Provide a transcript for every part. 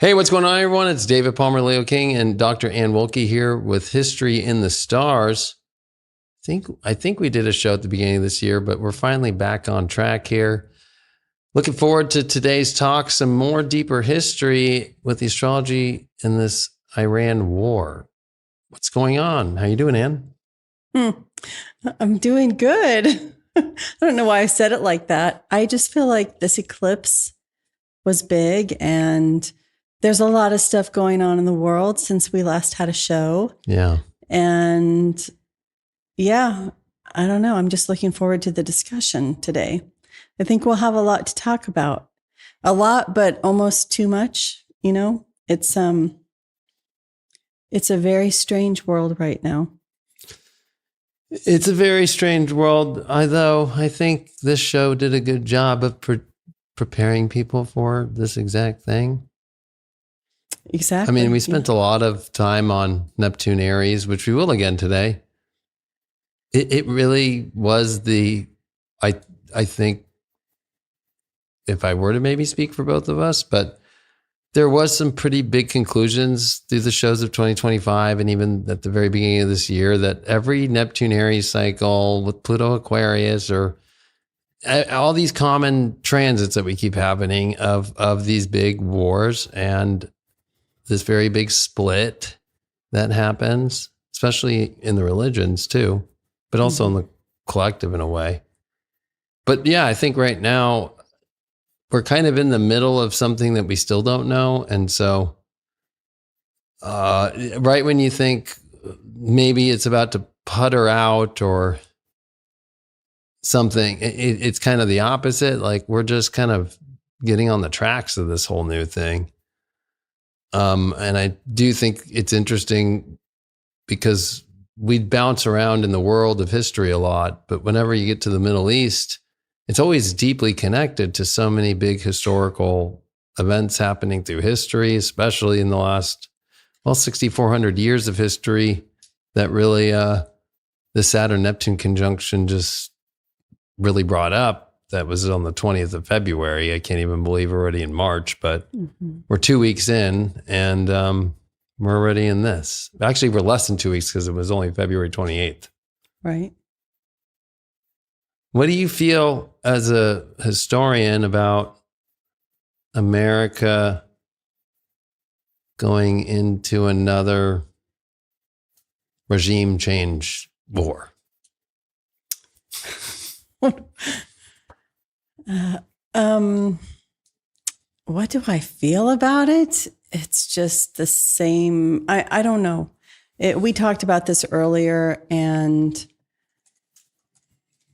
Hey, what's going on, everyone? It's David Palmer, Leo King, and Dr. Ann Wohlcke here with History in the Stars. I think we did a show at the beginning of this year, but we're finally back on track here. Looking forward to today's talk, some more deeper history with the astrology in this Iran war. What's going on? How you doing, Ann? I'm doing good. I don't know why I said it like that. I just feel like this eclipse was big and there's a lot of stuff going on in the world since we last had a show. Yeah. And yeah, I don't know. I'm just looking forward to the discussion today. I think we'll have a lot to talk about. A lot, but almost too much. You know, it's a very strange world right now. It's a very strange world, although I think this show did a good job of preparing people for this exact thing. Exactly. I mean, we spent a lot of time on Neptune Aries, which we will again today. It really was I think, if I were to maybe speak for both of us, but there was some pretty big conclusions through the shows of 2025 and even at the very beginning of this year that every Neptune Aries cycle with Pluto Aquarius or all these common transits that we keep happening of these big wars and this very big split that happens, especially in the religions too, but also in the collective in a way. But yeah, I think right now we're kind of in the middle of something that we still don't know. And so right when you think maybe it's about to putter out or something, it's kind of the opposite. Like we're just kind of getting on the tracks of this whole new thing. And I do think it's interesting because we bounce around in the world of history a lot, but whenever you get to the Middle East, it's always deeply connected to so many big historical events happening through history, especially in the last, 6,400 years of history that really, the Saturn-Neptune conjunction just really brought up. That was on the 20th of February. I can't even believe we're already in March, but we're 2 weeks in and we're already in this. Actually, we're less than 2 weeks because it was only February 28th. Right. What do you feel as a historian about America going into another regime change war? What do I feel about it? It's just the same. I don't know. We talked about this earlier, and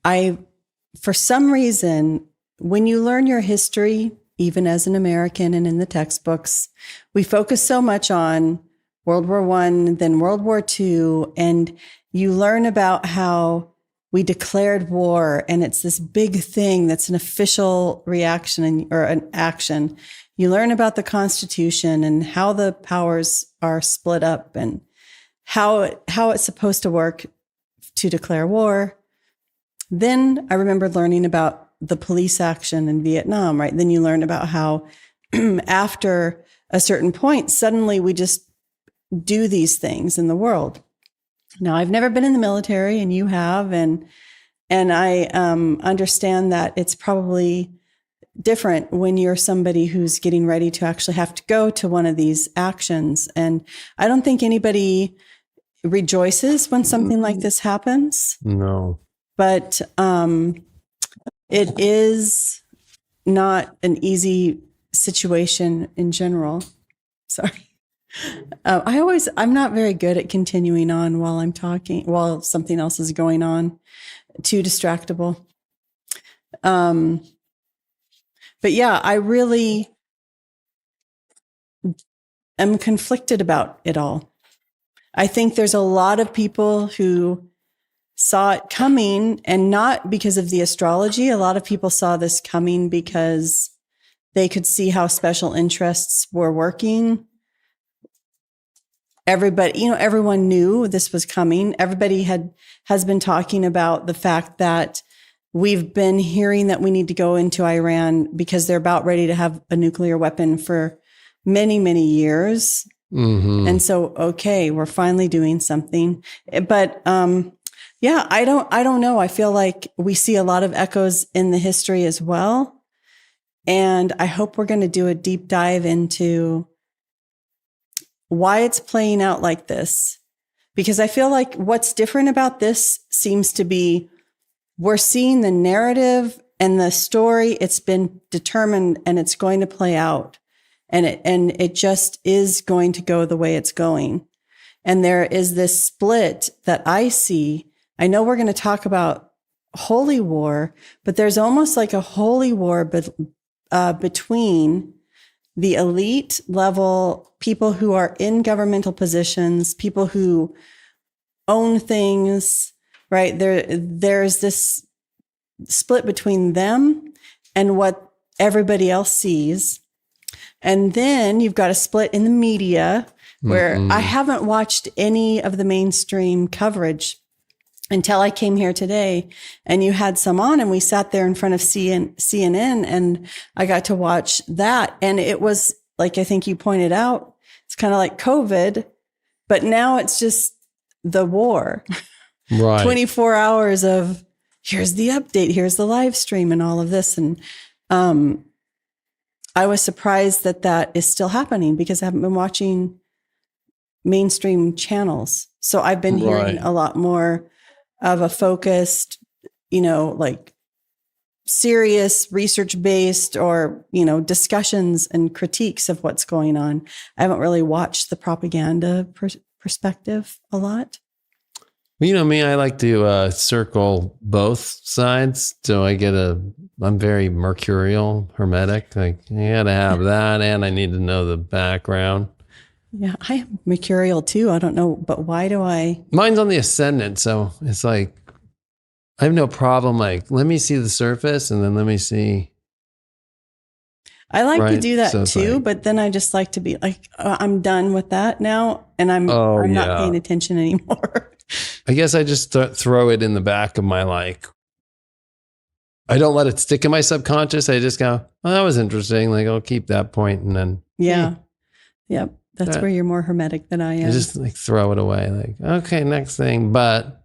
for some reason, when you learn your history, even as an American and in the textbooks, we focus so much on World War I, then World War II, and you learn about how we declared war and it's this big thing that's an official reaction or an action. You learn about the Constitution and how the powers are split up and how it's supposed to work to declare war. Then I remember learning about the police action in Vietnam, right? Then you learn about how after a certain point, suddenly we just do these things in the world. Now, I've never been in the military and you have, and I understand that it's probably different when you're somebody who's getting ready to actually have to go to one of these actions. And I don't think anybody rejoices when something like this happens. No. But it is not an easy situation in general. Sorry. I'm not very good at continuing on while I'm talking, while something else is going on. Too distractible. But yeah, I really am conflicted about it all. I think there's a lot of people who saw it coming, and not because of the astrology. A lot of people saw this coming because they could see how special interests were working. Everybody, everyone knew this was coming. Everybody has been talking about the fact that we've been hearing that we need to go into Iran because they're about ready to have a nuclear weapon for many, many years. Mm-hmm. And so, okay, we're finally doing something. But yeah, I don't know. I feel like we see a lot of echoes in the history as well. And I hope we're going to do a deep dive into why it's playing out like this. Because I feel like what's different about this seems to be we're seeing the narrative and the story. It's been determined and it's going to play out. And it just is going to go the way it's going. And there is this split that I see. I know we're going to talk about holy war, but there's almost like a holy war between the elite level people who are in governmental positions, people who own things, right? There's this split between them and what everybody else sees. And then you've got a split in the media where I haven't watched any of the mainstream coverage until I came here today, and you had some on and we sat there in front of CNN and I got to watch that. And it was like, I think you pointed out, it's kind of like COVID, but now it's just the war, Right. 24 hours of here's the update, here's the live stream and all of this. And, I was surprised that is still happening because I haven't been watching mainstream channels. So I've been hearing a lot more of a focused, like serious research-based or, discussions and critiques of what's going on. I haven't really watched the propaganda perspective a lot. Well, you know me, I like to circle both sides. So I'm very mercurial, hermetic. Like, you gotta have that, and I need to know the background. Yeah, I am mercurial too. I don't know, but why do I? Mine's on the ascendant, so it's like, I have no problem. Like, let me see the surface, and then let me see. I like to do that So it's too, like- but then I just like to be like, I'm done with that now, and I'm not paying attention anymore. I guess I just throw it in the back of my I don't let it stick in my subconscious. I just go, oh, that was interesting. Like, I'll keep that point, and then Yep. That's where you're more hermetic than I am. I just like throw it away. Like, okay, next thing. But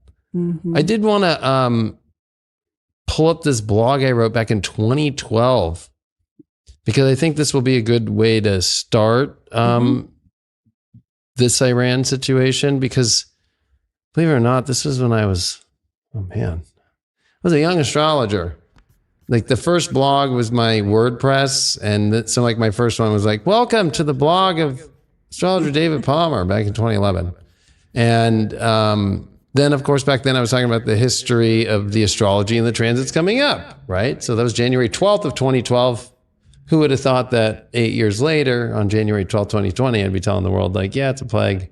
I did want to pull up this blog I wrote back in 2012 because I think this will be a good way to start this Iran situation, because believe it or not, this was when I was, I was a young astrologer. Like, the first blog was my WordPress. And so like my first one was like, welcome to the blog of astrologer David Palmer back in 2011. And then, of course, back then I was talking about the history of the astrology and the transits coming up, right? So that was January 12th of 2012. Who would have thought that 8 years later, on January 12th, 2020, I'd be telling the world, like, yeah, it's a plague,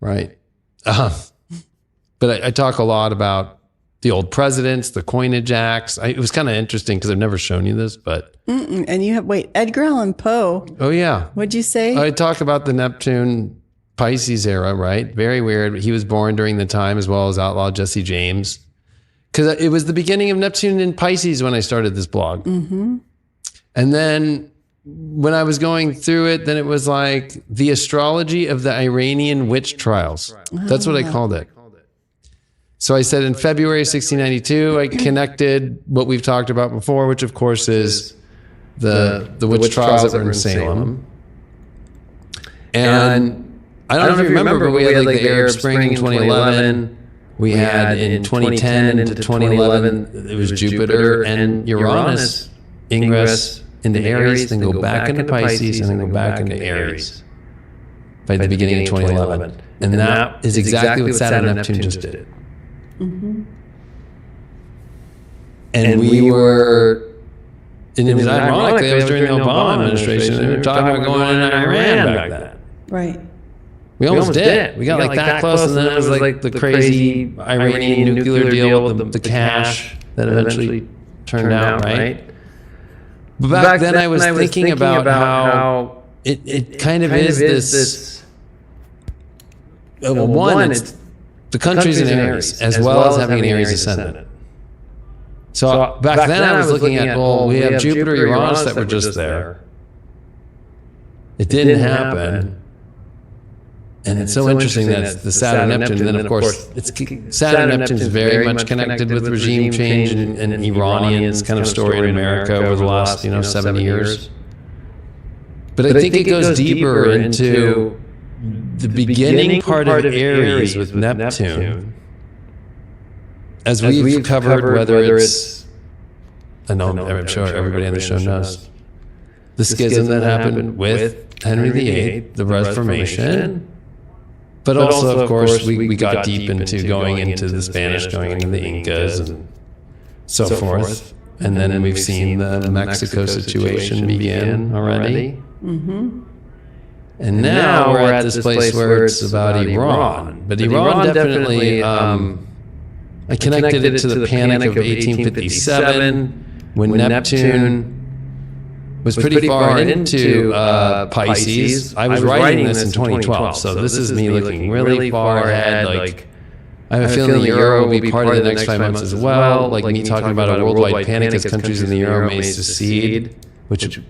right? But I talk a lot about the old presidents, the coinage acts. It was kind of interesting because I've never shown you this, but. And you have, Edgar Allan Poe. Oh, yeah. What'd you say? I talk about the Neptune Pisces era, right? Very weird. He was born during the time, as well as outlaw Jesse James. Because it was the beginning of Neptune in Pisces when I started this blog. And then when I was going through it, then it was like the astrology of the Iranian witch trials. That's what I called it. So I said in February 1692, I connected what we've talked about before, which of course is the witch trials that were in Salem. And I don't know if you remember, but we had like the Arab Spring in 2011. We had in 2010 into 2011, it was Jupiter and Uranus ingress into Aries, then go back into Pisces, and then go back into Aries by the beginning of 2011. And that is exactly what Saturn and Neptune just did. And we were, and it was ironic, it was during the Obama administration, and we were talking about going into Iran back then. Right. We almost did. We got like that close, and then it was like the crazy Iranian nuclear deal with the cash that eventually turned out, right? But back then I was thinking about how it kind of is this, one, it's the country's in Aries, as well as having an Aries ascendant. So back then I was looking at, well, we have Jupiter, Uranus that were just there. It didn't happen. And it's so interesting that the Saturn Neptune, and then of course, Saturn Neptune is very much connected with regime change and Iranians kind of story in America over the last 7 years. But I think it goes deeper into the beginning part of Aries with Neptune. As we've covered, whether it's, I'm sure everybody on the show knows, the schism that happened with Henry VIII, the Reformation. But also, of course, we got deep into going into the Spanish, going into the Incas and so forth. And then we've seen the Mexico situation begin already. Mm-hmm. And now we're at this place where it's about Iran. But Iran definitely, I connected it to the panic of 1857 when Neptune was pretty far into Pisces. I was writing this in 2012, so this is me looking really far ahead. Like, I have a feeling the euro will be part of the next 5 months as well. Like me talking about a worldwide panic as countries in the euro may secede, which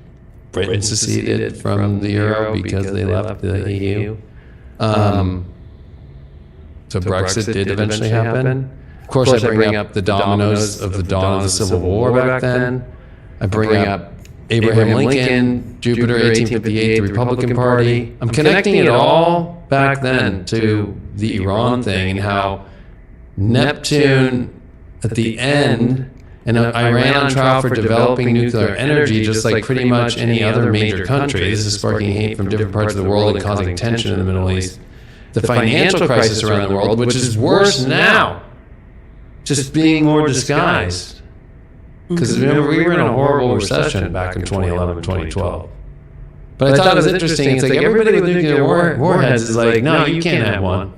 Britain seceded from the euro because they left the EU. So Brexit did eventually happen. Of course, I bring up the dominoes of the dawn of the Civil War back then. I bring up Abraham Lincoln, Jupiter, 1858, the Republican Party. I'm connecting it all back then to the Iran thing and how Neptune at the end, and Iran on trial for developing nuclear energy, just like pretty much any other major country. This is sparking hate from different parts of the world and causing tension in the Middle East. The financial crisis around the world, which is worse now, just being more disguised. Because remember, we were in a horrible recession back in 2011, 2012. But I thought it was interesting. It's like everybody with nuclear warheads is like, no, you can't have one.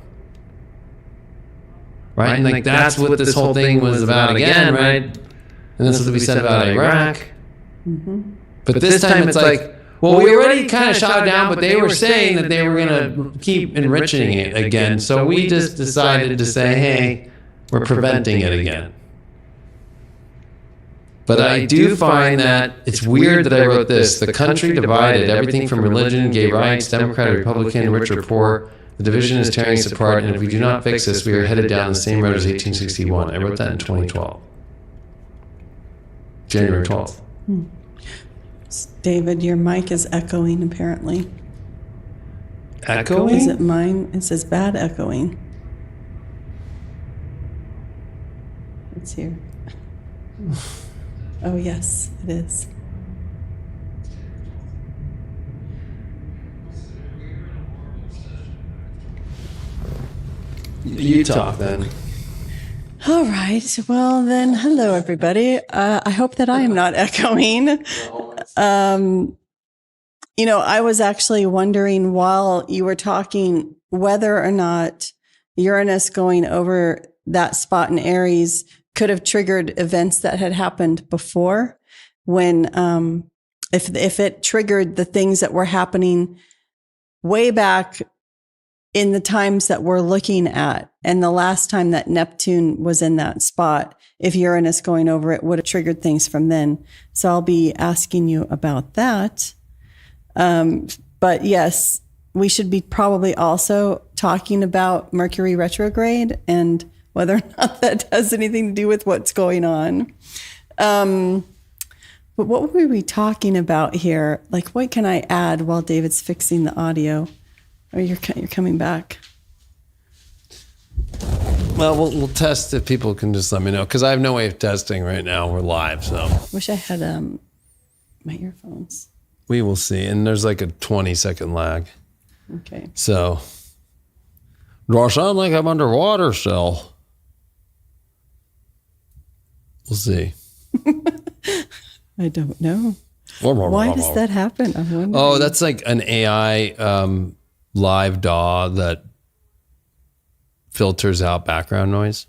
Right? And like that's what this whole thing was about again, right? And that's what we said about Iraq. Mm-hmm. But this time it's like, well, we already kind of shot it down, but they were saying that they were going to keep enriching it again. So we just decided to say, hey, we're preventing it again. But I do find that it's weird that I wrote this. The country divided, everything from religion, gay rights, Democrat, Republican, rich or poor. The division is tearing us apart, and if we do not fix this, we are headed down the same road as 1861. I wrote that in 2012. January 12th. David, your mic is echoing, apparently. Echoing? Is it mine? It says bad echoing. It's here. Oh, yes, it is. You talk then. All right. Well, then, hello, everybody. I hope that I am not echoing. I was actually wondering while you were talking whether or not Uranus going over that spot in Aries could have triggered events that had happened before when, if it triggered the things that were happening way back in the times that we're looking at. And the last time that Neptune was in that spot, if Uranus going over it would have triggered things from then. So I'll be asking you about that. But yes, we should be probably also talking about Mercury retrograde and whether or not that has anything to do with what's going on. But what were we talking about here? Like, what can I add while David's fixing the audio? Or you're coming back? Well, we'll test if people can just let me know, because I have no way of testing right now. We're live, so. Wish I had my earphones. We will see. And there's like a 20-second lag. Okay. So, do I sound like I'm underwater still? We'll see. I don't know. Why does that happen? I'm wondering. Oh, that's like an AI live DAW that filters out background noise.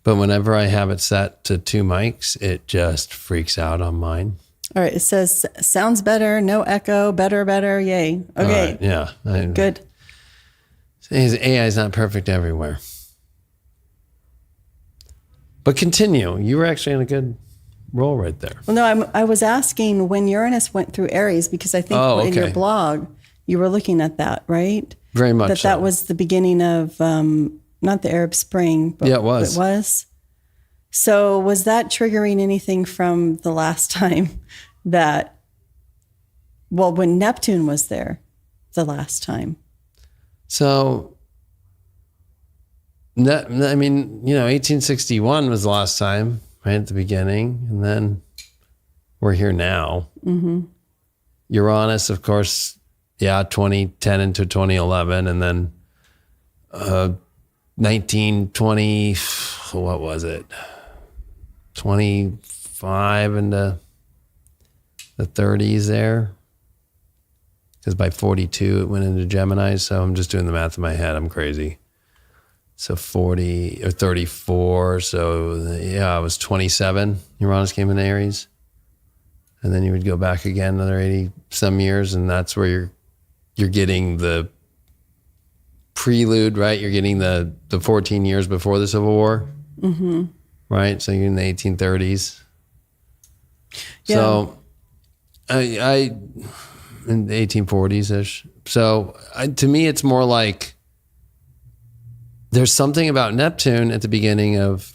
But whenever I have it set to 2 mics, it just freaks out on mine. All right. It says, sounds better, no echo, better, yay. Okay. Right, yeah. Good. AI is not perfect everywhere. But continue. You were actually in a good role right there. Well, no, I was asking when Uranus went through Aries, because I think in your blog, you were looking at that, right? Very much That was the beginning of, not the Arab Spring, but yeah, it was. It was. So was that triggering anything from the last time that, well, when Neptune was there the last time? So, I mean, 1861 was the last time, right at the beginning, and then we're here now. Mm-hmm. Uranus, of course, 2010 into 2011, and then 1920, what was it? 25 into the 30s there. Because by 42, it went into Gemini. So I'm just doing the math in my head. I'm crazy. So 40 or 34. So I was 27. Uranus came in Aries. And then you would go back again another 80 some years. And that's where you're getting the prelude, right? You're getting the 14 years before the Civil War. Mm-hmm. Right? So you're in the 1830s. Yeah. So I in the 1840s-ish. So to me, it's more like there's something about Neptune at the beginning of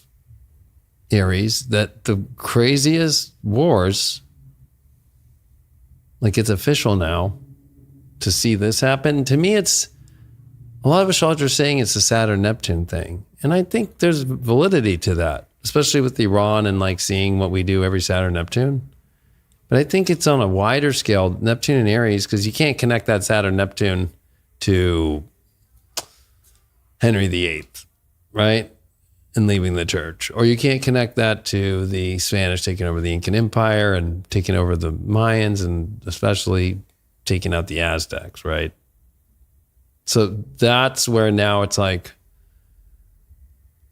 Aries that the craziest wars, like it's official now to see this happen. To me, it's a lot of astrologers saying it's a Saturn-Neptune thing. And I think there's validity to that, especially with Iran and like seeing what we do every Saturn-Neptune. But I think it's on a wider scale, Neptune and Aries, because you can't connect that Saturn-Neptune to Henry VIII, right? And leaving the church. Or you can't connect that to the Spanish taking over the Incan Empire and taking over the Mayans and especially taking out the Aztecs, right? So that's where now it's like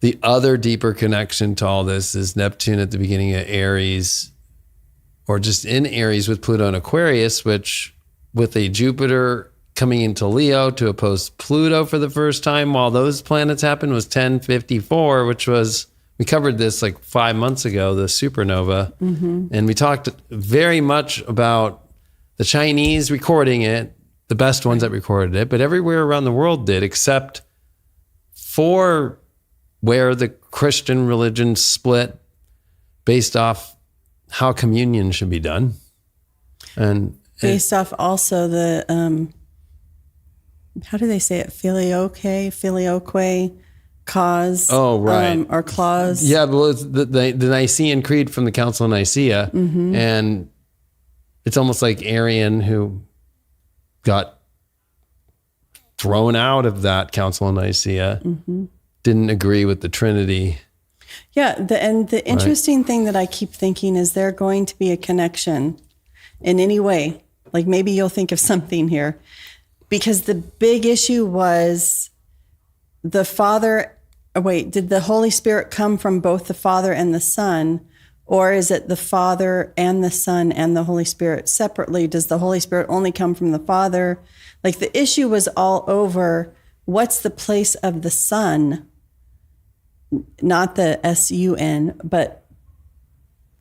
the other deeper connection to all this is Neptune at the beginning of Aries, or just in Aries with Pluto and Aquarius, which with a Jupiter coming into Leo to oppose Pluto for the first time while those planets happened was 1054, which was, we covered this like 5 months ago, the supernova. Mm-hmm. And we talked very much about the Chinese recording it, the best ones that recorded it, but everywhere around the world did, except for where the Christian religion split based off how communion should be done. And based off also the, how do they say it? Filioque cause. Oh, right. Or clause. Yeah, well, it's the Nicene Creed from the Council of Nicaea. Mm-hmm. And it's almost like Arian who got thrown out of that Council of Nicaea, mm-hmm. didn't agree with the Trinity. Yeah, the interesting thing that I keep thinking is there going to be a connection in any way. Like maybe you'll think of something here. Because the big issue was the Father, did the Holy Spirit come from both the Father and the Son? Or is it the Father and the Son and the Holy Spirit separately? Does the Holy Spirit only come from the Father? Like the issue was all over, what's the place of the Son? Not the S-U-N, but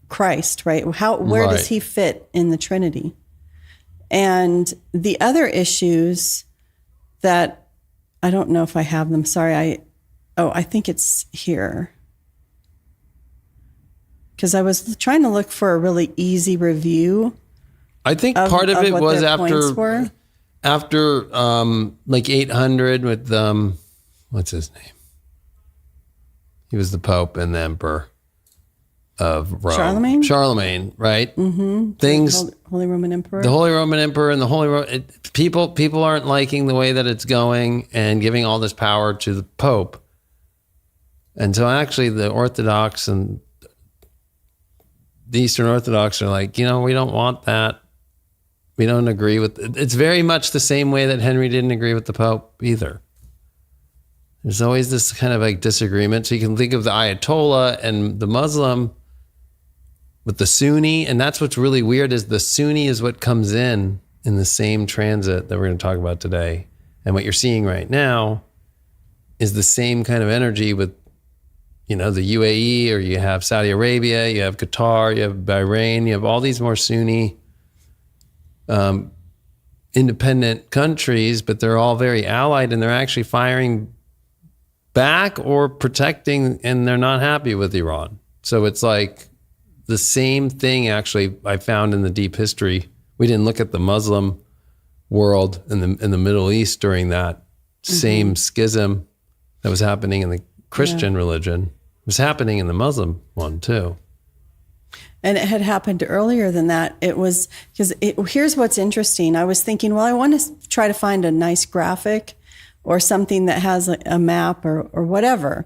Christ, right? Where does he fit in the Trinity? And the other issues that, I don't know if I have them. Sorry, I think it's here. Because I was trying to look for a really easy review. I think part of it was after like 800 with, what's his name? He was the Pope and the Emperor of Rome. Charlemagne, right? Mm-hmm. Things. Holy Roman Emperor. The Holy Roman Emperor and the Holy people aren't liking the way that it's going and giving all this power to the Pope. And so actually the Orthodox and the Eastern Orthodox are like, we don't want that. We don't agree with it. It's very much the same way that Henry didn't agree with the Pope either. There's always this kind of like disagreement. So you can think of the Ayatollah and the Muslim with the Sunni. And that's what's really weird is the Sunni is what comes in the same transit that we're going to talk about today. And what you're seeing right now is the same kind of energy with the UAE, or you have Saudi Arabia, you have Qatar, you have Bahrain, you have all these more Sunni independent countries, but they're all very allied, and they're actually firing back or protecting, and they're not happy with Iran. So it's like the same thing. Actually, I found in the deep history, we didn't look at the Muslim world in the Middle East during that same schism that was happening in the Christian religion. It was happening in the Muslim one too. And it had happened earlier than that. It was because here's what's interesting. I was thinking, well, I want to try to find a nice graphic or something that has a map or whatever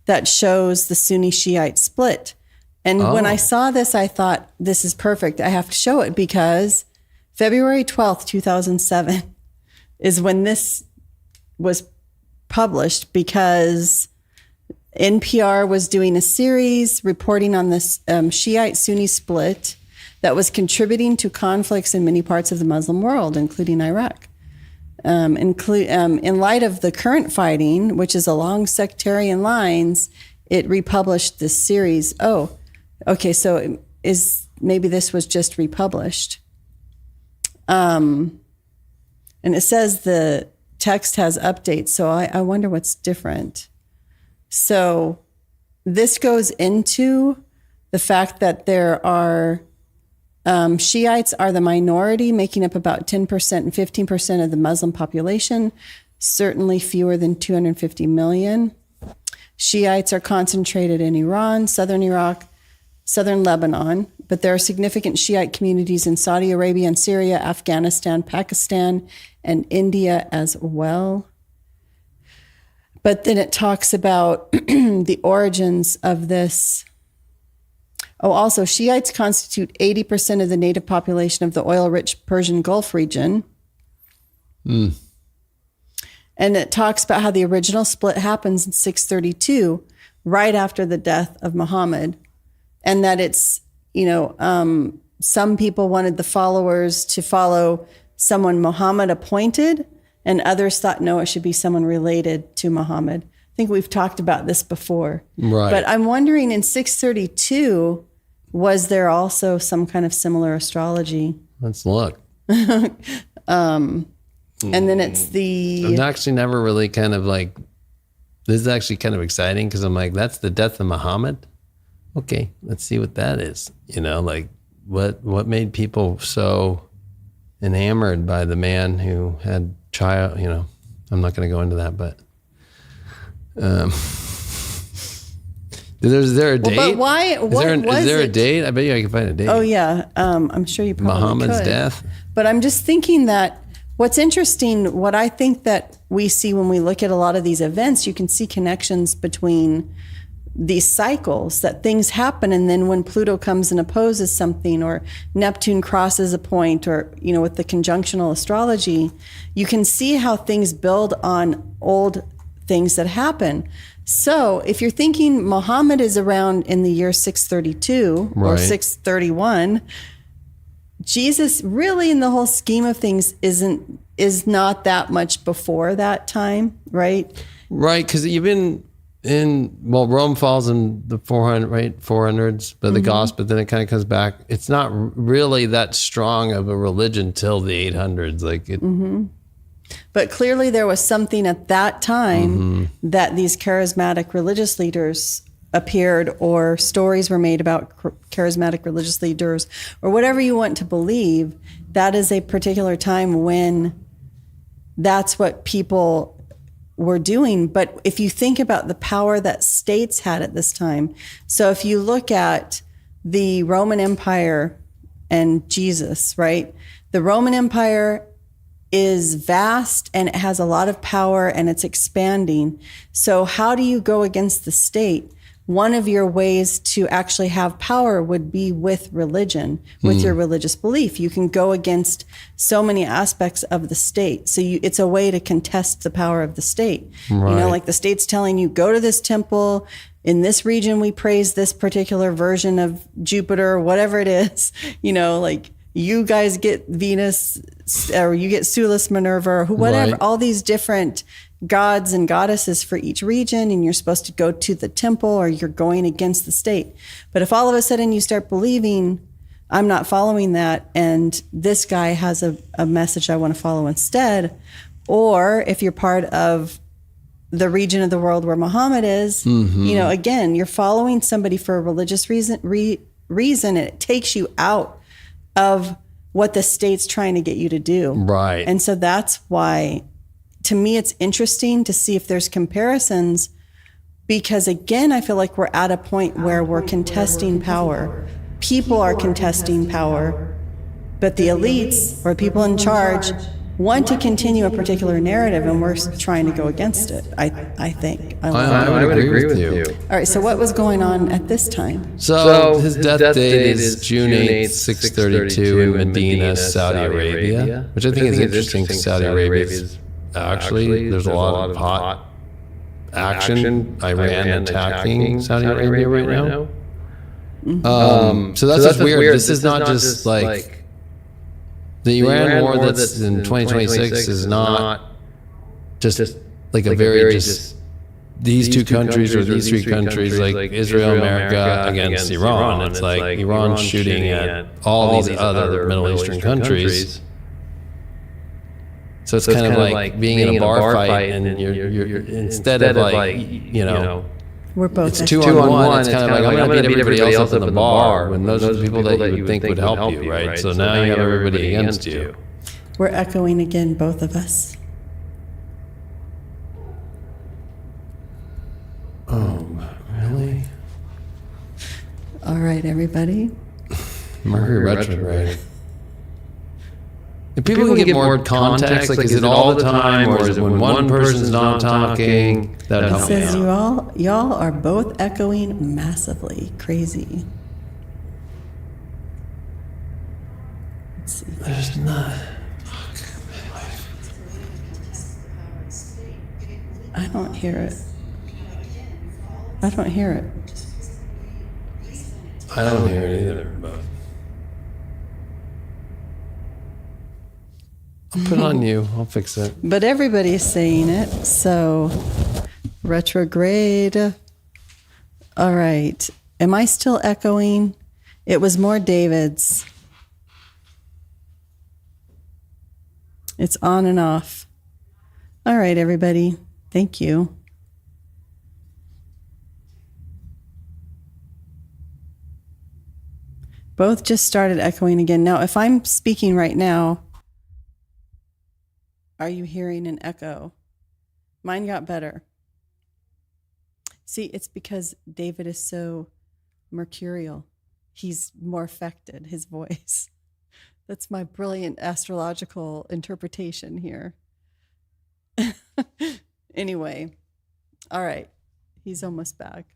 that shows the Sunni Shiite split. And when I saw this, I thought, this is perfect. I have to show it, because February 12th, 2007 is when this was published, because NPR was doing a series reporting on this Shiite-Sunni split that was contributing to conflicts in many parts of the Muslim world, including Iraq. In light of the current fighting, which is along sectarian lines, it republished this series. Oh, okay, so maybe this was just republished. And it says the text has updates, so I wonder what's different. So this goes into the fact that there are Shiites are the minority, making up about 10% and 15% of the Muslim population, certainly fewer than 250 million. Shiites are concentrated in Iran, southern Iraq, southern Lebanon, but there are significant Shiite communities in Saudi Arabia and Syria, Afghanistan, Pakistan, and India as well. But then it talks about the origins of this. Oh, also, Shiites constitute 80% of the native population of the oil-rich Persian Gulf region. And it talks about how the original split happens in 632, right after the death of Muhammad. And that it's, some people wanted the followers to follow someone Muhammad appointed, and others thought, no, it should be someone related to Muhammad. I think we've talked about this before. Right. But I'm wondering, in 632, was there also some kind of similar astrology? Let's look. And then it's I'm actually never really kind of like, this is actually kind of exciting, because I'm like, that's the death of Muhammad? Okay, let's see what that is. Like what made people so enamored by the man who had child, I'm not going to go into that, but is there a date? But why? Is there a date? I bet you I can find a date. Oh yeah, I'm sure you probably Muhammad's could. death. But I'm just thinking that what's interesting, what I think that we see when we look at a lot of these events, you can see connections between these cycles, that things happen, and then when Pluto comes and opposes something, or Neptune crosses a point, or with the conjunctional astrology, you can see how things build on old things that happen. So if you're thinking Muhammad is around in the year 632 or 631, Jesus really, in the whole scheme of things, is not that much before that time, right? Right, because even Rome falls in the 400s, but the gospel, but then it kind of comes back. It's not really that strong of a religion till the 800s. Like it. But clearly there was something at that time that these charismatic religious leaders appeared, or stories were made about charismatic religious leaders, or whatever you want to believe. That is a particular time when that's what people were doing. But if you think about the power that states had at this time, so if you look at the Roman Empire and Jesus, right? The Roman Empire is vast and it has a lot of power and it's expanding. So how do you go against the state? One of your ways to actually have power would be with religion, with your religious belief. You can go against so many aspects of the state. So it's a way to contest the power of the state. Right. Like the state's telling you, go to this temple. In this region, we praise this particular version of Jupiter, whatever it is. Like you guys get Venus, or you get Sulis Minerva, or whatever. Right. All these different gods and goddesses for each region, and you're supposed to go to the temple or you're going against the state. But if all of a sudden you start believing, I'm not following that, and this guy has a message I want to follow instead, or if you're part of the region of the world where Muhammad is, again, you're following somebody for a religious reason, and it takes you out of what the state's trying to get you to do. Right. And so that's why, to me, it's interesting to see if there's comparisons, because again, I feel like we're at a point where we're contesting power. People are contesting power, but the elites or people in charge want to continue a particular narrative, and we're trying to go against it, I think. I would agree with you. All right, so what was going on at this time? So his death date is June 8th, 632 in Medina, Saudi Arabia, which I think is interesting because Saudi Arabia is actually, there's a lot of hot action. Iran attacking Saudi Arabia right now. So that's just weird. This is not just like the Iran war that's in 2026 is not just like a very just these two countries or these three countries, like Israel, America against Iran. It's like Iran shooting at all these other Middle Eastern countries. So it's kind of like being in a bar fight, and you're instead of like, We're both. it's 2-on-1. It's kind of like, I'm going to beat everybody else up in the bar when those are the people that you would think would help you, right? So now you have everybody against you. We're echoing again, both of us. Oh, really? All right, everybody. Mercury retrograde. If people can get more context, like is it all the time, or is it when one person's not talking? That It helps me says out. y'all are both echoing massively. Crazy. Let's see. There's not. I don't hear it. I don't hear it. I don't hear it either, but I'll put it on you. I'll fix it. But everybody's saying it, so retrograde. All right. Am I still echoing? It was more David's. It's on and off. All right, everybody. Thank you. Both just started echoing again. Now, if I'm speaking right now, are you hearing an echo? Mine got better. See, it's because David is so mercurial. He's more affected, his voice. That's my brilliant astrological interpretation here. Anyway, all right. He's almost back.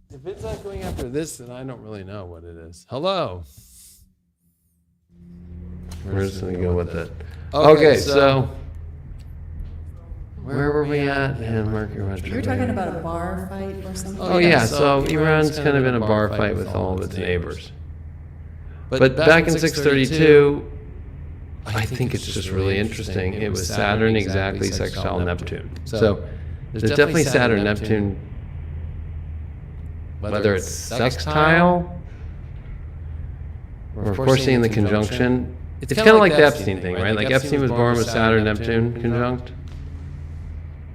If it's not going after this, then I don't really know what it is. Hello. We're just going to go with it. Okay, so where were we at? And Mercury retrograde. You were talking about a bar fight or something? Oh, yeah. So Iran's kind of in a bar fight with all of its neighbors. But back in 632, I think it's just really interesting. It was Saturn exactly sextile Neptune. So there's definitely Saturn, Neptune, whether it's sextile or, of course, seeing the conjunction. It's kind of like the Epstein thing, right? Like Epstein was born with Saturn, Neptune conjunct.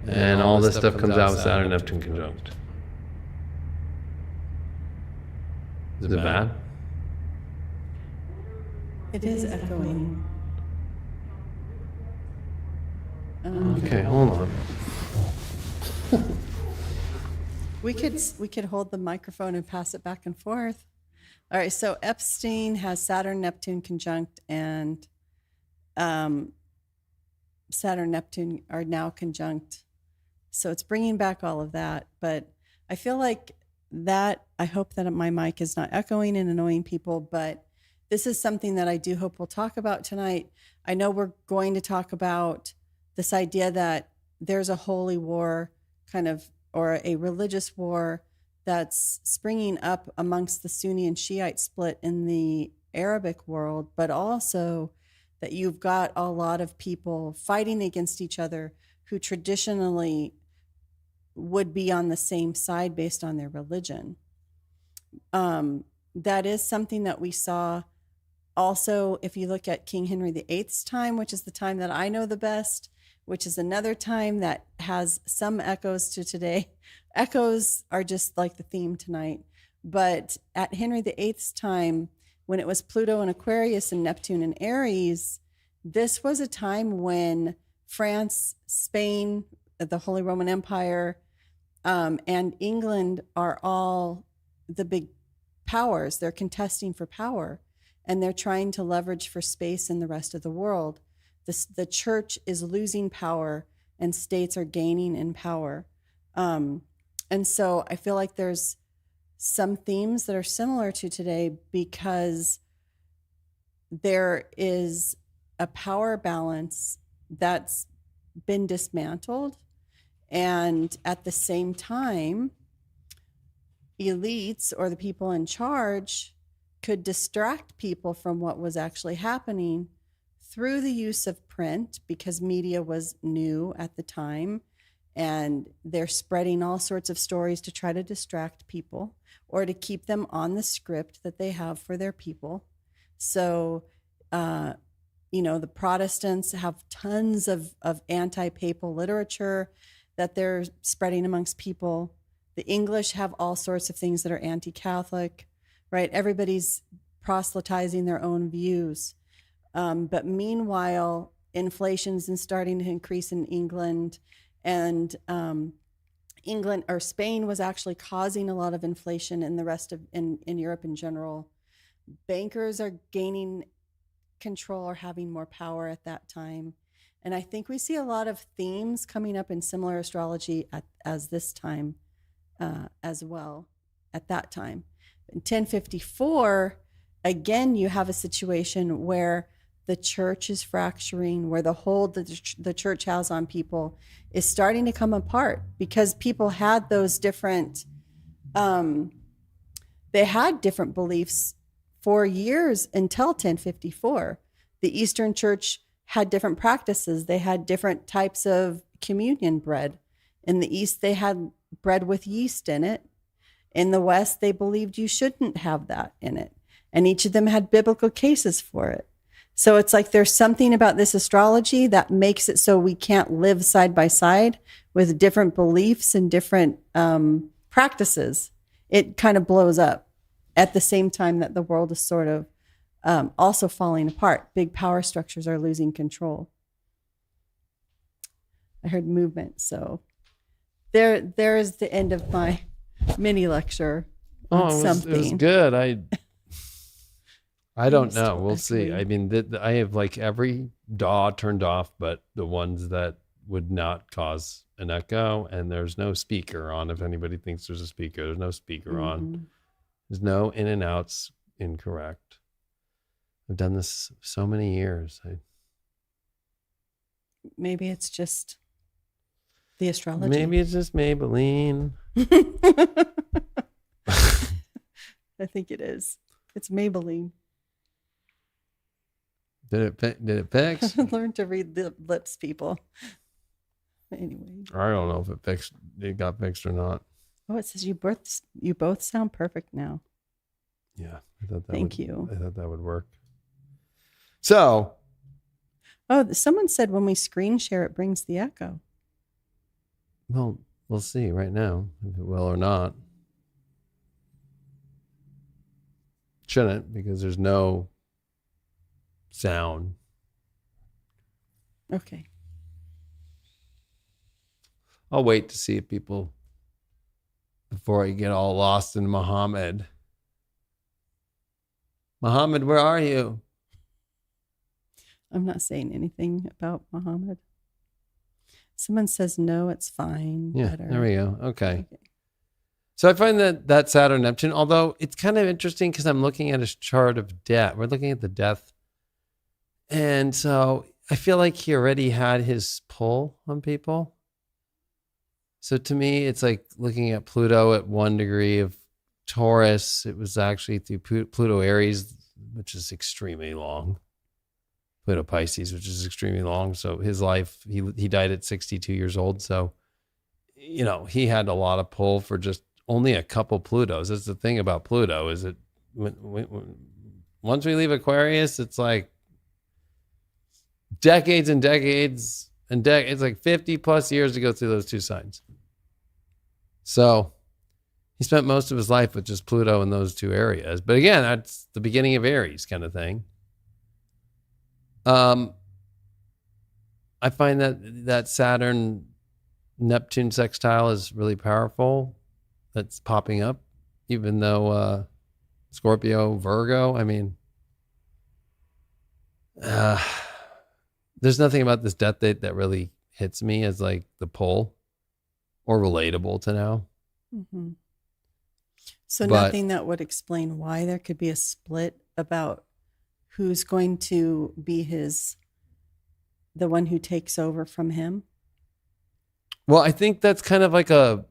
And all this stuff comes out with Saturn, Neptune conjunct. Is it bad? It is echoing. Okay, hold on. We could hold the microphone and pass it back and forth. All right, so Epstein has Saturn, Neptune conjunct, and Saturn, Neptune are now conjunct. So it's bringing back all of that. But I feel like that, I hope that my mic is not echoing and annoying people, but this is something that I do hope we'll talk about tonight. I know we're going to talk about this idea that there's a holy war kind of, or a religious war that's springing up amongst the Sunni and Shiite split in the Arabic world, but also that you've got a lot of people fighting against each other who traditionally would be on the same side based on their religion. That is something that we saw also if you look at King Henry VIII's time, which is the time that I know the best, which is another time that has some echoes to today. Echoes are just like the theme tonight. But at Henry VIII's time, when it was Pluto in Aquarius and Neptune in Aries, this was a time when France, Spain, the Holy Roman Empire, and England are all the big powers. They're contesting for power, and they're trying to leverage for space in the rest of the world. The church is losing power, and states are gaining in power. And so I feel like there's some themes that are similar to today, because there is a power balance that's been dismantled. And at the same time, elites or the people in charge could distract people from what was actually happening through the use of print, because media was new at the time, and they're spreading all sorts of stories to try to distract people or to keep them on the script that they have for their people. So, the Protestants have tons of anti-papal literature that they're spreading amongst people. The English have all sorts of things that are anti-Catholic, right? Everybody's proselytizing their own views. But meanwhile, inflation's starting to increase in England, and England or Spain was actually causing a lot of inflation in the rest of in Europe in general. Bankers are gaining control or having more power at that time. And I think we see a lot of themes coming up in similar astrology as this time as well at that time. In 1054, again, you have a situation where the church is fracturing, where the hold that the church has on people is starting to come apart, because people had those different, they had different beliefs for years until 1054. The Eastern Church had different practices. They had different types of communion bread. In the East, they had bread with yeast in it. In the West, they believed you shouldn't have that in it. And each of them had biblical cases for it. So it's like there's something about this astrology that makes it so we can't live side by side with different beliefs and different practices. It kind of blows up at the same time that the world is sort of also falling apart. Big power structures are losing control. I heard movement. So there is the end of my mini lecture on something. It was good. I don't know. We'll see. I mean, I have like every DAW turned off, but the ones that would not cause an echo, and there's no speaker on. If anybody thinks there's a speaker, there's no speaker on. There's no in and outs incorrect. I've done this so many years. Maybe it's just the astrology. Maybe it's just Maybelline. I think it is. It's Maybelline. Did it fix? Learn to read the lips, people. Anyway. I don't know if it got fixed or not. Oh, it says you both sound perfect now. Yeah. I thought that Thank you. I thought that would work. So. Oh, someone said when we screen share, it brings the echo. Well, we'll see right now if it will or not. Shouldn't, because there's no sound. Okay. I'll wait to see if people, before I get all lost in Muhammad. Muhammad, where are you? I'm not saying anything about Muhammad. Someone says no, it's fine. Yeah, better. There we go. Okay. So I find that Saturn Neptune, although it's kind of interesting because I'm looking at his chart of death. We're looking at the death. And so I feel like he already had his pull on people. So to me, it's like looking at Pluto at 1 degree of Taurus. It was actually through Pluto Aries, which is extremely long. Pluto Pisces, which is extremely long. So his life, he died at 62 years old. So, he had a lot of pull for just only a couple Plutos. That's the thing about Pluto, is that once we leave Aquarius, it's like decades and decades and it's like 50 plus years to go through those two signs. So he spent most of his life with just Pluto in those two areas. But again, that's the beginning of Aries kind of thing. I find that Saturn Neptune sextile is really powerful. That's popping up, even though Scorpio, Virgo, I mean, there's nothing about this death date that really hits me as like the pull or relatable to now. Mm-hmm. So nothing that would explain why there could be a split about who's going to be the one who takes over from him? Well, I think that's kind of like a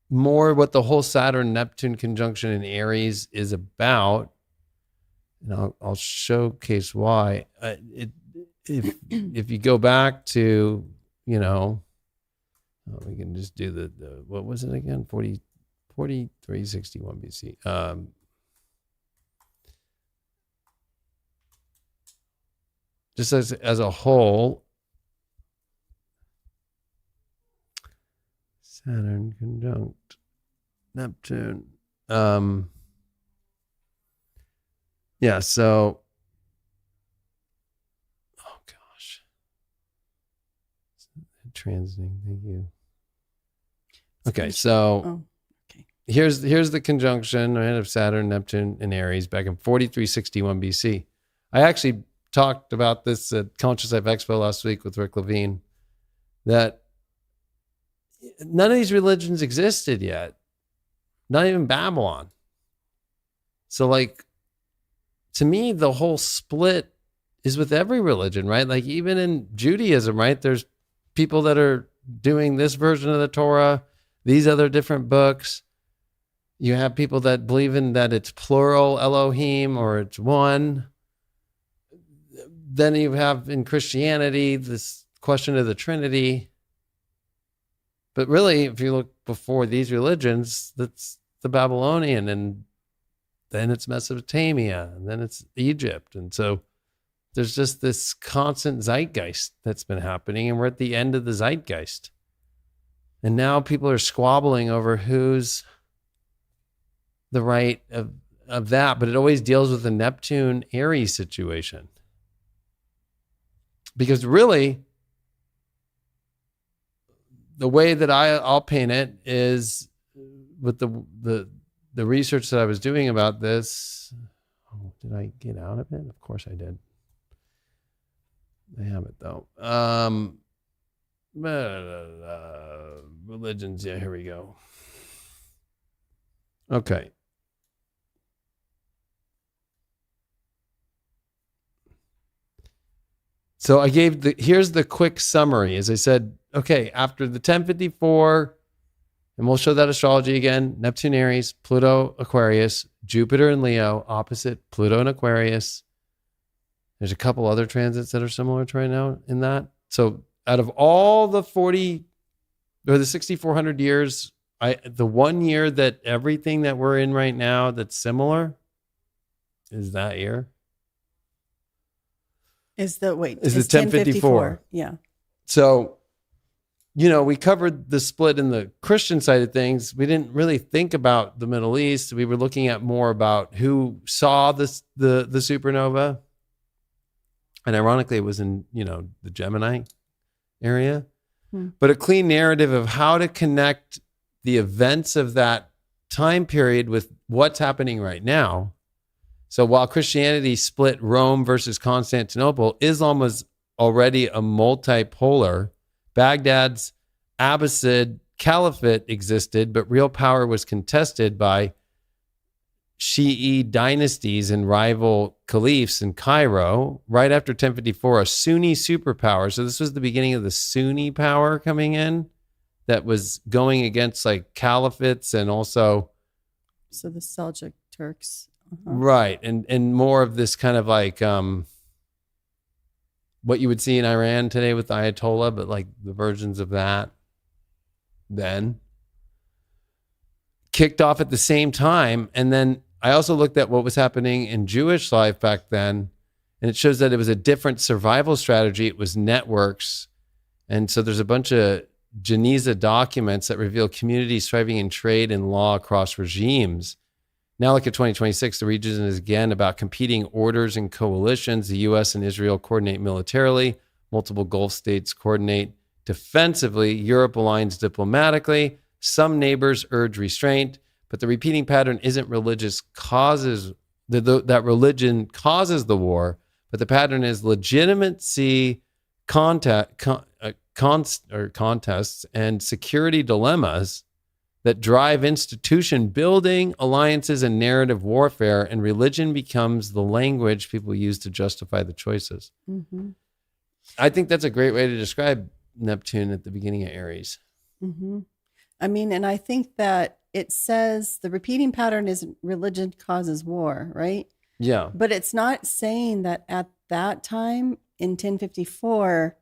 more what the whole Saturn-Neptune conjunction in Aries is about. And I'll showcase why. If you go back to, we can just do the what was it again? 4361 BC. Just as a whole, Saturn conjunct Neptune. Yeah, so oh gosh. Transiting, thank you. Okay, so here's the conjunction of Saturn, Neptune, and Aries back in 4361 BC. I actually talked about this at Conscious Life Expo last week with Rick Levine, that none of these religions existed yet. Not even Babylon. So like, to me, the whole split is with every religion, right? Like even in Judaism, right? There's people that are doing this version of the Torah, these other different books. You have people that believe in that it's plural Elohim or it's one. Then you have in Christianity this question of the Trinity. But really, if you look before these religions, that's the Babylonian, and then it's Mesopotamia, and then it's Egypt. And so there's just this constant zeitgeist that's been happening, and we're at the end of the zeitgeist. And now people are squabbling over who's the right of that, but it always deals with the Neptune Aries situation. Because really, the way that I'll paint it is with the research that I was doing about this. Oh, did I get out of it? Of course I did. I have it though. Religions. Yeah, here we go. Okay. So I gave here's the quick summary. As I said, okay, after the 1054, and we'll show that astrology again, Neptune Aries, Pluto Aquarius, Jupiter and Leo, opposite Pluto and Aquarius. There's a couple other transits that are similar to right now in that. So out of all the 6,400 years, the 1 year that everything that we're in right now that's similar is that year. Is the 1054. Yeah. So, we covered the split in the Christian side of things. We didn't really think about the Middle East. We were looking at more about who saw the supernova. And ironically, it was in, the Gemini area. But a clean narrative of how to connect the events of that time period with what's happening right now. So while Christianity split Rome versus Constantinople, Islam was already a multipolar. Baghdad's Abbasid Caliphate existed, but real power was contested by Shi'i dynasties and rival caliphs in Cairo. Right after 1054, a Sunni superpower. So this was the beginning of the Sunni power coming in that was going against like caliphates and also... So the Seljuk Turks. Right. And more of this kind of like what you would see in Iran today with the Ayatollah, but like the versions of that then kicked off at the same time. And then I also looked at what was happening in Jewish life back then, and it shows that it was a different survival strategy. It was networks. And so there's a bunch of Geniza documents that reveal communities thriving in trade and law across regimes. Now look at 2026, the region is again about competing orders and coalitions. The U.S. and Israel coordinate militarily. Multiple Gulf states coordinate defensively. Europe aligns diplomatically. Some neighbors urge restraint, but the repeating pattern isn't religious causes, that religion causes the war, but the pattern is legitimacy contests and security dilemmas that drive institution building, alliances, and narrative warfare, and religion becomes the language people use to justify the choices. Mm-hmm. I think that's a great way to describe Neptune at the beginning of Aries. Mm-hmm. I mean, and I think that it says the repeating pattern is religion causes war, right? Yeah. But it's not saying that at that time in 1054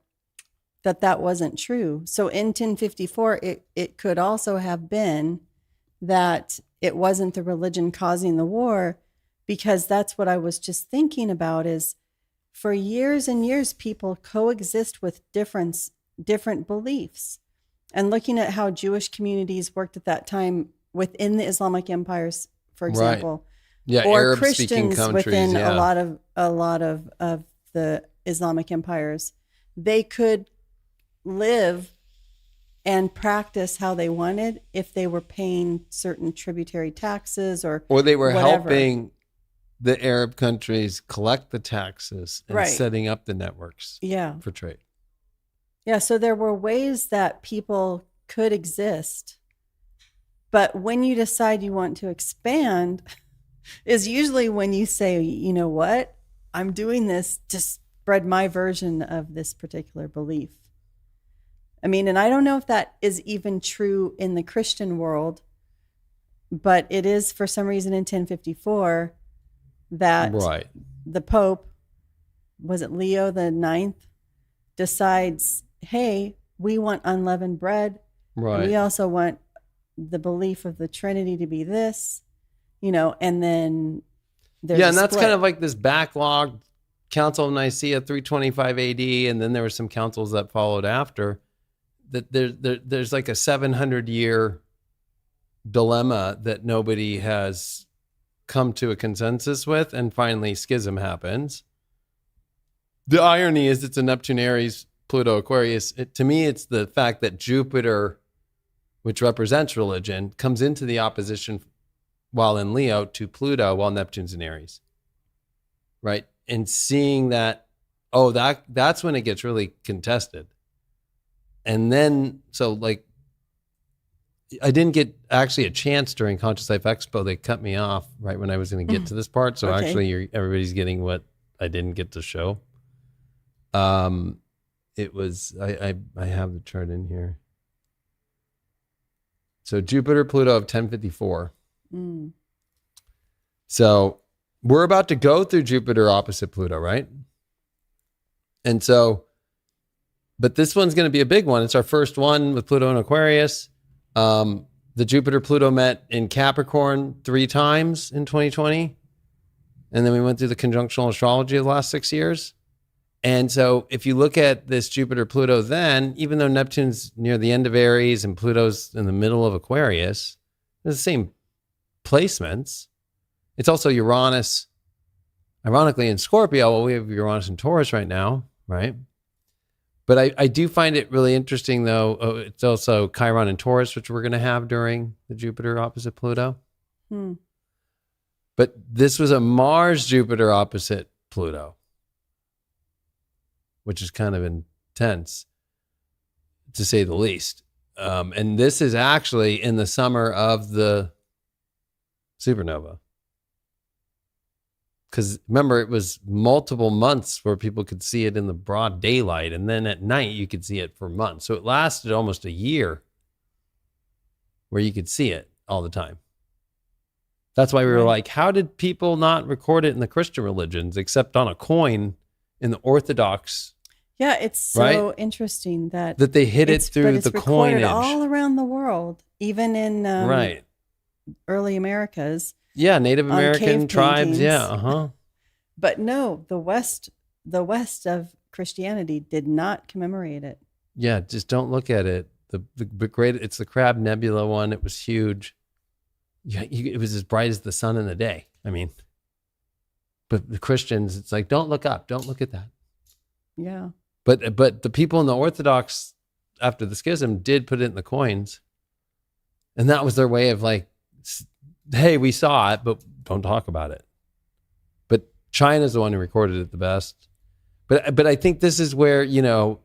that wasn't true. So in 1054, it could also have been that it wasn't the religion causing the war, because that's what I was just thinking about is for years and years, people coexist with different beliefs. And looking at how Jewish communities worked at that time within the Islamic empires, for example, yeah, or Arab-speaking Christians within a lot of the Islamic empires, they could live and practice how they wanted if they were paying certain tributary taxes or they were whatever. helping the Arab countries collect the taxes and setting up the networks for trade. Yeah, so there were ways that people could exist. But when you decide you want to expand is usually when you say, you know what, I'm doing this to spread my version of this particular belief. I mean, and I don't know if that is even true in the Christian world, but it is for some reason in 1054 that the Pope, was it Leo the Ninth, decides, hey, we want unleavened bread. Right. We also want the belief of the Trinity to be this, and then there's and that's kind of like this backlog Council of Nicaea 325 AD, and then there were some councils that followed after. That there's like a 700-year dilemma that nobody has come to a consensus with, and finally schism happens. The irony is it's a Neptune, Aries, Pluto, Aquarius. To me, it's the fact that Jupiter, which represents religion, comes into the opposition while in Leo to Pluto while Neptune's in Aries. Right? And seeing that, that's when it gets really contested. And then, so like, I didn't get actually a chance during Conscious Life Expo. They cut me off right when I was going to get to this part. So actually, everybody's getting what I didn't get to show. It was, I have the chart in here. So Jupiter, Pluto of 1054. Mm. So we're about to go through Jupiter opposite Pluto, right? And so, but this one's going to be a big one. It's our first one with Pluto and Aquarius. The Jupiter-Pluto met in Capricorn 3 times in 2020. And then we went through the conjunctional astrology of the last 6 years. And so if you look at this Jupiter-Pluto then, even though Neptune's near the end of Aries and Pluto's in the middle of Aquarius, they're the same placements. It's also Uranus, ironically, in Scorpio. Well, we have Uranus in Taurus right now, right? But I do find it really interesting, though. It's also Chiron in Taurus, which we're going to have during the Jupiter opposite Pluto. But this was a Mars-Jupiter opposite Pluto, which is kind of intense, to say the least. And this is actually in the summer of the supernova. Because remember, it was multiple months where people could see it in the broad daylight, and then at night you could see it for months. So it lasted almost a year where you could see it all the time. That's why we were like, how did people not record it in the Christian religions except on a coin in the Orthodox Yeah, it's so interesting that they hid it through it's the recorded coinage all around the world, even in right. early Americas. Yeah, Native American tribes. paintings. Yeah, But no, the West of Christianity did not commemorate it. Yeah, just don't look at it. The great, it's the Crab Nebula one. It was huge. Yeah, it was as bright as the sun in the day. I mean, but the Christians, it's like, don't look up, don't look at that. Yeah. But the people in the Orthodox after the schism did put it in the coins, and that was their way of like, hey, we saw it, but don't talk about it. But China's the one who recorded it the best. But I think this is where, you know,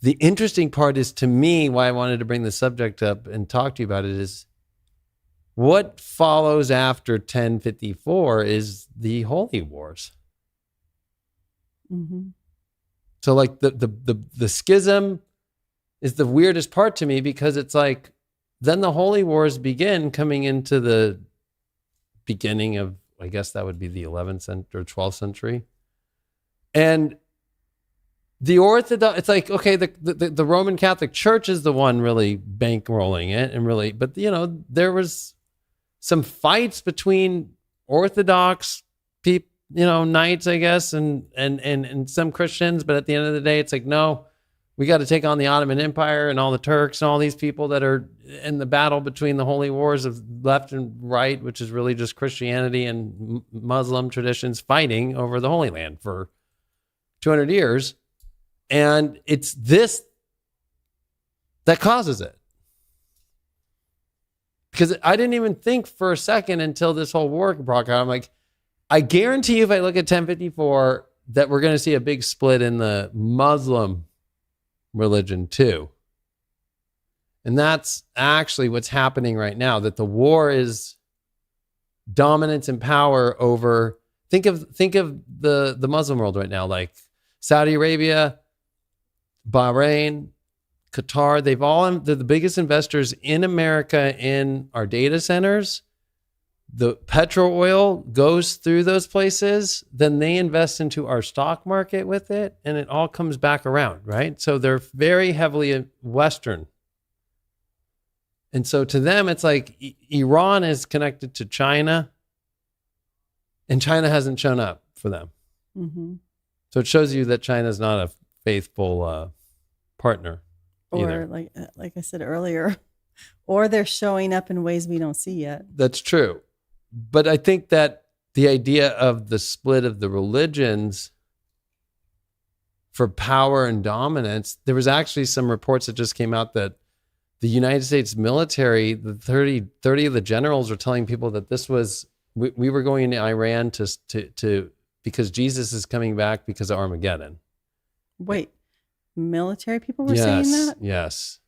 the interesting part is, to me, why I wanted to bring the subject up and talk to you about it, is what follows after 1054 is the Holy Wars. Mm-hmm. So like the schism is the weirdest part to me, because it's like, then the Holy Wars begin coming into the beginning of, I guess that would be the 11th century or 12th century. And the Orthodox, it's like, okay, the Roman Catholic Church is the one really bankrolling it, and really, but you know, there was some fights between Orthodox people, you know, knights, I guess, and some Christians, but at the end of the day, it's like, no, we got to take on the Ottoman Empire and all the Turks and all these people that are in the battle between the holy wars of left and right, which is really just Christianity and Muslim traditions fighting over the Holy Land for 200 years. And it's this that causes it. Because I didn't even think for a second until this whole war broke out. I'm like, I guarantee you, if I look at 1054, that we're going to see a big split in the Muslim religion too. And that's actually what's happening right now, that the war is dominance and power over, think of the Muslim world right now, like Saudi Arabia, Bahrain, Qatar. They're the biggest investors in America in our data centers. The petrol oil goes through those places, then they invest into our stock market with it, and it all comes back around, right? So they're very heavily Western. And so to them, it's like Iran is connected to China, and China hasn't shown up for them. Mm-hmm. So it shows you that China's not a faithful partner either. Or like I said earlier, or they're showing up in ways we don't see yet. That's true. But I think that the idea of the split of the religions for power and dominance, there was actually some reports that just came out that the United States military, the 30 of the generals, were telling people that this was, we were going into Iran to because Jesus is coming back because of Armageddon. Wait, military people were saying that? Yes.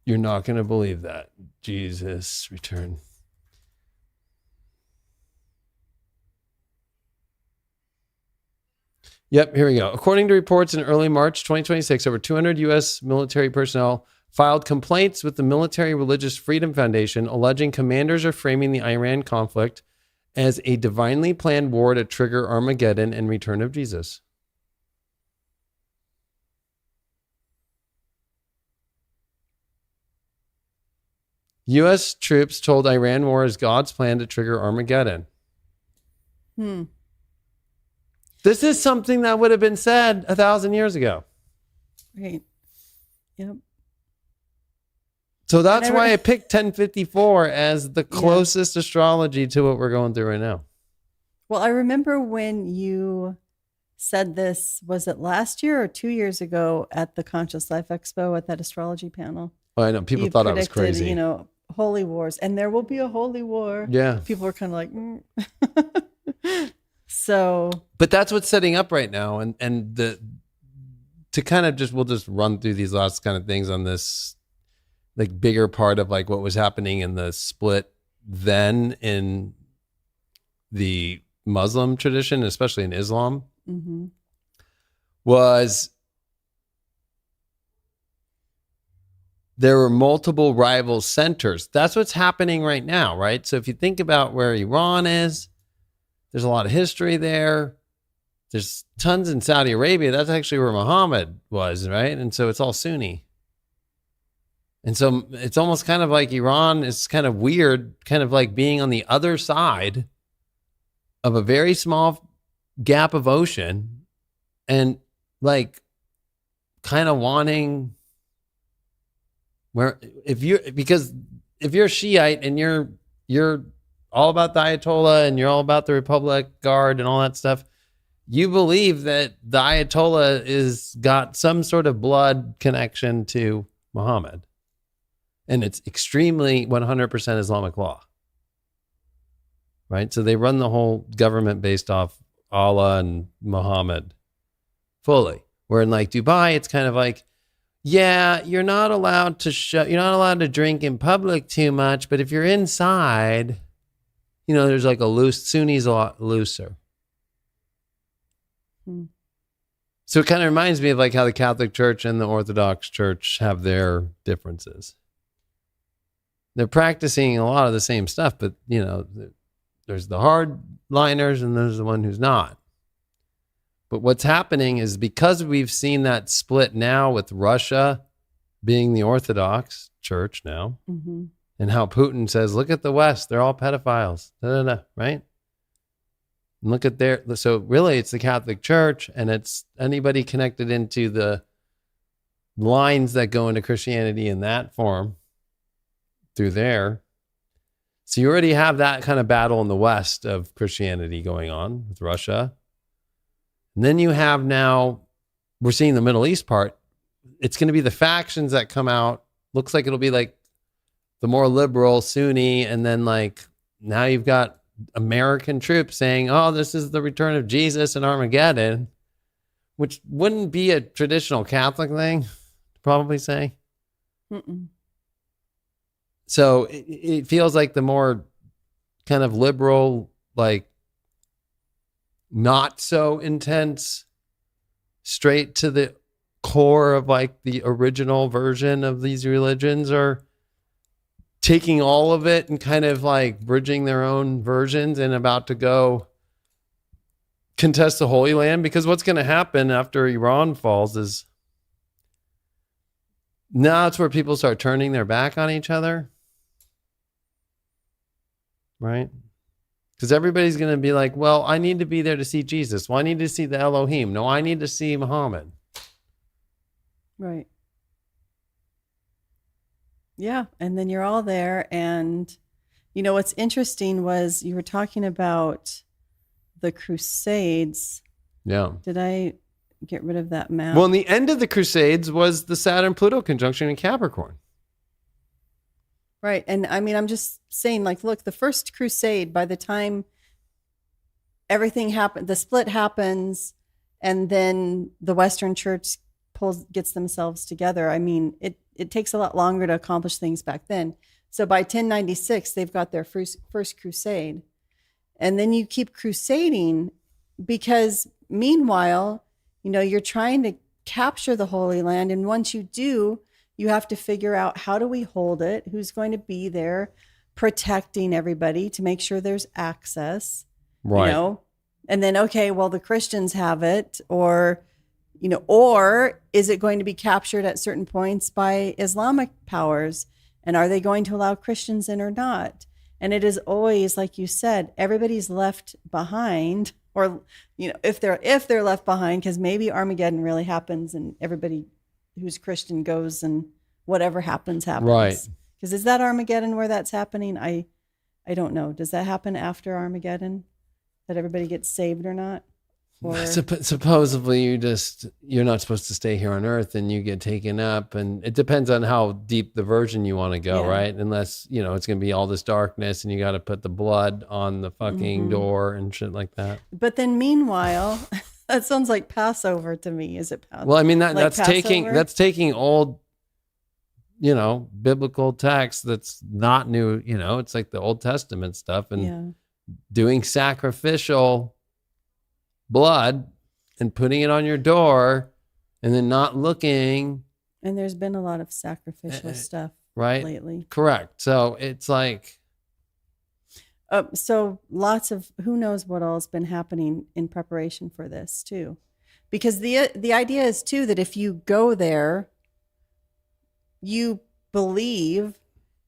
You're not going to believe that. Jesus return. Yep, here we go. According to reports in early March 2026, over 200 U.S. military personnel filed complaints with the Military Religious Freedom Foundation, alleging commanders are framing the Iran conflict as a divinely planned war to trigger Armageddon and return of Jesus. U.S. troops told Iran war is God's plan to trigger Armageddon. This is something that would have been said 1,000 years ago. Right. Yep. So that's why I picked 1054 as the closest astrology to what we're going through right now. Well, I remember when you said this, was it last year or 2 years ago at the Conscious Life Expo at that astrology panel? Oh, I know. People thought I was crazy. You know, holy wars, and there will be a holy war. Yeah. People were kind of like, So, but that's what's setting up right now. And to kind of we'll just run through these last kind of things on this, like, bigger part of like what was happening in the split then in the Muslim tradition, especially in Islam, was there were multiple rival centers. That's what's happening right now, right? So if you think about where Iran is, there's a lot of history there. There's tons in Saudi Arabia. That's actually where Muhammad was, right? And so it's all Sunni. And so it's almost kind of like Iran is kind of weird, kind of like being on the other side of a very small gap of ocean and like kind of wanting because if you're Shiite and you're all about the Ayatollah and you're all about the Republic Guard and all that stuff, you believe that the Ayatollah is got some sort of blood connection to Muhammad. And it's extremely 100% Islamic law, right? So they run the whole government based off Allah and Muhammad fully. Where in like Dubai, it's kind of like, yeah, you're not allowed to drink in public too much, but if you're inside, there's like Sunni's a lot looser. So it kind of reminds me of like how the Catholic Church and the Orthodox Church have their differences. They're practicing a lot of the same stuff, but there's the hardliners and there's the one who's not. But what's happening is because we've seen that split now with Russia being the Orthodox Church now, and how Putin says, look at the West, they're all pedophiles, right? And look at so really it's the Catholic Church and it's anybody connected into the lines that go into Christianity in that form through there. So you already have that kind of battle in the West of Christianity going on with Russia. And then you have now, we're seeing the Middle East part. It's going to be the factions that come out. Looks like it'll be like the more liberal Sunni. And then like now you've got American troops saying, oh, this is the return of Jesus and Armageddon, which wouldn't be a traditional Catholic thing to probably say. Mm-mm. So it feels like the more kind of liberal, like not so intense, straight to the core of like the original version of these religions are taking all of it and kind of like bridging their own versions and about to go contest the Holy Land. Because what's going to happen after Iran falls is now it's where people start turning their back on each other. Right? Because everybody's going to be like, well, I need to be there to see Jesus. Well, I need to see the Elohim. No, I need to see Muhammad. Right. Yeah. And then you're all there. And, what's interesting was you were talking about the Crusades. Yeah. Did I get rid of that map? Well, in the end of the Crusades was the Saturn-Pluto conjunction in Capricorn. Right. And I mean, I'm just saying, like, look, the first crusade, by the time everything happened, the split happens, and then the Western Church gets themselves together. I mean, it takes a lot longer to accomplish things back then. So by 1096, they've got their first crusade. And then you keep crusading because meanwhile, you're trying to capture the Holy Land. And once you do, you have to figure out, how do we hold it? Who's going to be there protecting everybody to make sure there's access? Right. And then, okay, well, the Christians have it, or is it going to be captured at certain points by Islamic powers? And are they going to allow Christians in or not? And it is always, like you said, everybody's left behind, or, if they're left behind, because maybe Armageddon really happens and everybody who's Christian goes and whatever happens. Right. Because is that Armageddon where that's happening? I don't know. Does that happen after Armageddon, that everybody gets saved or not? Or... Supposedly you're not supposed to stay here on Earth and you get taken up, and it depends on how deep the version you want to go, right? Unless, it's going to be all this darkness and you got to put the blood on the fucking door and shit like that. But then meanwhile... That sounds like Passover to me. Is it Passover? Well, I mean, like that's Passover? taking old, biblical text that's not new. It's like the Old Testament stuff and doing sacrificial blood and putting it on your door and then not looking And there's been a lot of sacrificial stuff right? lately. Correct. So it's like, so lots of, who knows what all has been happening in preparation for this too. Because the idea is too that if you go there, you believe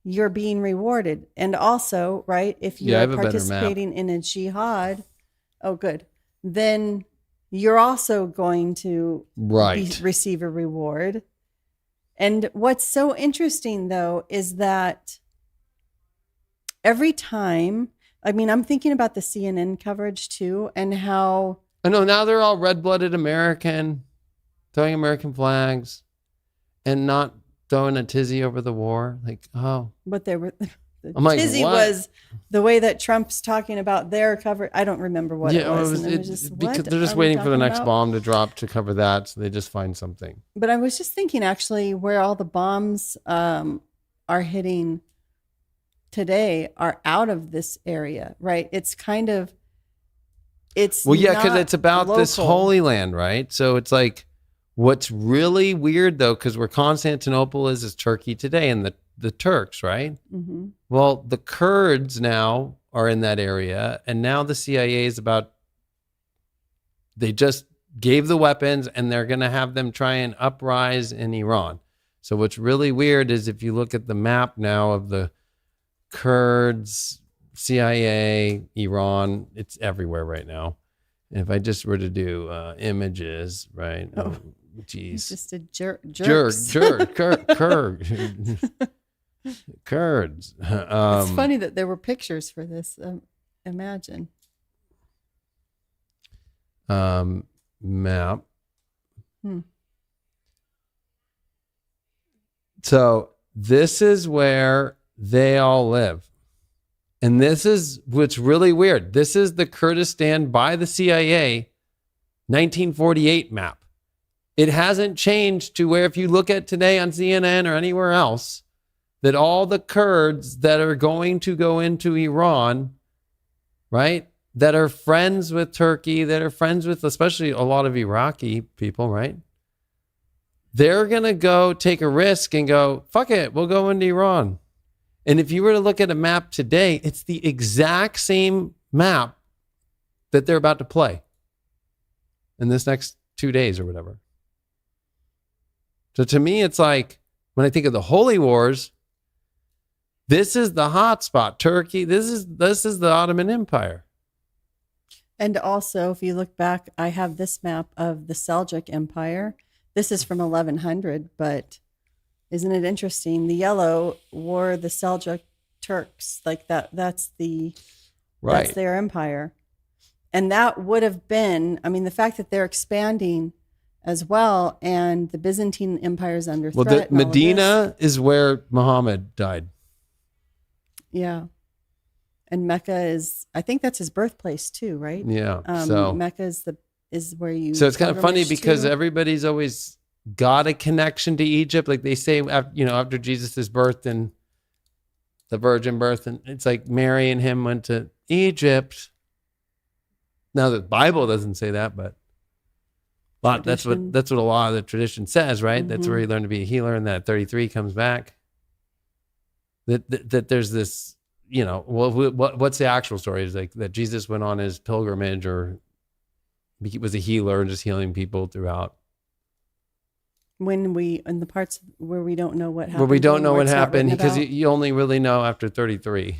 you're being rewarded. And also, right, if Yeah, I you're have a better map. participating in a jihad, oh good, then you're also going to right. receive a reward. And what's so interesting though is that every time, I mean, I'm thinking about the CNN coverage too, and how I know now they're all red-blooded American, throwing American flags, and not throwing a tizzy over the war. Like, oh, but they were. I'm like, tizzy what? was the way that Trump's talking about their cover. I don't remember what it was. Yeah, and it was just, because what they're just are we waiting for the talking next about? bomb to drop to cover that, so they just find something. But I was just thinking, actually, where all the bombs are hitting today are out of this area, right? It's kind of, it's Well, yeah, because not it's about this local. Holy Land, right? So it's like, what's really weird though, because where Constantinople is Turkey today, and the Turks, right? Mm-hmm. Well, the Kurds now are in that area, and now the CIA is about, they just gave the weapons and they're going to have them try and uprise in Iran. So what's really weird is if you look at the map now of the Kurds, CIA, Iran, it's everywhere right now. And if I just were to do images, right? Oh, geez. Just a jerks. Kurds. It's funny that there were pictures for this. Imagine. Map. So this is where they all live. And this is what's really weird. This is the Kurdistan by the CIA 1948 map. It hasn't changed to where if you look at today on CNN or anywhere else, that all the Kurds that are going to go into Iran, right, that are friends with Turkey, that are friends with especially a lot of Iraqi people, right, they're going to go take a risk and go, fuck it, we'll go into Iran. And if you were to look at a map today, it's the exact same map that they're about to play in this next 2 days or whatever. So to me, it's like, when I think of the Holy Wars, this is the hot spot. Turkey, this is the Ottoman Empire. And also, if you look back, I have this map of the Seljuk Empire. This is from 1100, but isn't it interesting? The yellow were the Seljuk Turks, like that. That's their empire. And that would have been, I mean, the fact that they're expanding as well, and the Byzantine Empire is under threat. Well, Medina is where Muhammad died. Yeah. And Mecca is, I think that's his birthplace too, right? Yeah. So Mecca is where you. So it's kind of funny because to. everybody's always got a connection to Egypt. Like they say, after Jesus' birth and the virgin birth, and it's like Mary and him went to Egypt. Now the Bible doesn't say that, but that's what a lot of the tradition says, right? Mm-hmm. That's where he learned to be a healer, and that at 33 comes back. That there's this, what's the actual story? Is like that Jesus went on his pilgrimage, or he was a healer and just healing people throughout. In the parts where we don't know what happened. Where we don't know what happened, because you only really know after 33.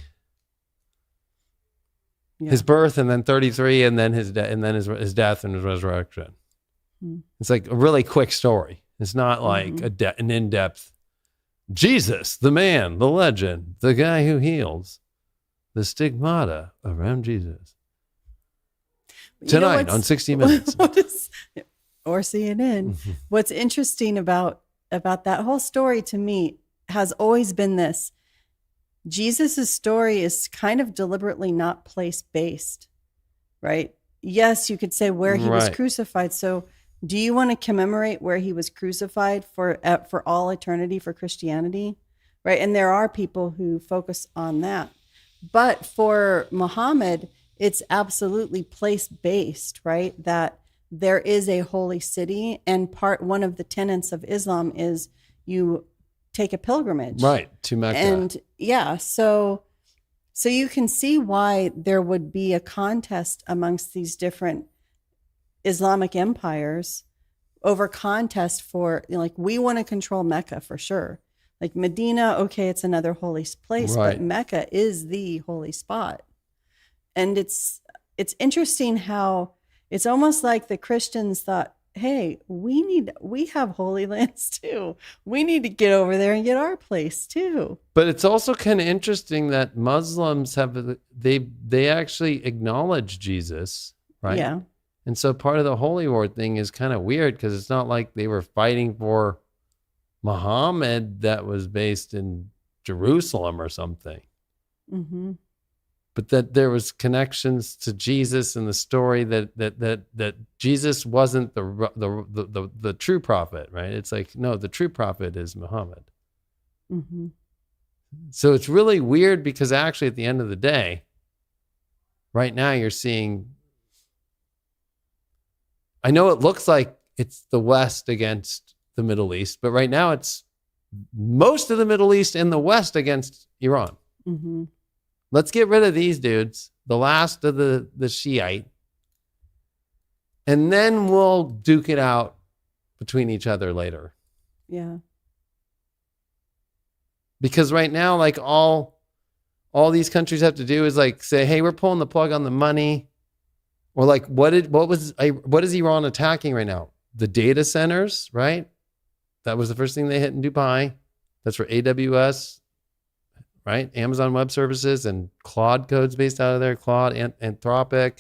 Yeah. His birth, and then 33, and then his death, and then his death and his resurrection. Hmm. It's like a really quick story. It's not like an in-depth Jesus, the man, the legend, the guy who heals, the stigmata around Jesus. Tonight on 60 Minutes. Or CNN. What's interesting about that whole story to me has always been this. Jesus' story is kind of deliberately not place-based, right? Yes, you could say where he was crucified. So do you want to commemorate where he was crucified for all eternity for Christianity, right? And there are people who focus on that. But for Muhammad, it's absolutely place-based, right? That there is a holy city, and one of the tenets of Islam is you take a pilgrimage. Right. To Mecca. And yeah, so you can see why there would be a contest amongst these different Islamic empires over contest for, like, we want to control Mecca for sure. Like Medina, okay, it's another holy place, Right. but Mecca is the holy spot. And it's interesting how it's almost like the Christians thought, hey, we have holy lands too. We need to get over there and get our place too. But it's also kind of interesting that Muslims they actually acknowledge Jesus, right? Yeah. And so part of the holy war thing is kind of weird because it's not like they were fighting for Muhammad that was based in Jerusalem or something. Mm-hmm. But that there was connections to Jesus in the story that Jesus wasn't the true prophet, right? It's like, no, the true prophet is Muhammad. Mm-hmm. So it's really weird because actually at the end of the day, right now you're seeing, I know it looks like it's the West against the Middle East, but right now it's most of the Middle East and the West against Iran. Mm-hmm. Let's get rid of these dudes, the last of the Shiite, and then we'll duke it out between each other later. Yeah. Because right now, like all these countries have to do is like say, hey, we're pulling the plug on the money. Or like, what is Iran attacking right now? The data centers, right? That was the first thing they hit in Dubai. That's where AWS, right? Amazon Web Services and Claude codes based out of there, Claude, Anthropic.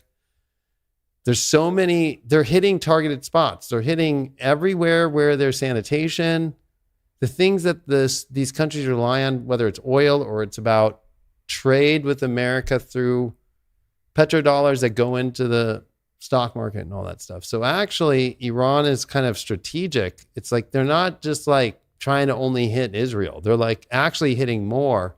There's so many, they're hitting targeted spots. They're hitting everywhere where there's sanitation. The things that these countries rely on, whether it's oil or it's about trade with America through petrodollars that go into the stock market and all that stuff. So actually, Iran is kind of strategic. It's like they're not just like trying to only hit Israel. They're like actually hitting more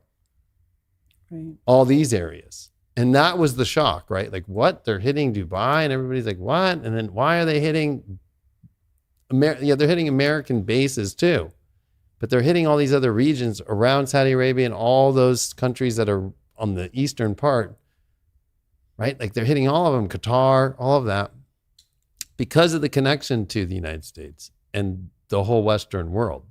all these areas. And that was the shock, right? Like, what? They're hitting Dubai and everybody's like, what? And then why are they hitting they're hitting American bases too. But they're hitting all these other regions around Saudi Arabia and all those countries that are on the eastern part, right? Like they're hitting all of them, Qatar, all of that, because of the connection to the United States and the whole Western world.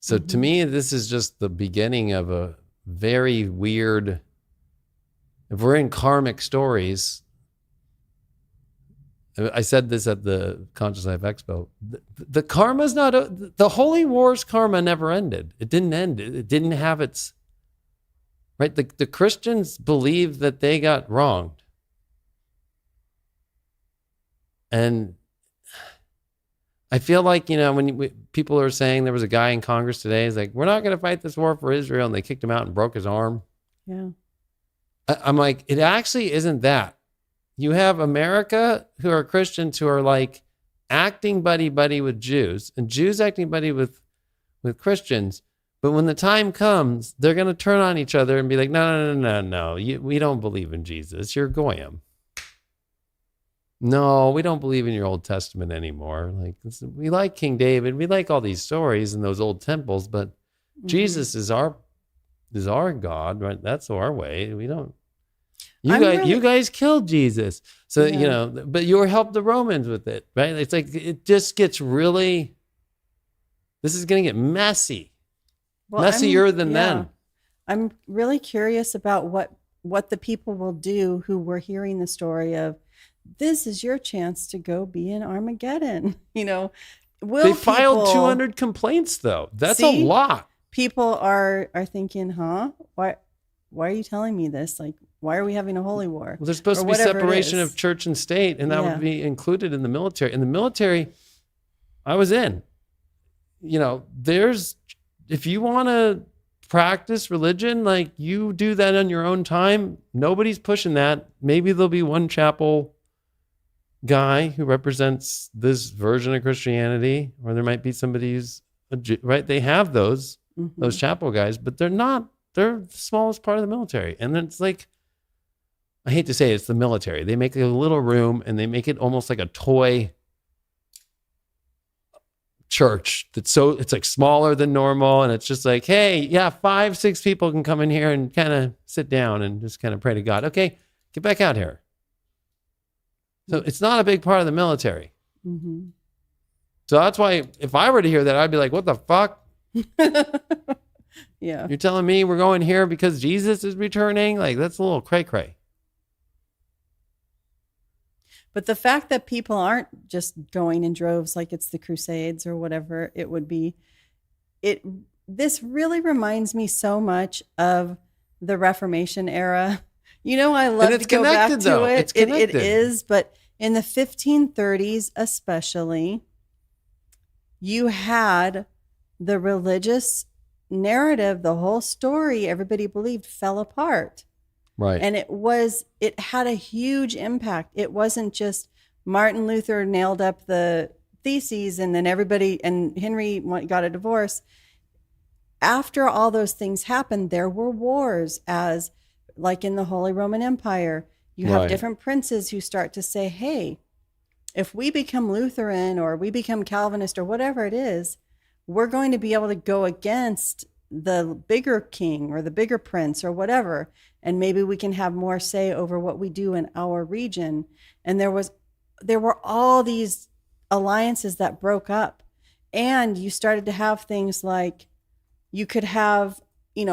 So to me, this is just the beginning of a very weird, if we're in karmic stories, I said this at the Conscious Life Expo, the karma's not, the Holy War's karma never ended. It didn't end. It didn't have its, right? The Christians believe that they got wronged. And I feel like, when people are saying there was a guy in Congress today, he's like, we're not going to fight this war for Israel. And they kicked him out and broke his arm. Yeah. I'm like, it actually isn't that. You have America who are Christians who are like acting buddy-buddy with Jews and Jews acting buddy with Christians. But when the time comes, they're going to turn on each other and be like, no. We don't believe in Jesus. You're Goyim. No, we don't believe in your Old Testament anymore. Like, we like King David. We like all these stories and those old temples, but Jesus is our God, right? That's our way. We don't. You guys killed Jesus. So, Yeah. But you helped the Romans with it, right? It's like, it just gets really, this is going to get messy. Well, Messier than then. I'm really curious about what the people will do who were hearing the story of, this is your chance to go be in Armageddon. They filed 200 complaints though. That's a lot. People are thinking, huh? Why are you telling me this? Like, why are we having a holy war? Well, there's supposed to be separation of church and state, and that would be included in the military. In the military, I was in. If you want to practice religion, like, you do that on your own time. Nobody's pushing that. Maybe there'll be one chapel guy who represents this version of Christianity, or there might be somebody who's a Jew, right? They have those chapel guys, but they're the smallest part of the military. And then it's like, I hate to say it's the military. They make a little room and they make it almost like a toy church that's it's like smaller than normal, and it's just like, hey, yeah, 5-6 people can come in here and kind of sit down and just kind of pray to God. Okay, get back out here. So it's not a big part of the military. Mm-hmm. So that's why if I were to hear that, I'd be like, what the fuck? Yeah. You're telling me we're going here because Jesus is returning? Like, that's a little cray-cray. But the fact that people aren't just going in droves like it's the Crusades or whatever it would be, this really reminds me so much of the Reformation era. You know, I love to go back to it. It is, but in the 1530s especially, you had the religious narrative, the whole story everybody believed fell apart. Right. And it had a huge impact. It wasn't just Martin Luther nailed up the theses and then everybody, and Henry got a divorce. After all those things happened, there were wars, as like in the Holy Roman Empire. You have different princes who start to say, hey, if we become Lutheran or we become Calvinist or whatever it is, we're going to be able to go against the bigger king or the bigger prince or whatever. And maybe we can have more say over what we do in our region. And there were all these alliances that broke up. And you started to have things like you could have,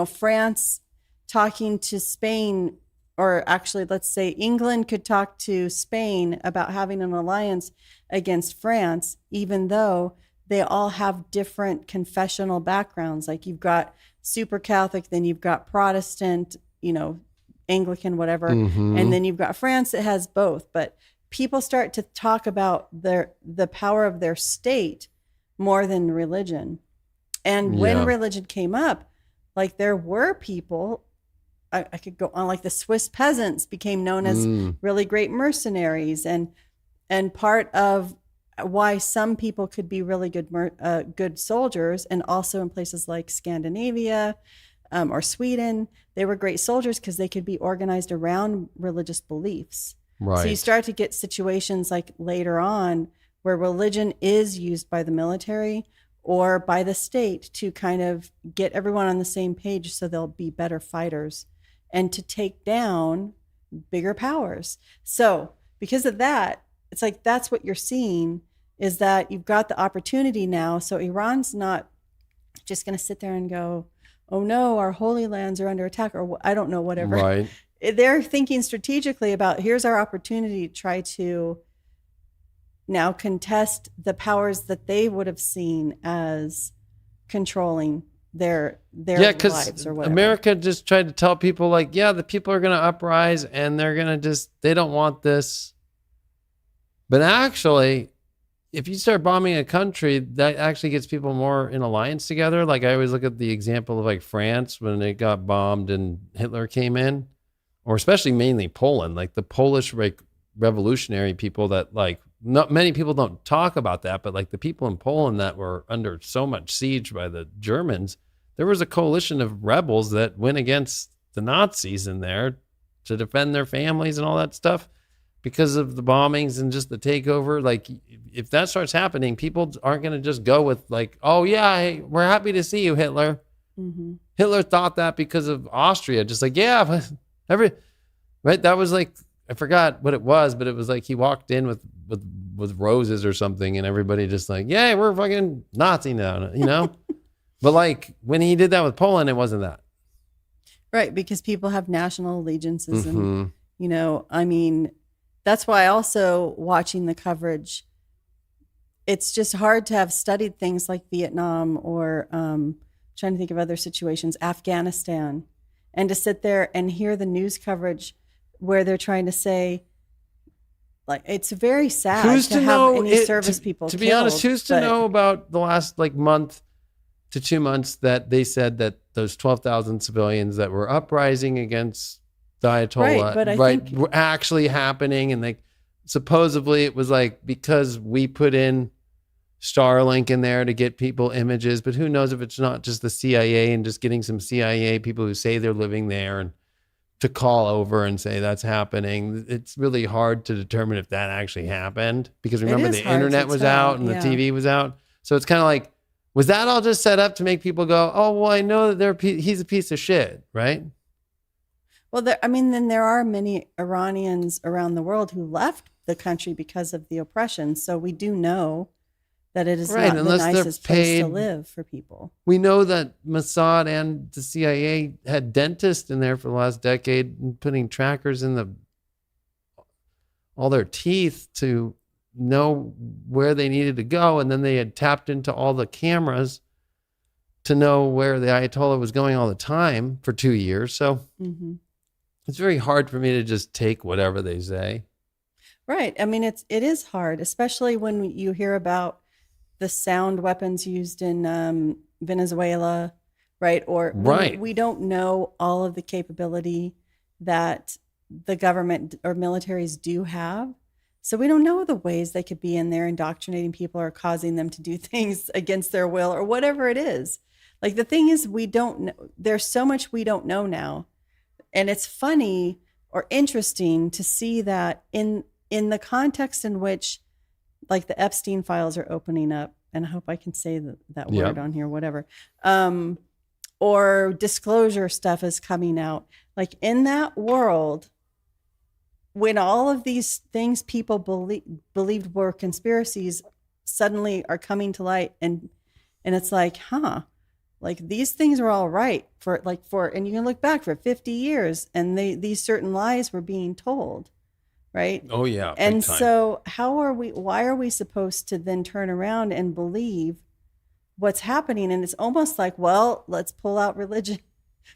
France talking to Spain, or actually, let's say England could talk to Spain about having an alliance against France, even though they all have different confessional backgrounds. Like you've got super Catholic, then you've got Protestant, Anglican, whatever. Mm-hmm. And then you've got France that has both. But people start to talk about the power of their state more than religion. And when religion came up, like there were people, I could go on, like the Swiss peasants became known as really great mercenaries. And part of why some people could be really good soldiers, and also in places like Scandinavia or Sweden, they were great soldiers because they could be organized around religious beliefs. Right. So you start to get situations like later on where religion is used by the military or by the state to kind of get everyone on the same page so they'll be better fighters and to take down bigger powers. So because of that, it's like that's what you're seeing, is that you've got the opportunity now. So Iran's not just going to sit there and go, oh no, our holy lands are under attack, or I don't know, whatever. Right. They're thinking strategically about, here's our opportunity to try to now contest the powers that they would have seen as controlling their lives or whatever. America just tried to tell people like, yeah, the people are going to uprise and they're going to they don't want this. But actually, if you start bombing a country, that actually gets people more in alliance together. Like I always look at the example of like France when it got bombed and Hitler came in, or especially mainly Poland, like the Polish revolutionary people that like, not many people don't talk about that, but like the people in Poland that were under so much siege by the Germans, there was a coalition of rebels that went against the Nazis in there to defend their families and all that stuff. Because of the bombings and just the takeover, like if that starts happening, people aren't going to just go with like, oh yeah, hey, we're happy to see you, Hitler. Mm-hmm. Hitler thought that because of Austria, just like, yeah, right. That was like, I forgot what it was, but it was like he walked in with roses or something, and everybody just like, yeah, we're fucking Nazi now, But like when he did that with Poland, it wasn't that. Right, because people have national allegiances, and I mean. That's why also watching the coverage, it's just hard to have studied things like Vietnam or trying to think of other situations, Afghanistan, and to sit there and hear the news coverage where they're trying to say, like, it's very sad to have any service people to be honest, who's to know about the last like month to 2 months that they said that those 12,000 civilians that were uprising against the Ayatollah, were actually happening, and like supposedly it was like because we put in Starlink in there to get people images, but who knows if it's not just the CIA and just getting some CIA people who say they're living there and to call over and say that's happening. It's really hard to determine if that actually happened because remember the internet was out and the TV was out. So it's kind of like, was that all just set up to make people go, oh, well, I know that he's a piece of shit, right? Well, then there are many Iranians around the world who left the country because of the oppression. So we do know that it is Right, not the nicest place to live for people. We know that Mossad and the CIA had dentists in there for the last decade and putting trackers in all their teeth to know where they needed to go. And then they had tapped into all the cameras to know where the Ayatollah was going all the time for 2 years. So it's very hard for me to just take whatever they say. Right. I mean, it is hard, especially when you hear about the sound weapons used in Venezuela, right? Or we don't know all of the capability that the government or militaries do have. So we don't know the ways they could be in there indoctrinating people or causing them to do things against their will or whatever it is. Like the thing is, we don't know. There's so much we don't know now. And it's funny or interesting to see that in the context in which like the Epstein files are opening up, and I hope I can say that word on here, whatever, or disclosure stuff is coming out. Like in that world, when all of these things people believed were conspiracies suddenly are coming to light, and it's like, like these things are all right and you can look back for 50 years and these certain lies were being told. Right. Oh yeah. And so why are we supposed to then turn around and believe what's happening? And it's almost like, well, let's pull out religion.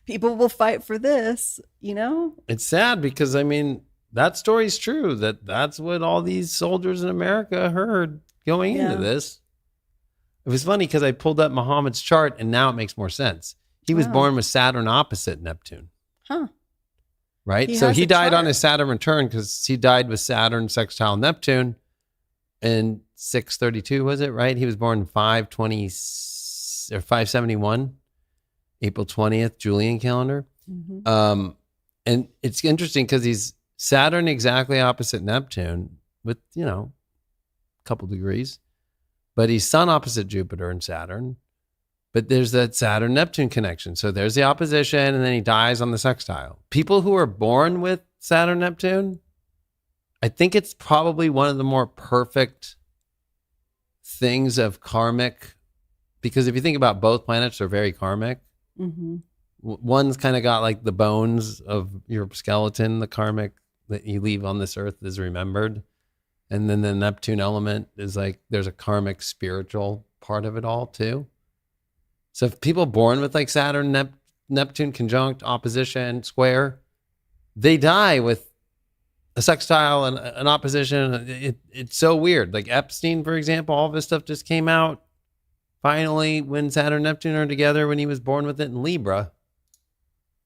People will fight for this, It's sad because I mean, that story's true. That's what all these soldiers in America heard going into this. It was funny because I pulled up Muhammad's chart and now it makes more sense. He was born with Saturn opposite Neptune. Right? So he died on his Saturn return because he died with Saturn sextile Neptune in 632, was it, right? He was born 520 or 571, April 20th, Julian calendar. And it's interesting because he's Saturn exactly opposite Neptune with, a couple degrees, but he's Sun opposite Jupiter and Saturn. But there's that Saturn-Neptune connection. So there's the opposition, and then he dies on the sextile. People who are born with Saturn-Neptune, I think it's probably one of the more perfect things of karmic, because if you think about both planets, they're very karmic. One's kind of got like the bones of your skeleton, the karmic that you leave on this earth is remembered. And then the Neptune element is like, there's a karmic spiritual part of it all too. So if people born with like Saturn, Neptune conjunct, opposition, square, they die with a sextile and an opposition. It's so weird. Like Epstein, for example, all of his stuff just came out finally when Saturn and Neptune are together when he was born with it in Libra.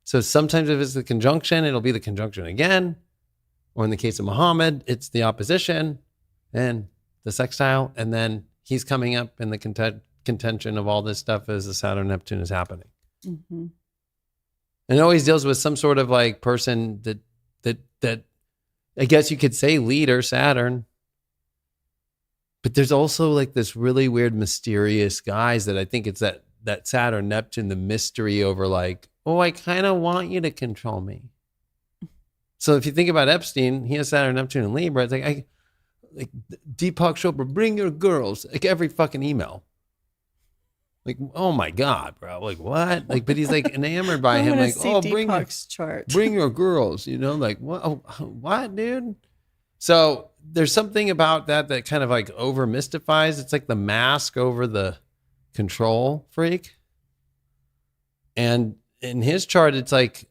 So sometimes if it's the conjunction, it'll be the conjunction again. Or in the case of Muhammad, it's the opposition and the sextile. And then he's coming up in the contention of all this stuff as the Saturn Neptune is happening. And it always deals with some sort of like person that I guess you could say leader, Saturn. But there's also like this really weird, mysterious guys that I think it's that Saturn Neptune, the mystery over like, oh, I kind of want you to control me. So if you think about Epstein, he has Saturn Neptune and Libra. It's like Deepak Chopra, bring your girls, like every fucking email. Like, oh my God, bro. Like, what? Like, but he's like enamored by him. Like, oh, bring your girls, like, what? Oh, what, dude? So there's something about that kind of like over mystifies. It's like the mask over the control freak. And in his chart, it's like,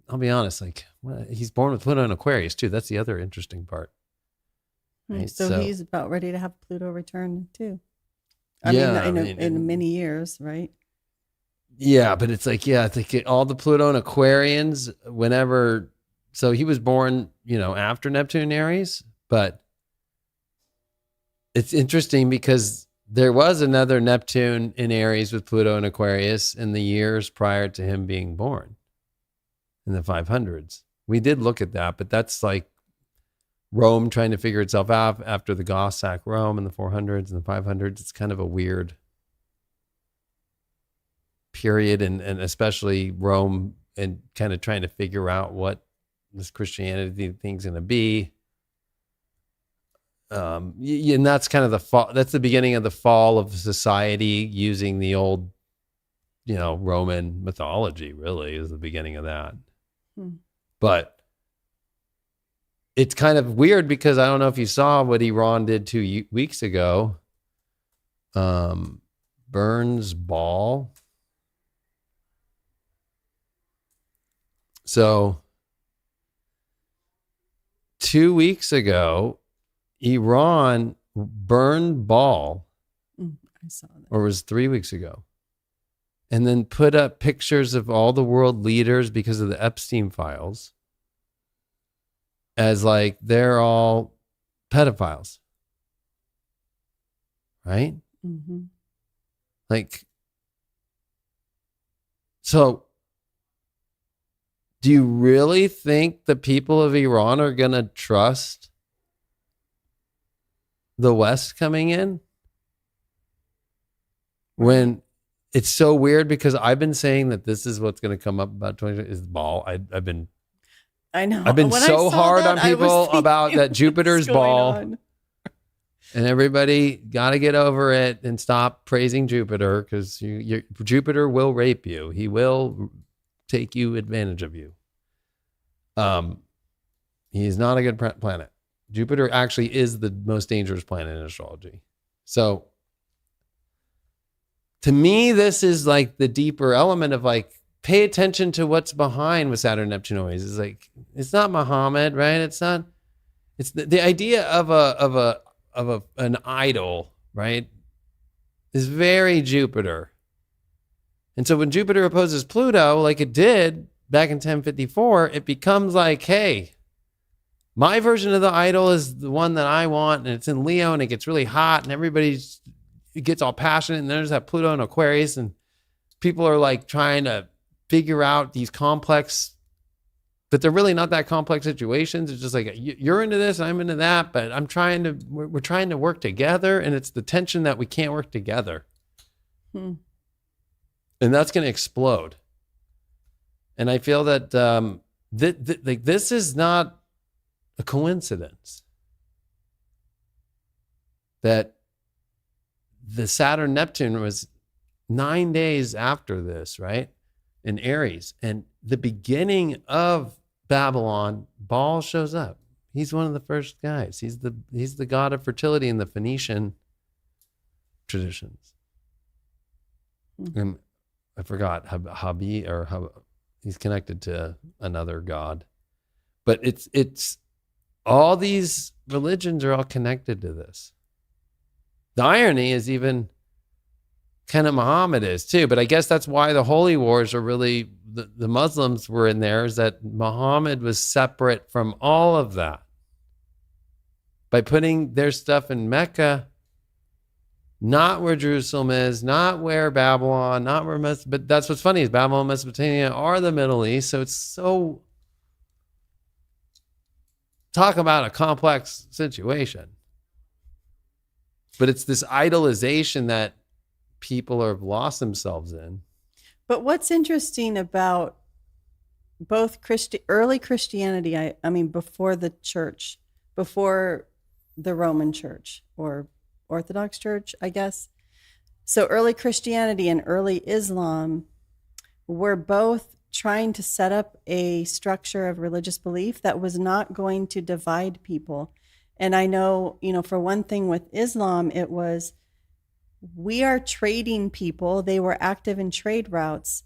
I'll be honest, like he's born with Pluto in Aquarius too. That's the other interesting part. Right? So he's about ready to have Pluto return too. I mean, in many years, right? Yeah, but it's like, I think all the Pluto and Aquarians, whenever, so he was born, after Neptune and Aries, but it's interesting because there was another Neptune in Aries with Pluto and Aquarius in the years prior to him being born in the 500s. We did look at that, but that's like Rome trying to figure itself out after the Goths sack Rome in the 400s and the 500s. It's kind of a weird period, and especially Rome and kind of trying to figure out what this Christianity thing's going to be. And that's kind of the fall. That's the beginning of the fall of society using the old, Roman mythology. Really, is the beginning of that. But it's kind of weird because I don't know if you saw what Iran did 2 weeks ago. Burns ball. So 2 weeks ago, Iran burned ball. I saw that. Or was 3 weeks ago. And then put up pictures of all the world leaders because of the Epstein files as like they're all pedophiles. Right? Mm-hmm. Like, so do you really think the people of Iran are going to trust the West coming in? When it's so weird, because I've been saying that this is what's going to come up about 2020 is the ball. I've been When so hard on people about that Jupiter's ball. On? And everybody got to get over it and stop praising Jupiter, because Jupiter will rape you. He will take advantage of you. He's not a good planet. Jupiter actually is the most dangerous planet in astrology. So to me, this is like the deeper element of like, pay attention to what's behind with Saturn Neptune always. It's like, it's not Muhammad, right? It's not, it's the idea of an idol, right? Is very Jupiter. And so when Jupiter opposes Pluto, like it did back in 1054, it becomes like, hey, my version of the idol is the one that I want, and it's in Leo, and it gets really hot, and it gets all passionate, and there's that Pluto in Aquarius, and people are like trying to figure out these complex, but they're really not that complex situations. It's just like, you're into this, I'm into that, but we're trying to work together, and it's the tension that we can't work together. And that's going to explode. And I feel that like this is not a coincidence that the Saturn Neptune was 9 days after this, right? In Aries. And the beginning of Babylon, Baal shows up. He's one of the first guys. He's the god of fertility in the Phoenician traditions. And I forgot Habi, he's connected to another god. But it's all these religions are all connected to this. The irony is even kind of Muhammad is too, but I guess that's why the holy wars are really, the Muslims were in there, is that Muhammad was separate from all of that. By putting their stuff in Mecca, not where Jerusalem is, not where Babylon, not where, but that's what's funny is Babylon and Mesopotamia are the Middle East. So it's so, talk about a complex situation. But it's this idolization that people have lost themselves in. But what's interesting about both early Christianity, I mean, before the church, before the Roman church or Orthodox church, I guess. So early Christianity and early Islam were both trying to set up a structure of religious belief that was not going to divide people. And I know, for one thing with Islam, it was, we are trading people. They were active in trade routes.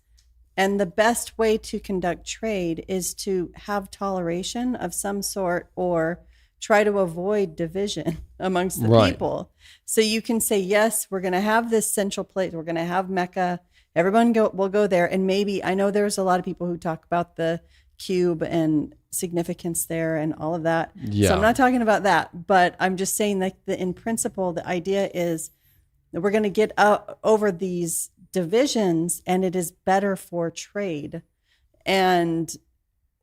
And the best way to conduct trade is to have toleration of some sort or try to avoid division amongst the people. So you can say, yes, we're going to have this central place. We're going to have Mecca. Everyone will go there. And maybe, I know there's a lot of people who talk about the cube and significance there and all of that. Yeah. So I'm not talking about that, but I'm just saying that in principle, the idea is that we're going to get over these divisions, and it is better for trade and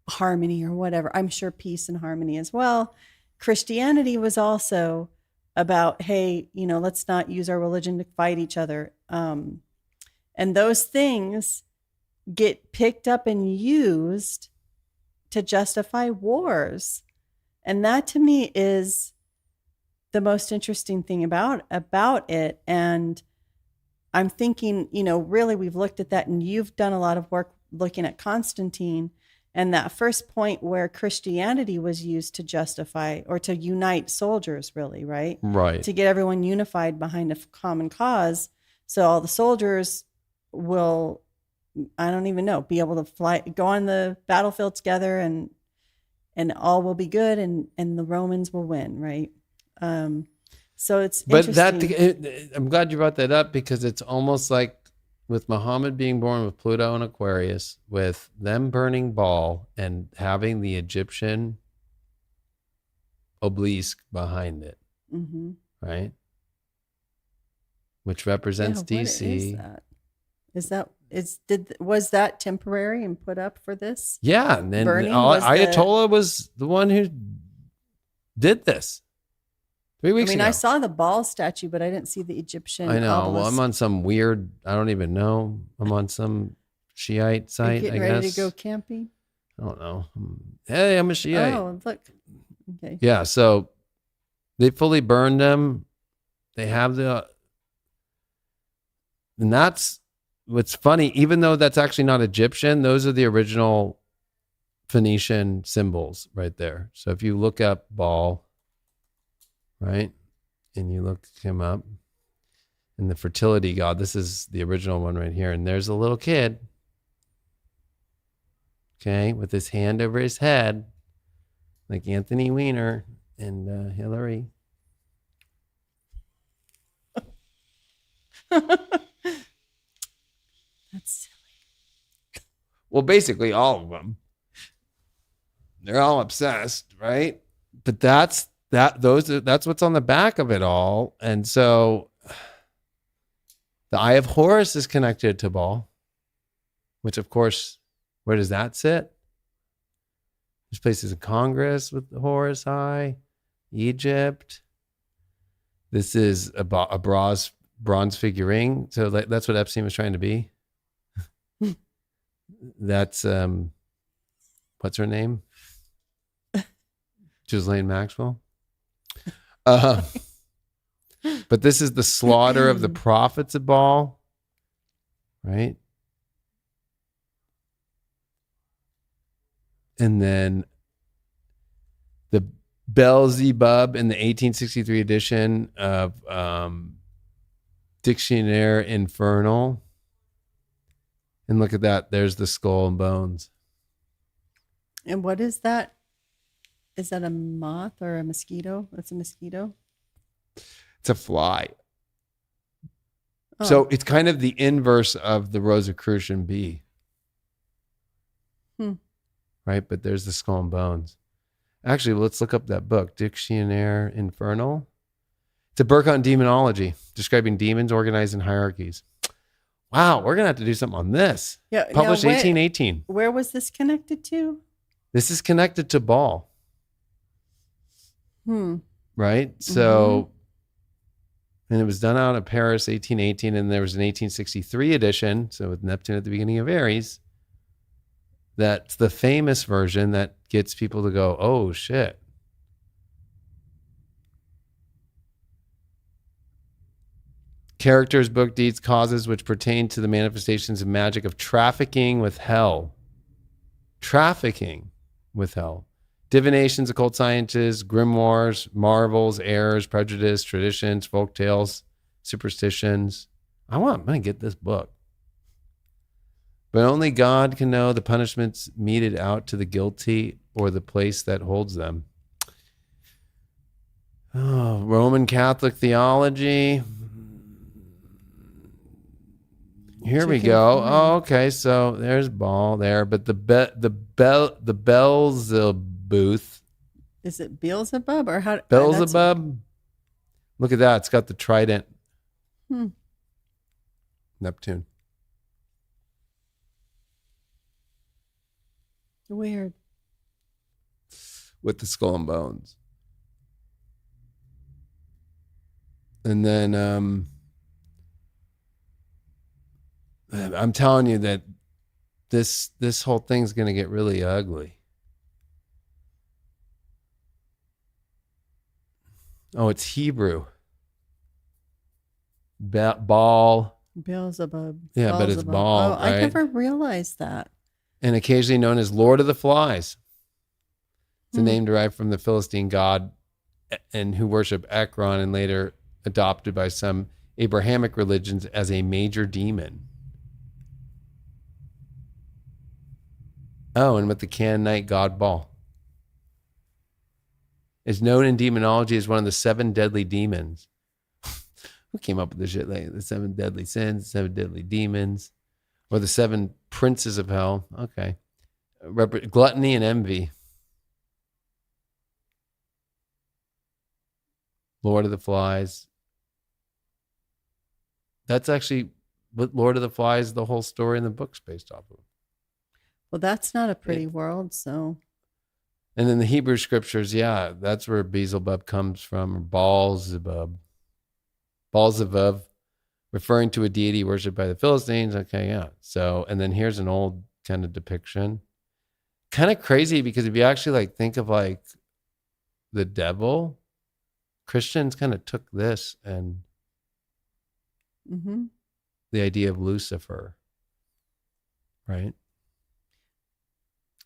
harmony or whatever. I'm sure peace and harmony as well. Christianity was also about, hey, let's not use our religion to fight each other. And those things get picked up and used to justify wars. And that to me is the most interesting thing about it. And I'm thinking, really we've looked at that, and you've done a lot of work looking at Constantine and that first point where Christianity was used to justify or to unite soldiers, really, right? Right. To get everyone unified behind a common cause. So all the soldiers will, I don't even know, be able to go on the battlefield together, and all will be good, and the Romans will win, right? So it's interesting. I'm glad you brought that up, because it's almost like with Muhammad being born with Pluto and Aquarius, with them burning Baal and having the Egyptian obelisk behind it, right? Which represents DC. What is that? Was that temporary and put up for this? Yeah, and then Ayatollah was the one who did this 3 weeks ago. I saw the Baal statue, but I didn't see the Egyptian. I know. obelisk. Well, I'm on some weird, I don't even know. I'm on some Shiite site, I guess. Ready to go camping? I don't know. Hey, I'm a Shiite. Oh, look. Okay. Yeah, so they fully burned them. They have and that's what's funny. Even though that's actually not Egyptian, those are the original Phoenician symbols right there. So if you look up Baal, right, and you look him up, and the fertility god, this is the original one right here, and there's a little kid, okay, with his hand over his head, like Anthony Weiner and Hillary. That's silly. Well, basically all of them. They're all obsessed, right? But that's what's on the back of it all. And so the Eye of Horus is connected to Baal, which of course, where does that sit? There's places in Congress with the Horus Eye, Egypt. This is a bronze figurine. So that's what Epstein was trying to be. That's what's her name? Ghislaine Maxwell. But this is the slaughter of the prophets of Baal, right? And then the Beelzebub in the 1863 edition of Dictionnaire Infernal. And look at that. There's the skull and bones. And what is that? Is that a moth or a mosquito? That's a mosquito. It's a fly. Oh. So it's kind of the inverse of the Rosicrucian bee. Right? But there's the skull and bones. Actually, let's look up that book, Dictionnaire Infernal. It's a book on demonology, describing demons organized in hierarchies. Wow, we're going to have to do something on this. Yeah, published 1818. Where was this connected to? This is connected to Baal. Right? So, and it was done out of Paris, 1818, and there was an 1863 edition, so with Neptune at the beginning of Aries. That's the famous version that gets people to go, oh, shit. Characters, book, deeds, causes which pertain to the manifestations of magic of trafficking with hell. Trafficking with hell. Divinations, occult sciences, grimoires, marvels, errors, prejudice, traditions, folk tales, superstitions. I'm going to get this book. But only God can know the punishments meted out to the guilty or the place that holds them. Oh, Roman Catholic theology. Here we go. Oh, okay. So there's Baal there, but the Beelzebub. Is it Beelzebub or how? Beelzebub. Look at that. It's got the trident. Neptune. Weird. With the skull and bones. And then I'm telling you that this whole thing's going to get really ugly. Oh, it's Hebrew. Baal. Beelzebub. Yeah, but it's Baal, Oh, right? I never realized that. And occasionally known as Lord of the Flies. It's a name derived from the Philistine god and who worship Ekron and later adopted by some Abrahamic religions as a major demon. Oh, and with the Canaanite god Baal. Is known in demonology as one of the 7 deadly demons. Who came up with this shit? Like the 7 deadly sins, 7 deadly demons, or the 7 princes of hell. Okay. Gluttony and envy. Lord of the Flies. That's actually what Lord of the Flies, the whole story in the book's based off of. Well, that's not a pretty world, so. And in the Hebrew scriptures, yeah, that's where Beelzebub comes from, or Baalzebub. Baalzebub, referring to a deity worshipped by the Philistines. Okay, yeah. So, and then here's an old kind of depiction. Kind of crazy because if you actually like think of like the devil, Christians kind of took this and the idea of Lucifer, right?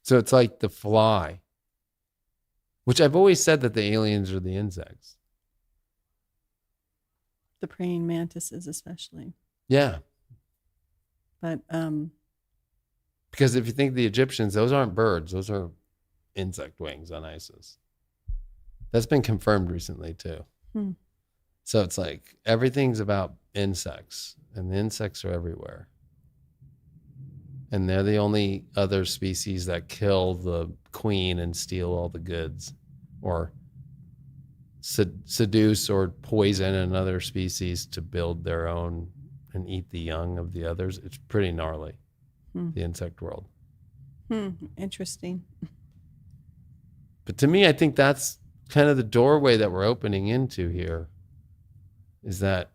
So it's like the fly, which I've always said that the aliens are the insects. The praying mantises especially. Yeah. But because if you think the Egyptians, those aren't birds, those are insect wings on Isis. That's been confirmed recently too. So it's like everything's about insects, and the insects are everywhere. And they're the only other species that kill the queen and steal all the goods, or seduce or poison another species to build their own and eat the young of the others. It's pretty gnarly, the insect world. Interesting. But to me, I think that's kind of the doorway that we're opening into here, is that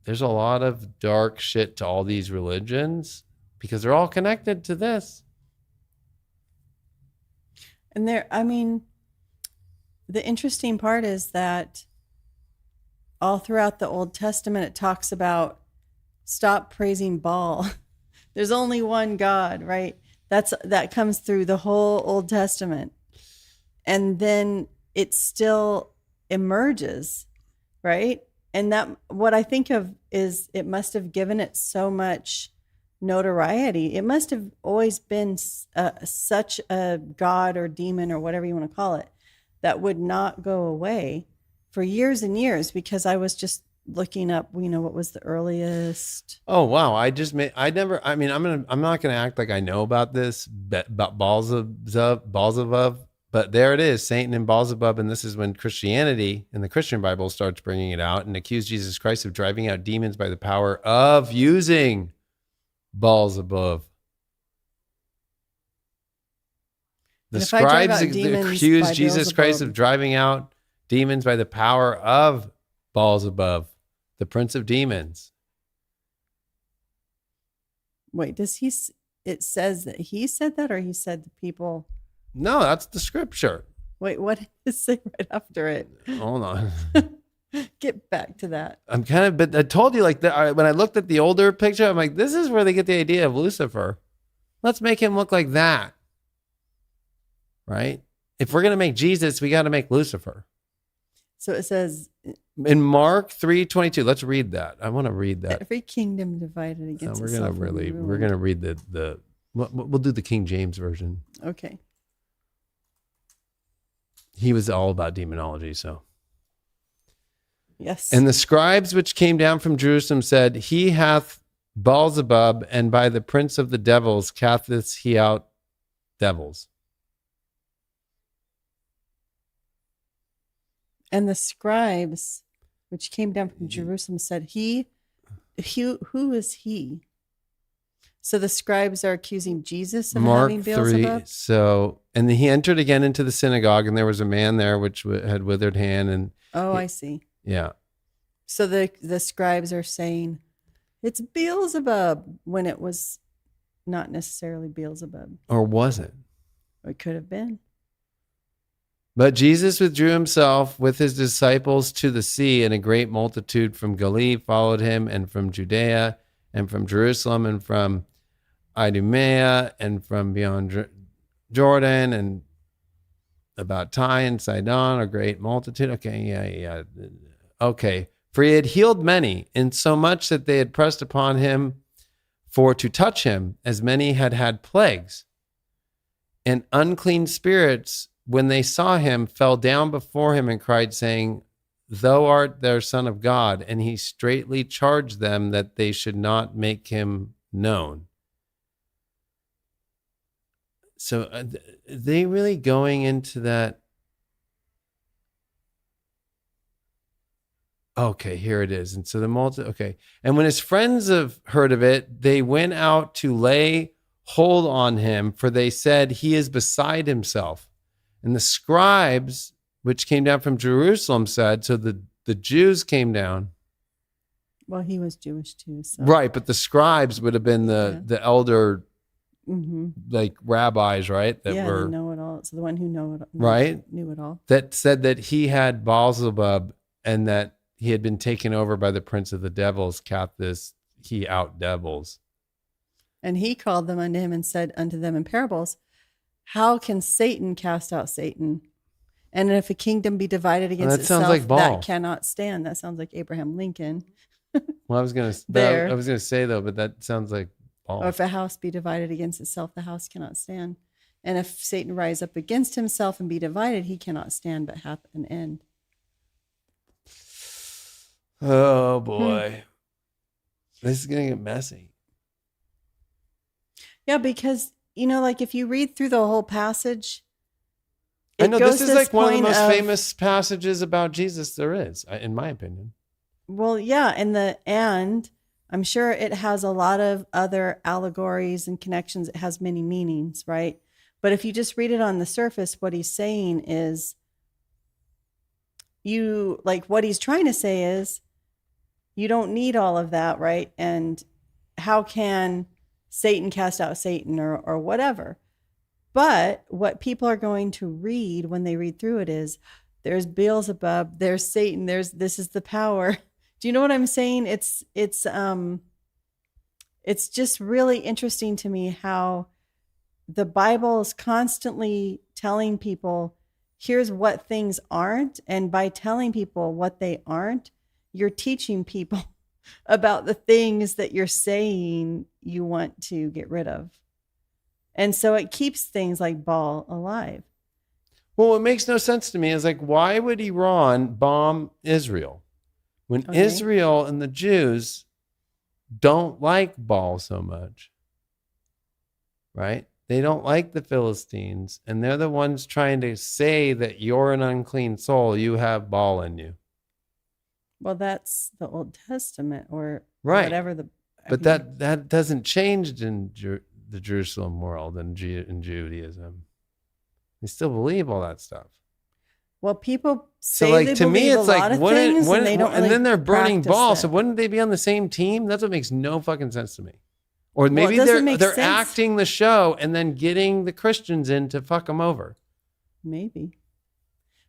there's a lot of dark shit to all these religions because they're all connected to this. And the interesting part is that all throughout the Old Testament, it talks about stop praising Baal. There's only one God, right? That comes through the whole Old Testament. And then it still emerges, right? And that what I think of is it must have given it so much notoriety. It must have always been such a god or demon or whatever you want to call it that would not go away for years and years, because I was just looking up, what was the earliest. Oh, wow. I'm not going to act like I know about this, about Beelzebub, but there it is, Satan and Beelzebub. And this is when Christianity and the Christian Bible starts bringing it out and accused Jesus Christ of driving out demons by the power of using Beelzebub. The scribes accused Jesus Christ of driving out demons by the power of Beelzebub, the prince of demons. Wait, it says that he said that, or he said the people? No, that's the scripture. Wait, what does it say right after it? Hold on. Get back to that. But I told you, like, when I looked at the older picture, I'm like, this is where they get the idea of Lucifer. Let's make him look like that. Right? If we're going to make Jesus, we got to make Lucifer. So it says in Mark 3:22. Let's read that. I want to read that. Every kingdom divided against itself. We're going to read we'll do the King James version. Okay. He was all about demonology, so. Yes. And the scribes which came down from Jerusalem said, he hath Beelzebub, and by the prince of the devils casteth he out devils. And the scribes which came down from Jerusalem said, who is he? So the scribes are accusing Jesus of having Beelzebub? Mark 3. So, and he entered again into the synagogue, and there was a man there which had withered hand. And I see. Yeah. So the scribes are saying it's Beelzebub when it was not necessarily Beelzebub. Or was it? It could have been. But Jesus withdrew himself with his disciples to the sea, and a great multitude from Galilee followed him, and from Judea, and from Jerusalem, and from Idumea, and from beyond Jordan, and about Tyre and Sidon, a great multitude. Okay, yeah. Okay. For he had healed many, insomuch that they had pressed upon him for to touch him, as many had had plagues. And unclean spirits, when they saw him, fell down before him and cried, saying, Thou art their Son of God. And he straitly charged them that they should not make him known. So are they really going into that? Okay, here it is. And so okay. And when his friends have heard of it, they went out to lay hold on him, for they said, he is beside himself. And the scribes, which came down from Jerusalem, said, so the Jews came down. Well, he was Jewish too. So. Right, but the scribes would have been the elder, like rabbis, right? That were know-it-all. So the one who knew it all. That said that he had Beelzebub, and that he had been taken over by the prince of the devils, he out devils. And he called them unto him and said unto them in parables, how can Satan cast out Satan? And if a kingdom be divided against itself, that cannot stand. That sounds like Abraham Lincoln. Well, I was going to say though, but that sounds like Paul. Or if a house be divided against itself, the house cannot stand. And if Satan rise up against himself and be divided, he cannot stand, but hath an end. Oh boy. This is going to get messy. Yeah, because, like if you read through the whole passage, I know this is like one of the most famous passages about Jesus there is, in my opinion. Well, yeah, and I'm sure it has a lot of other allegories and connections. It has many meanings, right? But if you just read it on the surface, what he's saying is, what he's trying to say is, you don't need all of that, right? And how can Satan cast out Satan or whatever? But what people are going to read when they read through it is, there's Beelzebub, there's Satan, this is the power. Do you know what I'm saying? It's just really interesting to me how the Bible is constantly telling people, here's what things aren't. And by telling people what they aren't, you're teaching people about the things that you're saying you want to get rid of. And so it keeps things like Baal alive. Well, what makes no sense to me is why would Iran bomb Israel when Israel and the Jews don't like Baal so much, right? They don't like the Philistines, and they're the ones trying to say that you're an unclean soul. You have Baal in you. Well, that's the Old Testament or whatever. But that doesn't change in the Jerusalem world and in Judaism. They still believe all that stuff. Well, people say they believe a lot of things, and they don't really, and then they're burning Baal. that. So wouldn't they be on the same team? That's what makes no fucking sense to me. Or maybe they're acting the show and then getting the Christians in to fuck them over. Maybe.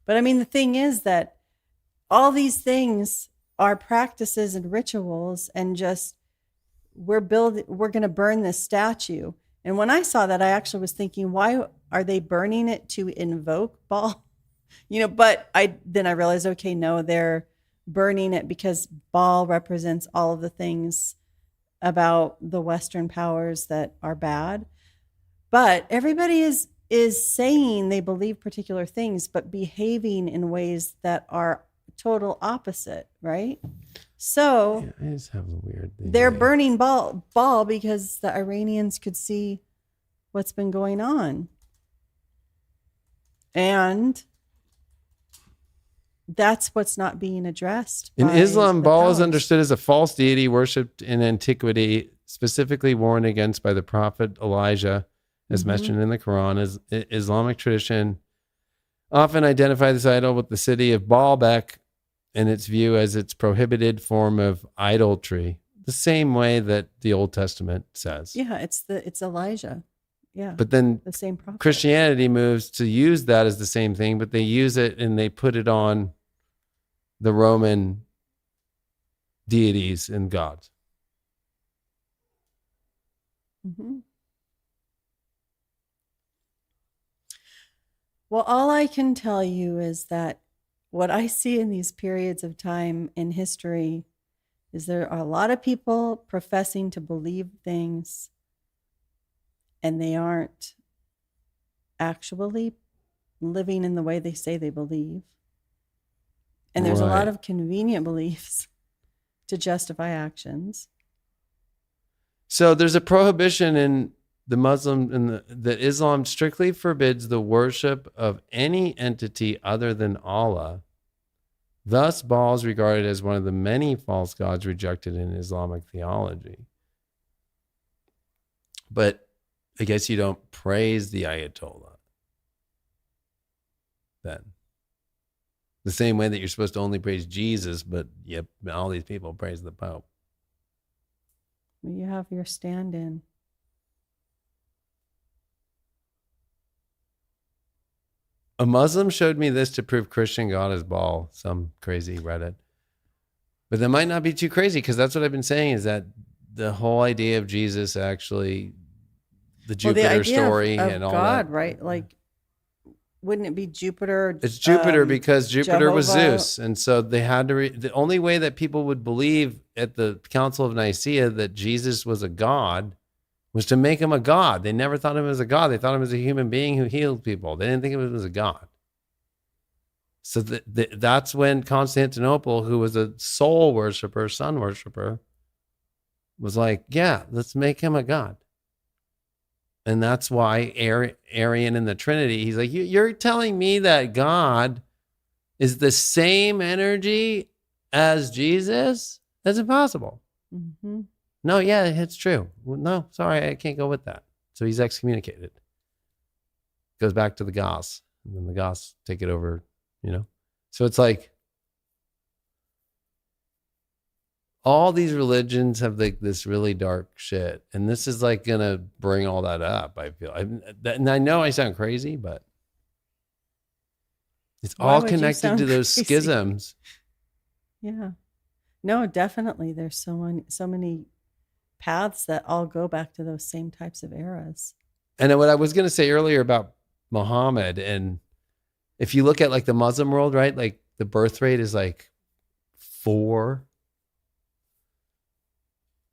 But I mean, the thing is that all these things are practices and rituals, and just we're going to burn this statue. And when I saw that, I actually was thinking, why are they burning it to invoke Baal? But then I realized, okay, no, they're burning it because Baal represents all of the things about the Western powers that are bad. But everybody is saying they believe particular things, but behaving in ways that are total opposite, right? So I just have a weird thing. They're burning Baal because the Iranians could see what's been going on. And that's what's not being addressed. In Islam, Baal is understood as a false deity worshipped in antiquity, specifically warned against by the prophet Elijah, as mentioned in the Quran. As Islamic tradition often identify this idol with the city of Baalbek in its view as its prohibited form of idolatry, the same way that the Old Testament says. Yeah, it's Elijah. Yeah. But then the same prophet. Christianity moves to use that as the same thing, but they use it and they put it on the Roman deities and gods. Mm-hmm. Well, all I can tell you is that what I see in these periods of time in history is there are a lot of people professing to believe things and they aren't actually living in the way they say they believe. And there's a lot of convenient beliefs to justify actions. So there's a prohibition in the Muslim and the Islam strictly forbids the worship of any entity other than Allah. Thus, Baal is regarded as one of the many false gods rejected in Islamic theology. But I guess you don't praise the Ayatollah then. The same way that you're supposed to only praise Jesus, but yep, all these people praise the Pope. You have your stand-in. A Muslim showed me this to prove Christian God is Baal, some crazy Reddit. But that might not be too crazy, because that's what I've been saying, is that the whole idea of Jesus actually, the Jupiter story of and all God, that. right? Like, wouldn't it be Jupiter? It's Jupiter because Jupiter was Jehovah. Zeus. And so they had to, the only way that people would believe at the Council of Nicaea that Jesus was a god was to make him a god. They never thought of him as a god. They thought of him as a human being who healed people. They didn't think of him as a god. So that's when Constantinople, who was a soul worshiper, sun worshiper, was like, yeah, let's make him a god. And that's why Arian in the Trinity, he's like, you're telling me that God is the same energy as Jesus? That's impossible. Mm-hmm. No, yeah, it's true. Well, no, sorry, I can't go with that. So he's excommunicated. Goes back to the Goths. And then the Goths take it over, you know? So it's like, all these religions have like this really dark shit. And this is like going to bring all that up, I feel. And I know I sound crazy, but it's all connected to those schisms. Yeah. No, definitely. There's so many paths that all go back to those same types of eras. And what I was going to say earlier about Muhammad, and if you look at like the Muslim world, right? Like the birth rate is like 4,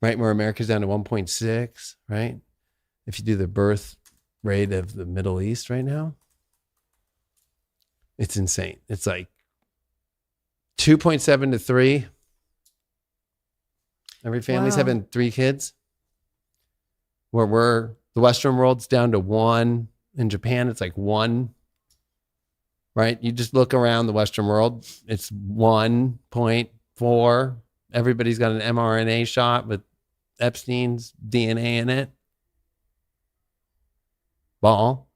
right? Where America's down to 1.6, right? If you do the birth rate of the Middle East right now, it's insane. It's like 2.7 to 3. Every family's having 3 kids. Where the Western world's down to 1. In Japan, it's like 1. Right? You just look around the Western world, it's 1.4. Everybody's got an mRNA shot with Epstein's DNA in it. Ball.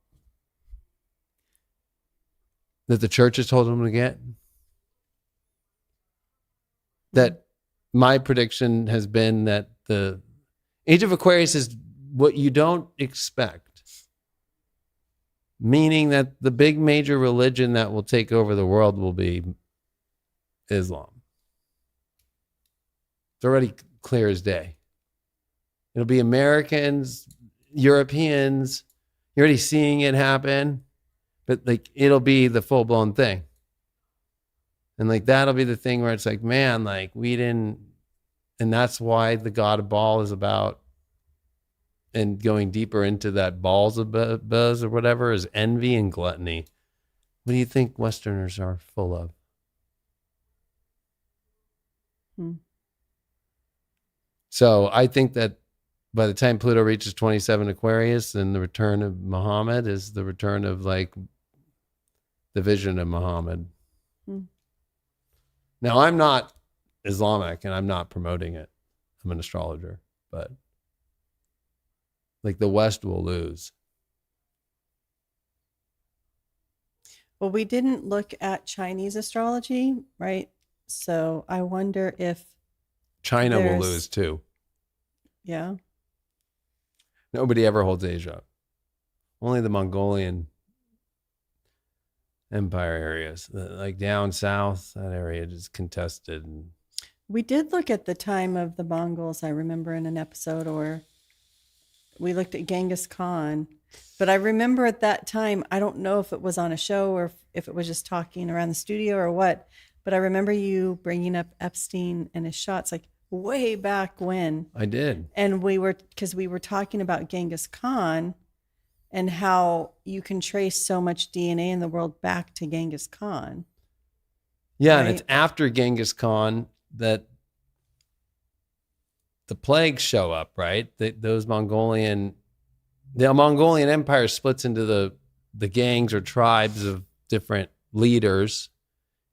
That the church has told them to get. That my prediction has been that the Age of Aquarius is what you don't expect. Meaning that the big major religion that will take over the world will be Islam. It's already clear as day. It'll be Americans, Europeans. You're already seeing it happen, but like it'll be the full blown thing. And like that'll be the thing where it's like, man, like we didn't, and that's why the God of Baal is about, and going deeper into that balls of buzz or whatever, is envy and gluttony. What do you think Westerners are full of? So I think that by the time Pluto reaches 27 Aquarius, then the return of Muhammad is the return of like the vision of Muhammad. Now, I'm not Islamic and I'm not promoting it. I'm an astrologer, but like the West will lose. Well, we didn't look at Chinese astrology, right? So I wonder if China will there's- lose too. Yeah. Nobody ever holds Asia up. Only the Mongolian Empire areas, like down south, that area is contested. And We did look at the time of the Mongols, I remember in an episode, or we looked at Genghis Khan. But I remember at that time, I don't know if it was on a show or if it was just talking around the studio or what, but I remember you bringing up Epstein and his shots like way back when. I did. And because we were talking about Genghis Khan and how you can trace so much DNA in the world back to Genghis Khan. Yeah, right? and it's after Genghis Khan that the plagues show up, right? The Mongolian Empire splits into the gangs or tribes of different leaders,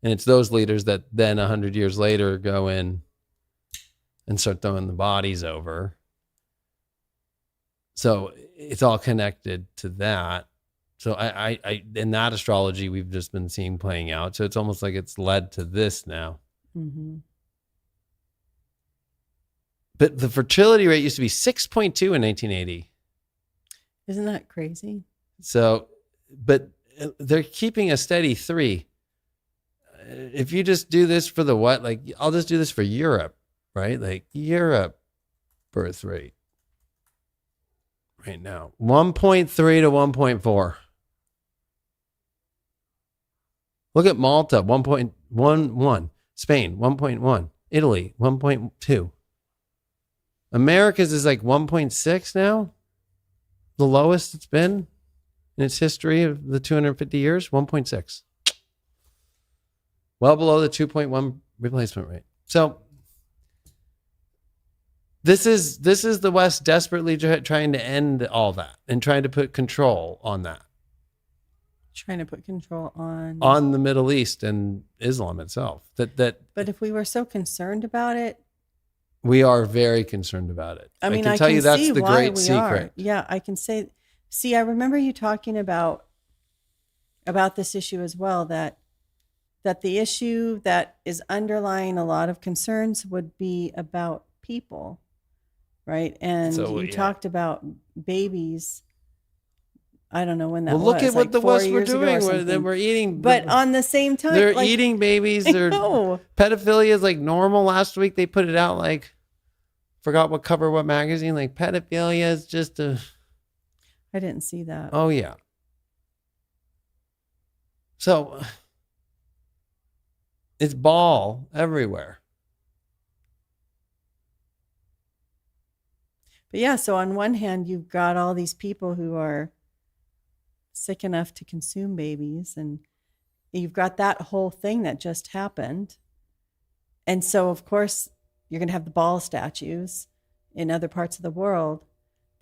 and it's those leaders that then 100 years later go in and start throwing the bodies over. So it's all connected to that. So I in that astrology we've just been seeing playing out. So it's almost like it's led to this now. Mm-hmm. But the fertility rate used to be 6.2 in 1980. Isn't that crazy? So, but they're keeping a steady 3. If you just do this for the what, like I'll just do this for Europe, right? Like Europe birth rate right now, 1.3 to 1.4. Look at Malta, 1.11. Spain, 1.1. Italy, 1.2. America's is like 1.6 now. The lowest it's been in its history of the 250 years, 1.6. Well below the 2.1 replacement rate. So this is the West desperately trying to end all that and trying to put control on that. Trying to put control on the Middle East and Islam itself. But if we were so concerned about it, we are very concerned about it. I mean, can tell you that's see the why great we secret. are. Yeah, I can say. See, I remember you talking about this issue as well. That the issue that is underlying a lot of concerns would be about people, right? And So, you yeah. talked about babies. I don't know when that Well, was. look at what the 4 West were years ago or doing. something. We're eating. But on the same time, they're like, eating babies. I They're know. pedophilia is like normal. Last week they put it out like, forgot what cover, what magazine. Like pedophilia is just a. I didn't see that. Oh yeah. So it's ball everywhere. But yeah, so on one hand, you've got all these people who are sick enough to consume babies, and you've got that whole thing that just happened. And so, of course, you're going to have the ball statues in other parts of the world.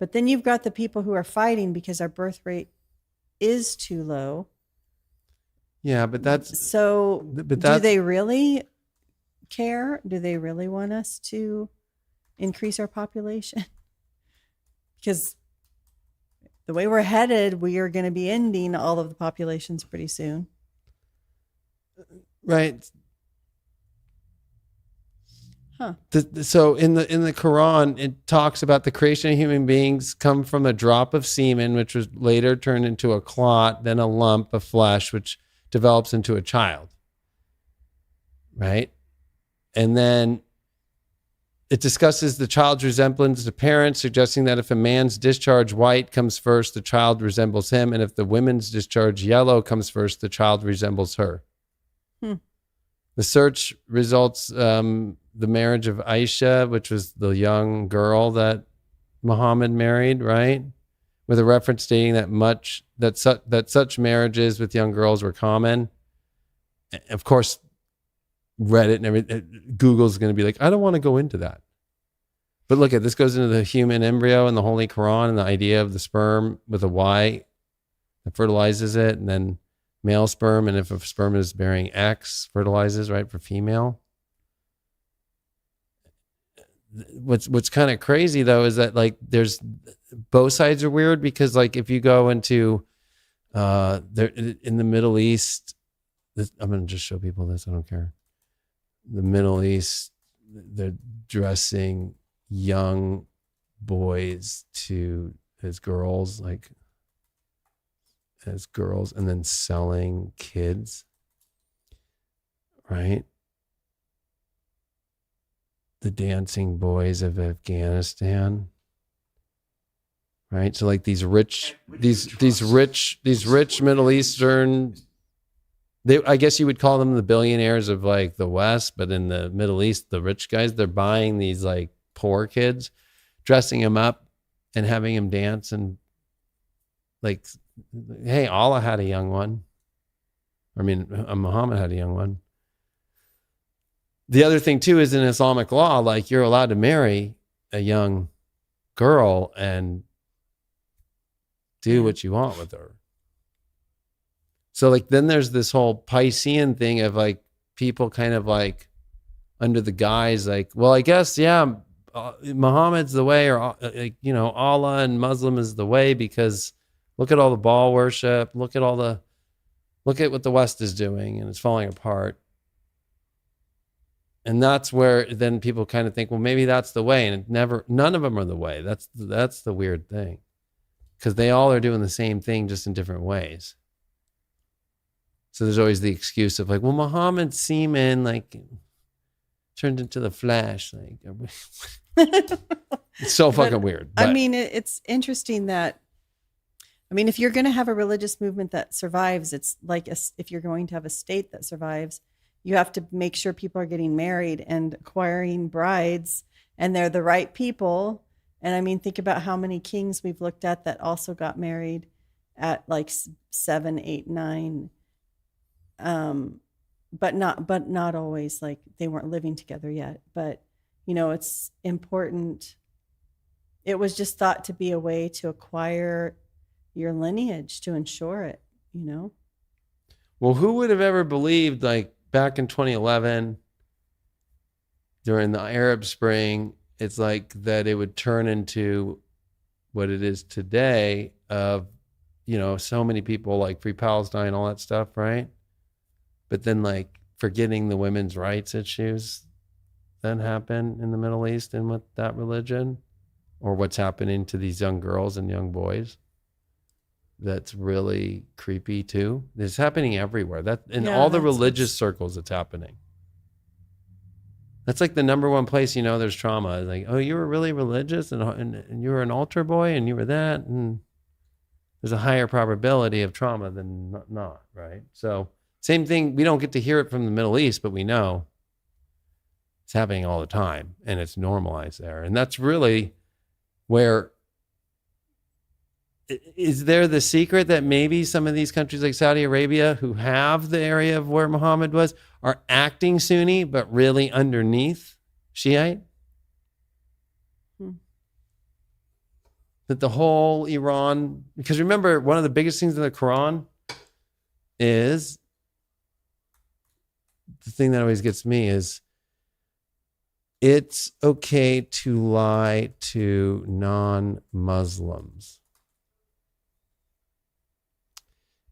But then you've got the people who are fighting because our birth rate is too low. Yeah, but that's So but do they really care? Do they really want us to increase our population? Because the way we're headed, we are going to be ending all of the populations pretty soon. right. Huh. So in the Quran, it talks about the creation of human beings come from a drop of semen, which was later turned into a clot, then a lump of flesh, which develops into a child. Right? And then it discusses the child's resemblance to parents, suggesting that if a man's discharge white comes first, the child resembles him. And if the women's discharge yellow comes first, the child resembles her. The search results the marriage of Aisha, which was the young girl that Muhammad married, right? With a reference stating that such marriages with young girls were common. Of course, Reddit and everything, Google's going to be like, I don't want to go into that. But look at this goes into the human embryo and the Holy Quran and the idea of the sperm with a Y that fertilizes it, and then male sperm, and if a sperm is bearing X, fertilizes, right, for female. What's kind of crazy though is that like there's both sides are weird, because like if you go into there in the Middle East, I'm going to just show people this, I don't care. the Middle East, they're dressing young boys as girls, and then selling kids, right? The dancing boys of Afghanistan, right? So like these rich Middle Eastern, I guess you would call them the billionaires of like the West, but in the Middle East, the rich guys, they're buying these like poor kids, dressing them up and having them dance, and like, hey, Allah had a young one. I mean, Muhammad had a young one. The other thing too is in Islamic law, like you're allowed to marry a young girl and do what you want with her. So like then there's this whole Piscean thing of like people kind of like under the guise like, well, I guess, yeah, Muhammad's the way, or like, you know, Allah and Muslim is the way, because look at all the Baal worship, look at what the West is doing, and it's falling apart. And that's where then people kind of think, well, maybe that's the way, and none of them are the way. That's the weird thing, because they all are doing the same thing, just in different ways. So there's always the excuse of like, well, Muhammad's semen like turned into the flesh. Like, it's so fucking weird. But, I mean, it's interesting that, I mean, if you're going to have a religious movement that survives, it's like if you're going to have a state that survives, you have to make sure people are getting married and acquiring brides, and they're the right people. And I mean, think about how many kings we've looked at that also got married at like 7, 8, 9. But not always, like they weren't living together yet. But, you know, it's important. It was just thought to be a way to acquire your lineage, to ensure it, you know? Well, who would have ever believed, like back in 2011, during the Arab Spring, it's like that it would turn into what it is today of, you know, so many people like Free Palestine, all that stuff, right? But then like forgetting the women's rights issues that happen in the Middle East and with that religion, or what's happening to these young girls and young boys. That's really creepy too. It's happening everywhere. That in all the religious circles, it's happening. That's like the number one place, you know, there's trauma. Like, oh, you were really religious and you were an altar boy and you were that. And there's a higher probability of trauma than not, right? So same thing. We don't get to hear it from the Middle East, but we know it's happening all the time and it's normalized there. And that's really where, is there the secret that maybe some of these countries like Saudi Arabia, who have the area of where Muhammad was, are acting Sunni, but really underneath Shiite? That the whole Iran, because remember, one of the biggest things in the Quran is, the thing that always gets me is, it's okay to lie to non-Muslims.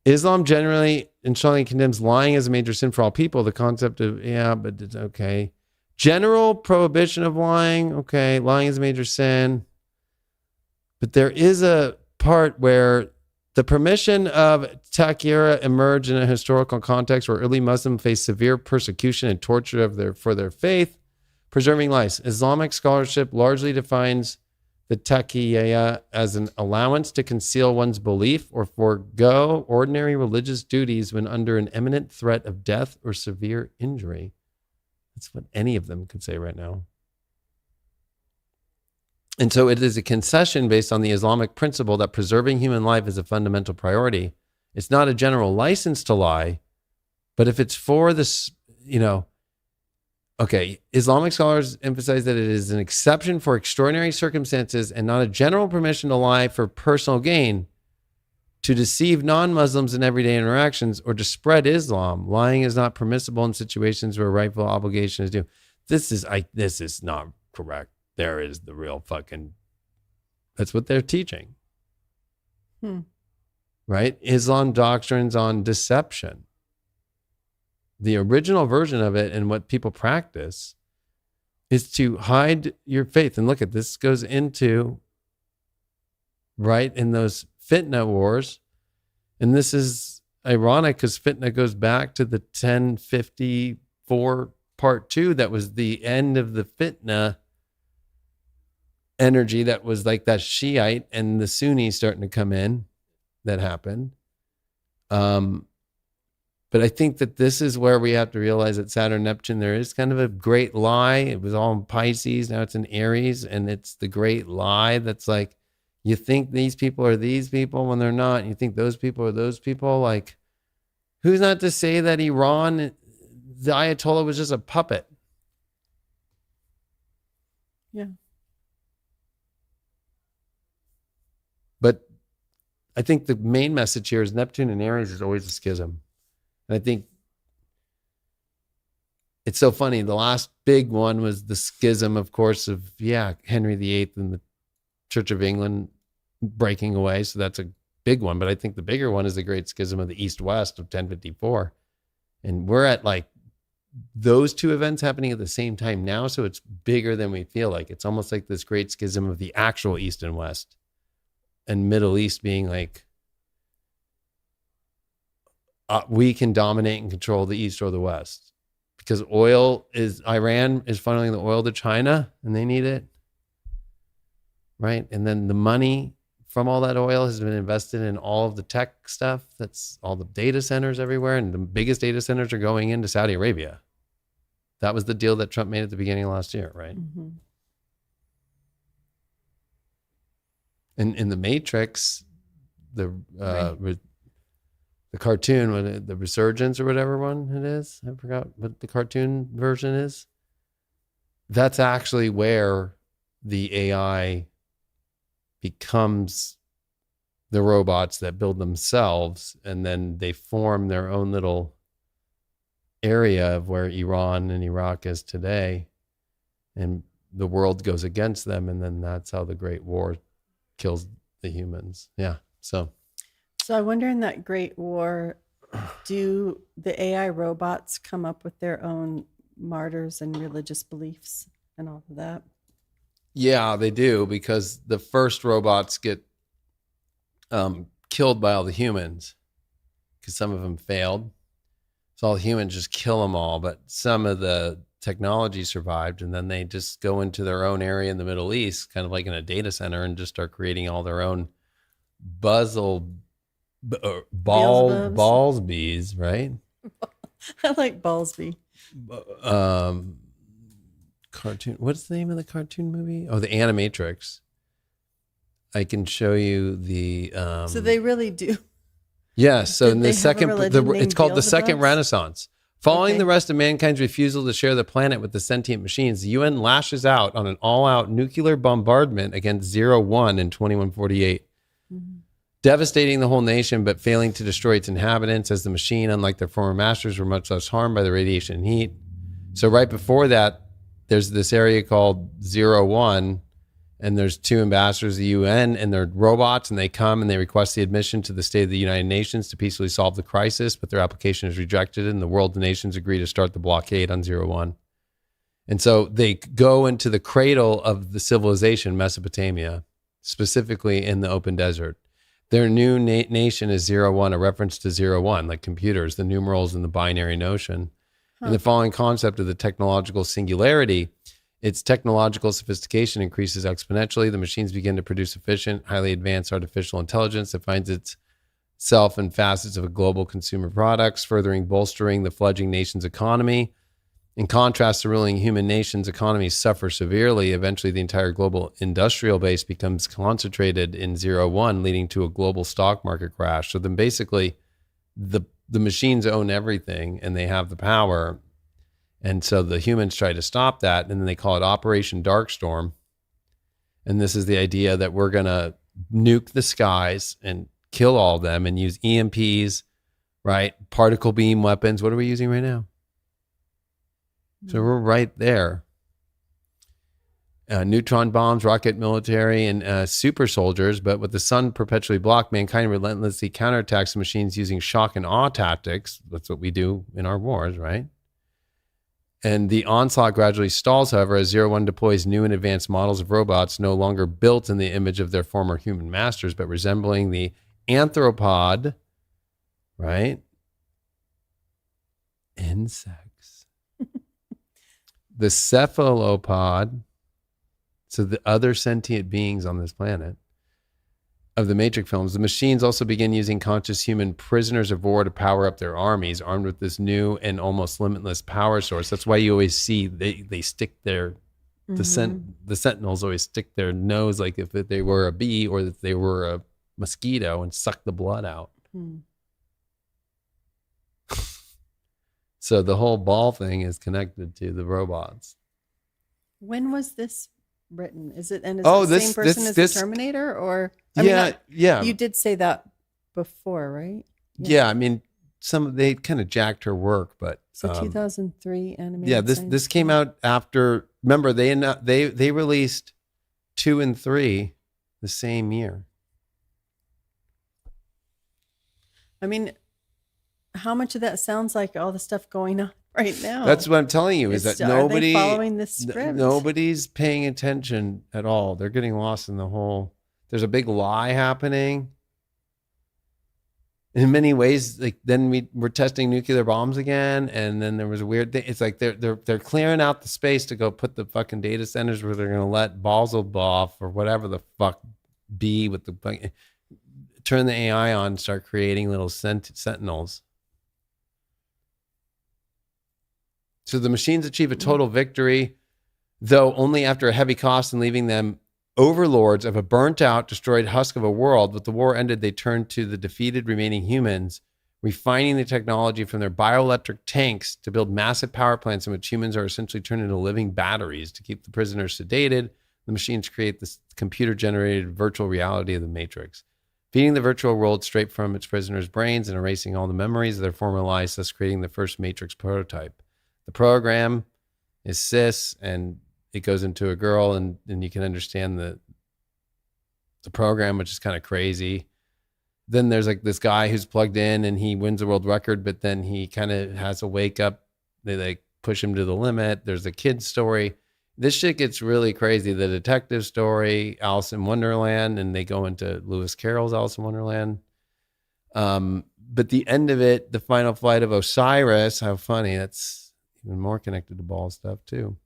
Islam generally and strongly condemns lying as a major sin for all people. The concept of, yeah, but it's okay. General prohibition of lying. Okay, lying is a major sin. But there is a part where the permission of taqiyya emerged in a historical context where early Muslims faced severe persecution and torture for their faith, preserving lives. Islamic scholarship largely defines the taqiyya as an allowance to conceal one's belief or forego ordinary religious duties when under an imminent threat of death or severe injury. That's what any of them could say right now. And so it is a concession based on the Islamic principle that preserving human life is a fundamental priority. It's not a general license to lie, but if it's for this, you know, okay, Islamic scholars emphasize that it is an exception for extraordinary circumstances and not a general permission to lie for personal gain, to deceive non-Muslims in everyday interactions, or to spread Islam. Lying is not permissible in situations where rightful obligation is due. This is not correct. There is the real fucking, that's what they're teaching. Right? Islam doctrines on deception. the original version of it and what people practice is to hide your faith. And look at this goes into right in those fitna wars. And this is ironic because fitna goes back to the 1054 part 2. That was the end of the fitna energy. That was like that Shiite and the Sunni starting to come in. That happened. But I think that this is where we have to realize that Saturn, Neptune, there is kind of a great lie. It was all in Pisces. Now it's in Aries. And it's the great lie that's like, you think these people are these people when they're not. And you think those people are those people. Like, who's not to say that Iran, the Ayatollah was just a puppet? Yeah. But I think the main message here is Neptune and Aries is always a schism. And I think it's so funny. The last big one was the schism, of course, of, Henry VIII and the Church of England breaking away. So that's a big one. But I think the bigger one is the Great Schism of the East-West of 1054. And we're at like those two events happening at the same time now. So it's bigger than we feel like. It's almost like this Great Schism of the actual East and West. And Middle East being like, we can dominate and control the East or the West because Iran is funneling the oil to China and they need it. Right. And then the money from all that oil has been invested in all of the tech stuff. That's all the data centers everywhere. And the biggest data centers are going into Saudi Arabia. That was the deal that Trump made at the beginning of last year. Right. Mm-hmm. And in the Matrix, the cartoon, the Resurgence or whatever one it is, I forgot what the cartoon version is. That's actually where the AI becomes the robots that build themselves, and then they form their own little area of where Iran and Iraq is today, and the world goes against them, and then that's how the Great War kills the humans. Yeah, so I wonder, in that Great War, do the AI robots come up with their own martyrs and religious beliefs and all of that? Yeah, they do, because the first robots get killed by all the humans because some of them failed. So all the humans just kill them all, but some of the technology survived, and then they just go into their own area in the Middle East, kind of like in a data center, and just start creating all their own Ballsbees, right? I like Ballsby. Cartoon. What's the name of the cartoon movie? Oh, the Animatrix. I can show you the. So they really do. Yeah. So in the second, it's called the Beelzebubs? Second Renaissance. Following Okay. the rest of mankind's refusal to share the planet with the sentient machines, the UN lashes out on an all-out nuclear bombardment against 01 in 2148. Mm-hmm. Devastating the whole nation, but failing to destroy its inhabitants, as the machine, unlike their former masters, were much less harmed by the radiation and heat. So right before that, there's this area called 01, and there's two ambassadors of the UN, and they're robots, and they come and they request the admission to the State of the United Nations to peacefully solve the crisis, but their application is rejected, and the world nations agree to start the blockade on 01. And so they go into the cradle of the civilization, Mesopotamia, specifically in the open desert. Their new nation is 01, a reference to 01, like computers, the numerals and the binary notion. And the following concept of the technological singularity, its technological sophistication increases exponentially. The machines begin to produce efficient, highly advanced artificial intelligence that finds itself in facets of a global consumer products, furthering bolstering the fledgling nation's economy. In contrast to ruling human nations, economies suffer severely. Eventually, the entire global industrial base becomes concentrated in 01, leading to a global stock market crash. So then basically, the machines own everything and they have the power. And so the humans try to stop that, and then they call it Operation Darkstorm. And this is the idea that we're going to nuke the skies and kill all of them and use EMPs, right? Particle beam weapons. What are we using right now? So we're right there. neutron bombs, rocket military, and super soldiers. But with the sun perpetually blocked, mankind relentlessly counterattacks the machines using shock and awe tactics. That's what we do in our wars, right? And the onslaught gradually stalls, however, as 01 deploys new and advanced models of robots no longer built in the image of their former human masters, but resembling the anthropod, right? Insects. The cephalopod, so the other sentient beings on this planet of the Matrix films. The machines also begin using conscious human prisoners of war to power up their armies, armed with this new and almost limitless power source. That's why you always see they stick their the sentinels always stick their nose like if they were a bee or if they were a mosquito and suck the blood out. So the whole ball thing is connected to the robots. When was this written? Is it the same person as the Terminator, or yeah. You did say that before, right? Yeah, I mean, they kind of jacked her work, but so 2003 animated. Yeah, this came out after. Remember, they released 2 and 3 the same year. I mean, how much of that sounds like all the stuff going on right now? That's what I'm telling you, is that nobody following this script. Nobody's paying attention at all. They're getting lost in the whole. There's a big lie happening. In many ways, like then we're testing nuclear bombs again, and then there was a weird thing. It's like they're clearing out the space to go put the fucking data centers where they're going to let Basel off or whatever the fuck be with the turn the AI on, start creating little sentinels. So the machines achieve a total victory, though only after a heavy cost and leaving them overlords of a burnt out, destroyed husk of a world. With the war ended, they turned to the defeated remaining humans, refining the technology from their bioelectric tanks to build massive power plants in which humans are essentially turned into living batteries to keep the prisoners sedated. The machines create this computer-generated virtual reality of the Matrix, feeding the virtual world straight from its prisoners' brains and erasing all the memories of their former lives, thus creating the first Matrix prototype. The program is cis, and it goes into a girl, and you can understand the program, which is kind of crazy. Then there's like this guy who's plugged in and he wins a world record, but then he kind of has a wake up. They like push him to the limit. There's a kid's story. This shit gets really crazy. The detective story, Alice in Wonderland, and they go into Lewis Carroll's Alice in Wonderland. But the end of it, the final flight of Osiris, how funny. That's even more connected to ball stuff too.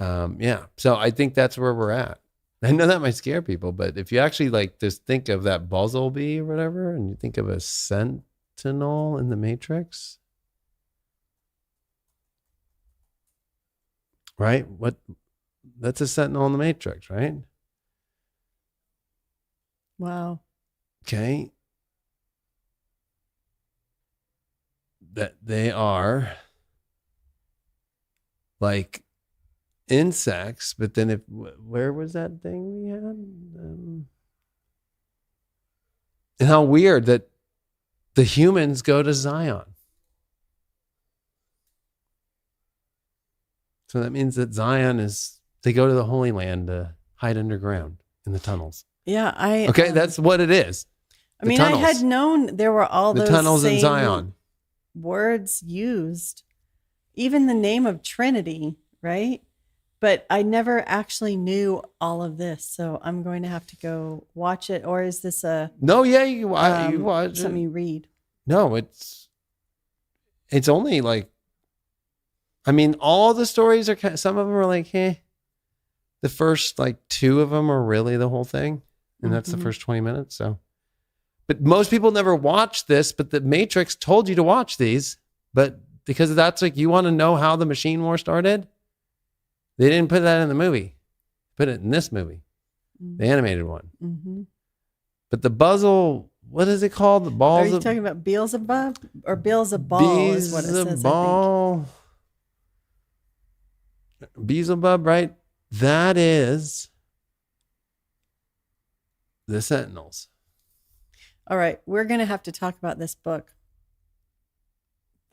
Yeah. So I think that's where we're at. I know that might scare people, but if you actually like just think of that bumblebee or whatever, and you think of a sentinel in the Matrix, right? That's a sentinel in the Matrix, right? Wow. Okay. That they are like insects, but then where was that thing we had? And how weird that the humans go to Zion. So that means that Zion they go to the Holy Land to hide underground in the tunnels. Yeah, okay, that's what it is. I mean, tunnels. I had known there were all those tunnels same in Zion words used, even the name of Trinity, right? But I never actually knew all of this, so I'm going to have to go watch it. Or is this No, yeah, you watch something you read? No, it's only like, I mean, all the stories are, some of them are like, the first like 2 of them are really the whole thing, and that's the first 20 minutes. So, but most people never watch this. But the Matrix told you to watch these, but because that's like, you want to know how the machine war started. They didn't put that in the movie. Put it in this movie, the animated one. Mm-hmm. But the Buzzle, what is it called? The balls. Are you talking about Beelzebub or Beelzeball? Is what it says. Beelzeball. Beelzebub, right? That is the Sentinels. All right, we're going to have to talk about this book.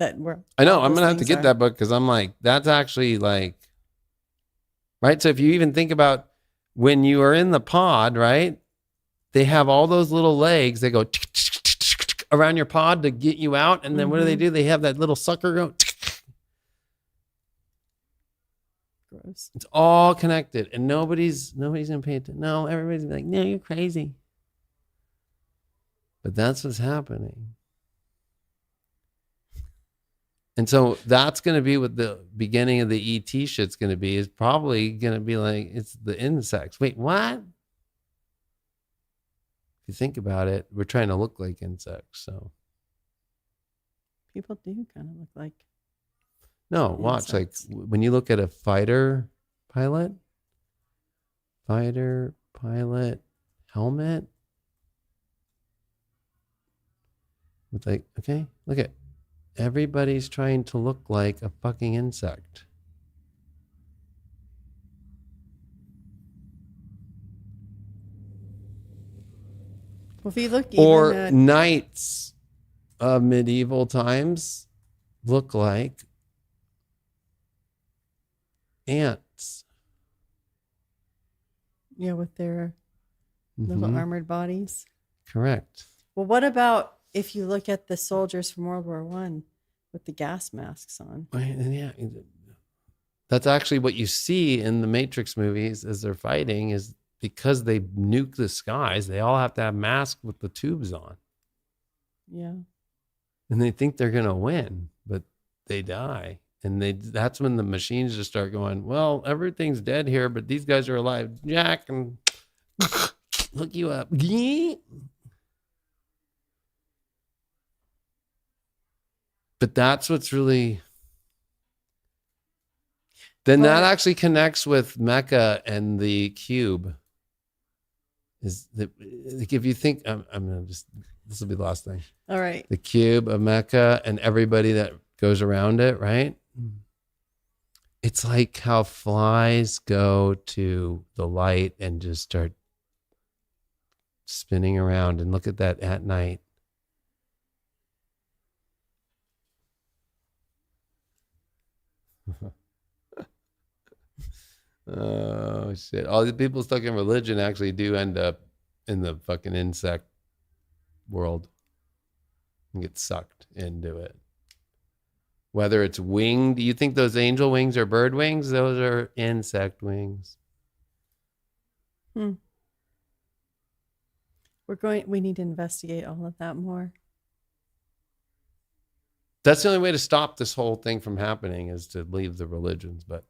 I know. I'm going to have to get that book because I'm like, that's actually like. right? So if you even think about when you are in the pod, right? They have all those little legs. They go around your pod to get you out. And then what do? They have that little sucker go. Gross. It's all connected, and nobody's gonna pay attention. No, everybody's gonna be like, no, you're crazy. But that's what's happening. And so that's going to be what the beginning of the ET shit's going to be, is probably going to be like, it's the insects. Wait, what? If you think about it, we're trying to look like insects. So people do kind of look like. No, watch. Like when you look at a fighter pilot helmet with like, okay, look at, everybody's trying to look like a fucking insect. Well, if you look, or even knights of medieval times look like ants. Yeah, with their little armored bodies. Correct. Well, what about if you look at the soldiers from World War I with the gas masks on? Yeah, that's actually what you see in the Matrix movies as they're fighting, is because they nuke the skies, they all have to have masks with the tubes on. Yeah. And they think they're going to win, but they die. And that's when the machines just start going, well, everything's dead here, but these guys are alive. Jack, and hook you up. But that's what's really... Then that actually connects with Mecca and the cube. Is that, like, if you think, I'm going to just, this will be the last thing. All right. The cube of Mecca and everybody that goes around it, right? It's like how flies go to the light and just start spinning around, and look at that at night. Oh shit. All the people stuck in religion actually do end up in the fucking insect world and get sucked into it. Whether it's winged, do you think those angel wings are bird wings? Those are insect wings. We need to investigate all of that more. That's the only way to stop this whole thing from happening, is to leave the religions. But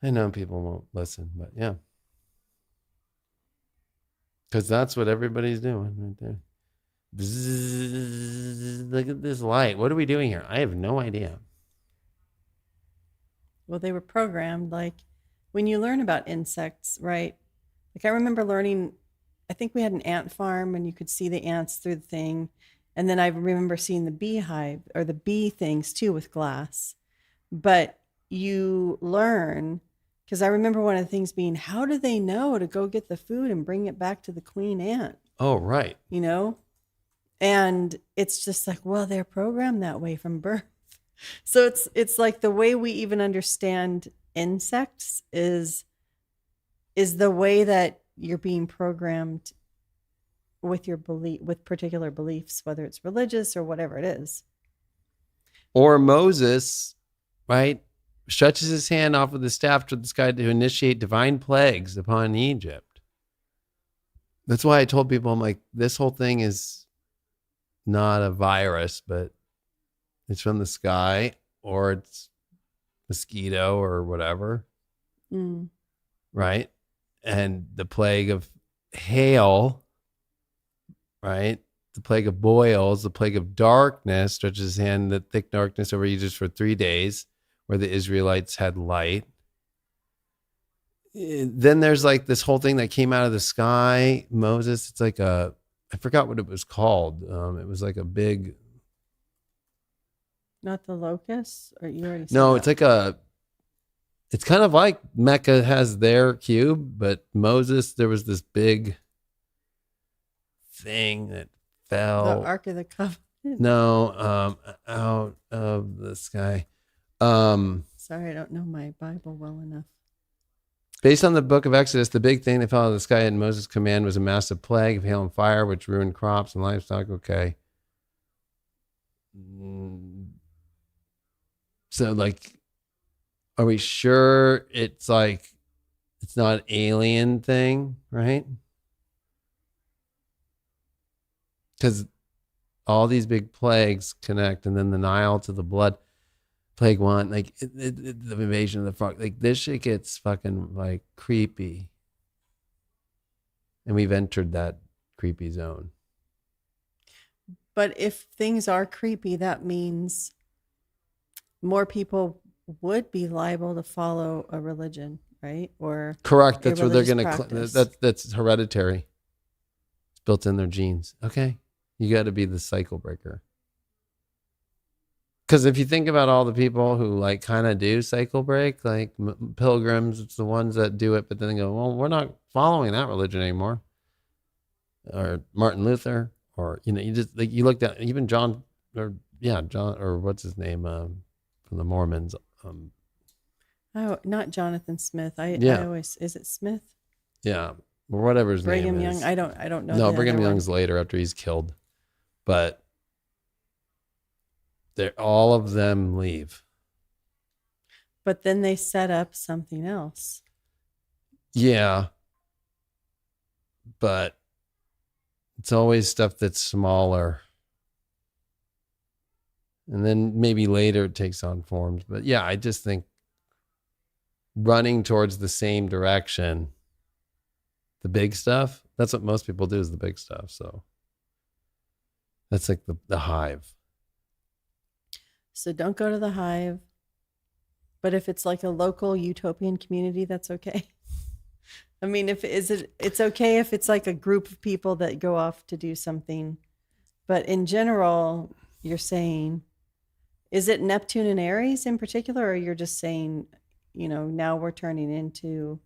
I know people won't listen, but yeah. Because that's what everybody's doing right there. Bzzz, look at this light. What are we doing here? I have no idea. Well, they were programmed, like when you learn about insects, right? Like I remember learning, I think we had an ant farm and you could see the ants through the thing. And then I remember seeing the beehive or the bee things too with glass. But you learn, because I remember one of the things being, how do they know to go get the food and bring it back to the queen ant? Oh, right. You know? And it's just like, well, they're programmed that way from birth. So it's like the way we even understand insects is the way that you're being programmed with your belief, with particular beliefs, whether it's religious or whatever it is. Or Moses, right, stretches his hand off with the staff to the sky to initiate divine plagues upon Egypt. That's why I told people, I'm like, this whole thing is not a virus, but it's from the sky, or it's mosquito or whatever. Right? And the plague of hail, right? The plague of boils, the plague of darkness stretches his hand, the thick darkness over Egypt for 3 days, where the Israelites had light. Then there's like this whole thing that came out of the sky, Moses. It's like I forgot what it was called. It was like a big... Not the locusts? Or you already said No, that? it's like it's kind of like Mecca has their cube, but Moses, there was this big thing that fell. The Ark of the Covenant? No, out of the sky. Sorry, I don't know my Bible well enough. Based on the book of Exodus, the big thing that fell out of the sky at Moses' command was a massive plague of hail and fire, which ruined crops and livestock. Okay. So, like, are we sure it's like, it's not an alien thing, right? Because all these big plagues connect, and then the Nile to the blood plague one, like the invasion of the frog, like this shit gets fucking like creepy, and we've entered that creepy zone. But if things are creepy, that means more people would be liable to follow a religion, right? Or correct. That's what they're going to. That's hereditary. It's built in their genes. Okay, you got to be the cycle breaker. Because if you think about all the people who like kind of do cycle break, like pilgrims, it's the ones that do it, but then they go, well, we're not following that religion anymore. Or Martin Luther, or, you know, you just like, you looked at even John, or what's his name, from the Mormons. Oh, not Jonathan Smith. I always, is it Smith? Yeah, or whatever his Brigham name is. Young. I don't know. No, Brigham Young's later after he's killed, but all of them leave. But then they set up something else. Yeah, but it's always stuff that's smaller. And then maybe later it takes on forms. But yeah, I just think running towards the same direction, the big stuff, that's what most people do, is the big stuff. So that's like the hive. So don't go to the hive. But if it's like a local utopian community, that's okay. I mean, it's okay if it's like a group of people that go off to do something. But in general, you're saying, is it Neptune and Aries in particular, or you're just saying, you know, now we're turning into?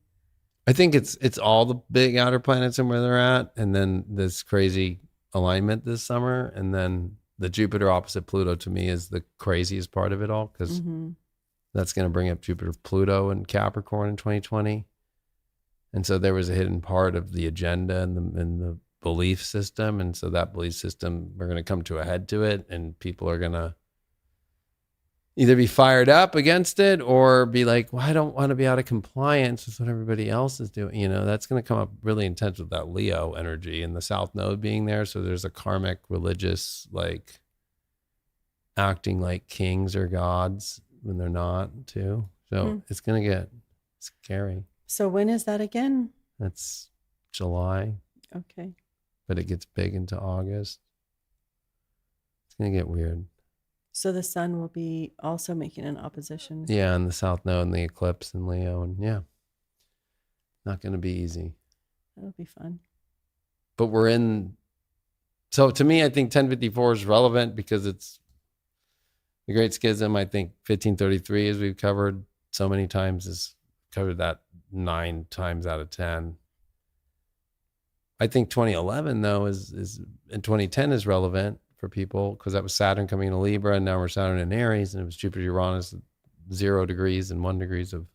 I think it's all the big outer planets and where they're at, and then this crazy alignment this summer, and then the Jupiter opposite Pluto to me is the craziest part of it all, because that's going to bring up Jupiter Pluto and Capricorn in 2020. And so there was a hidden part of the agenda and the belief system. And so that belief system, we're going to come to a head to it, and people are going to either be fired up against it or be like, well, I don't want to be out of compliance with what everybody else is doing. You know, that's going to come up really intense with that Leo energy and the South Node being there. So there's a karmic religious, like, acting like kings or gods when they're not too. So it's going to get scary. So when is that again? That's July. Okay. But it gets big into August. It's going to get weird. So the sun will be also making an opposition. Yeah, and the South Node and the eclipse in Leo. And yeah, not going to be easy. That'll be fun. But we're in. So to me, I think 1054 is relevant because it's the Great Schism. I think 1533, as we've covered so many times, is covered that 9 times out of 10. I think 2011 though is and 2010 is relevant for people because that was Saturn coming into Libra, and now we're Saturn in Aries, and it was Jupiter Uranus 0 degrees and 1 degrees of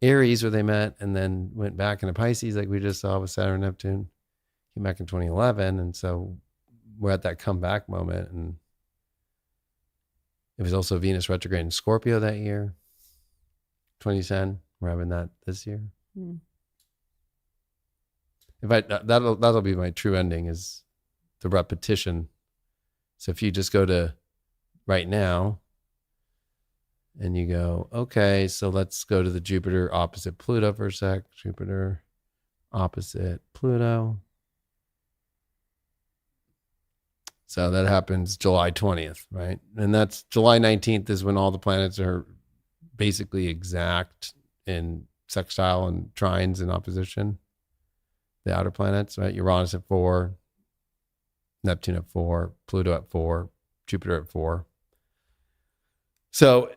Aries where they met, and then went back into Pisces like we just saw with Saturn and Neptune. Came back in 2011, and so we're at that comeback moment. And it was also Venus retrograde in Scorpio that year, 2010. We're having that this year. If that'll be my true ending, is the repetition. So if you just go to right now and you go, okay, so let's go to the Jupiter opposite Pluto for a sec. Jupiter opposite Pluto. So that happens July 20th, right? And that's July 19th is when all the planets are basically exact in sextile and trines in opposition. The outer planets, right? Uranus at 4, Neptune at 4, Pluto at 4, Jupiter at 4. So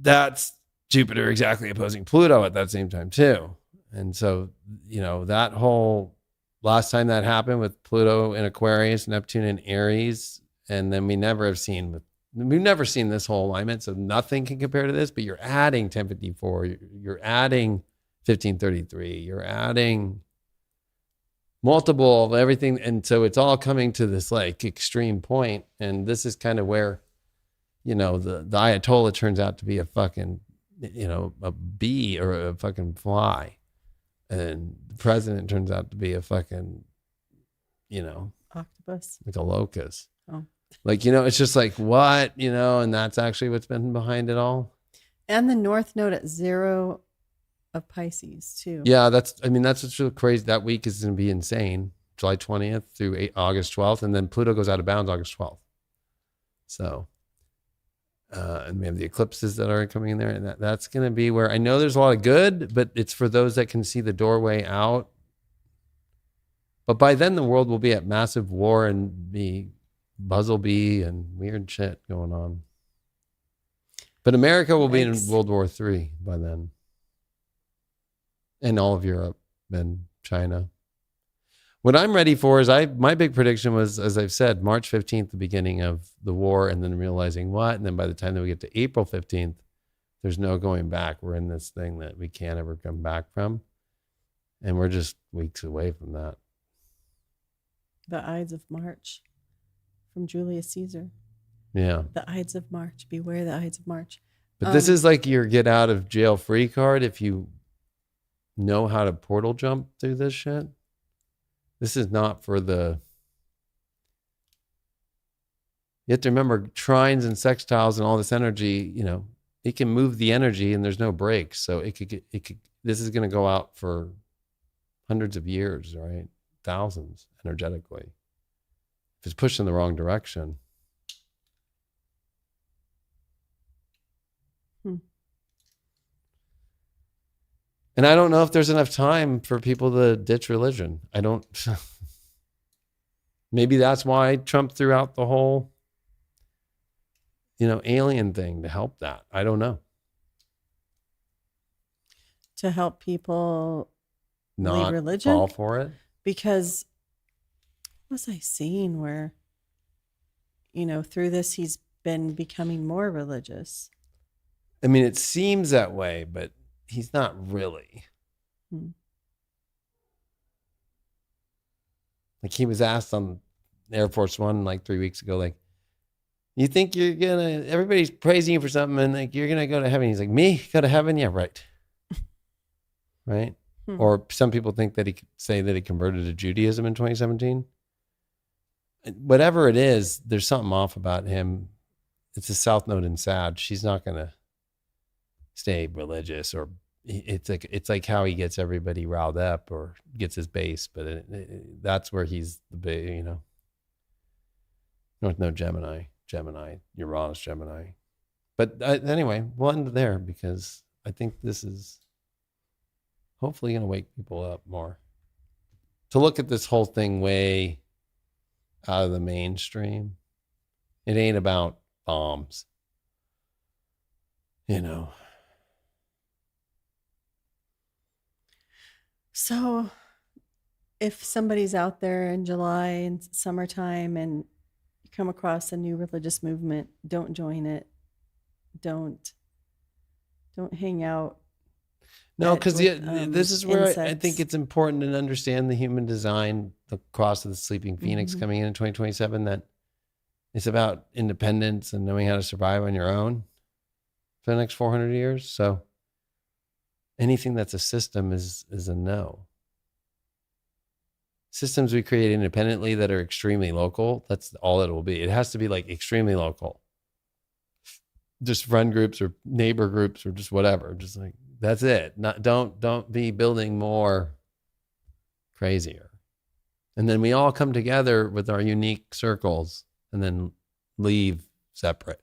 that's Jupiter exactly opposing Pluto at that same time too. And so, you know, that whole last time that happened with Pluto in Aquarius, Neptune in Aries, and then we've never seen this whole alignment. So nothing can compare to this, but you're adding 1054, you're adding 1533. You're adding multiple of everything. And so it's all coming to this like extreme point. And this is kind of where, the Ayatollah turns out to be a fucking, a bee or a fucking fly. And the president turns out to be a fucking, octopus, like a locust. Oh. Like, it's just like, what, and that's actually what's been behind it all. And the North Node at 0 of Pisces too. Yeah, that's what's really crazy. That week is going to be insane. July 20th through August 12th. And then Pluto goes out of bounds August 12th. So, and we have the eclipses that are coming in there. And that's going to be where I know there's a lot of good, but it's for those that can see the doorway out. But by then the world will be at massive war and be Buzzlebee and weird shit going on. But America will be in World War III by then. And all of Europe and China. What I'm ready for is my big prediction was, as I've said, March 15th, the beginning of the war, and then realizing what, and then by the time that we get to April 15th, there's no going back. We're in this thing that we can't ever come back from. And we're just weeks away from that. The Ides of March from Julius Caesar. Yeah. The Ides of March. Beware the Ides of March. But this is like your get out of jail free card if you know how to portal jump through this shit. This is not for the... You have to remember trines and sextiles and all this energy, it can move the energy and there's no breaks. So it could this is going to go out for hundreds of years, right? Thousands energetically. If it's pushed in the wrong direction. And I don't know if there's enough time for people to ditch religion. I don't. Maybe that's why Trump threw out the whole, alien thing to help that. I don't know. To help people not leave religion? Fall for it? Because what was I seeing where, through this he's been becoming more religious? I mean, it seems that way, but he's not really. Like he was asked on Air Force One like 3 weeks ago, like, you think everybody's praising you for something and like you're gonna go to heaven? He's like, me go to heaven? Yeah, right. Right? Or some people think that he could say that he converted to Judaism in 2017. Whatever it is, there's something off about him. It's a South Node in Sag. She's not gonna stay religious, or it's like how he gets everybody riled up or gets his base, but that's where he's the big, North Node Gemini, Uranus Gemini. But anyway, we'll end there because I think this is hopefully going to wake people up more to look at this whole thing way out of the mainstream. It ain't about bombs, So if somebody's out there in July and summertime and you come across a new religious movement, don't join it. Don't hang out. No, because this is where I think it's important to understand the human design, the cross of the sleeping phoenix coming in 2027, that it's about independence and knowing how to survive on your own for the next 400 years. So anything that's a system is a no. Systems we create independently that are extremely local, that's all it will be. It has to be like extremely local. Just friend groups or neighbor groups or just whatever. Just like, that's it. Don't be building more crazier. And then we all come together with our unique circles and then leave separate.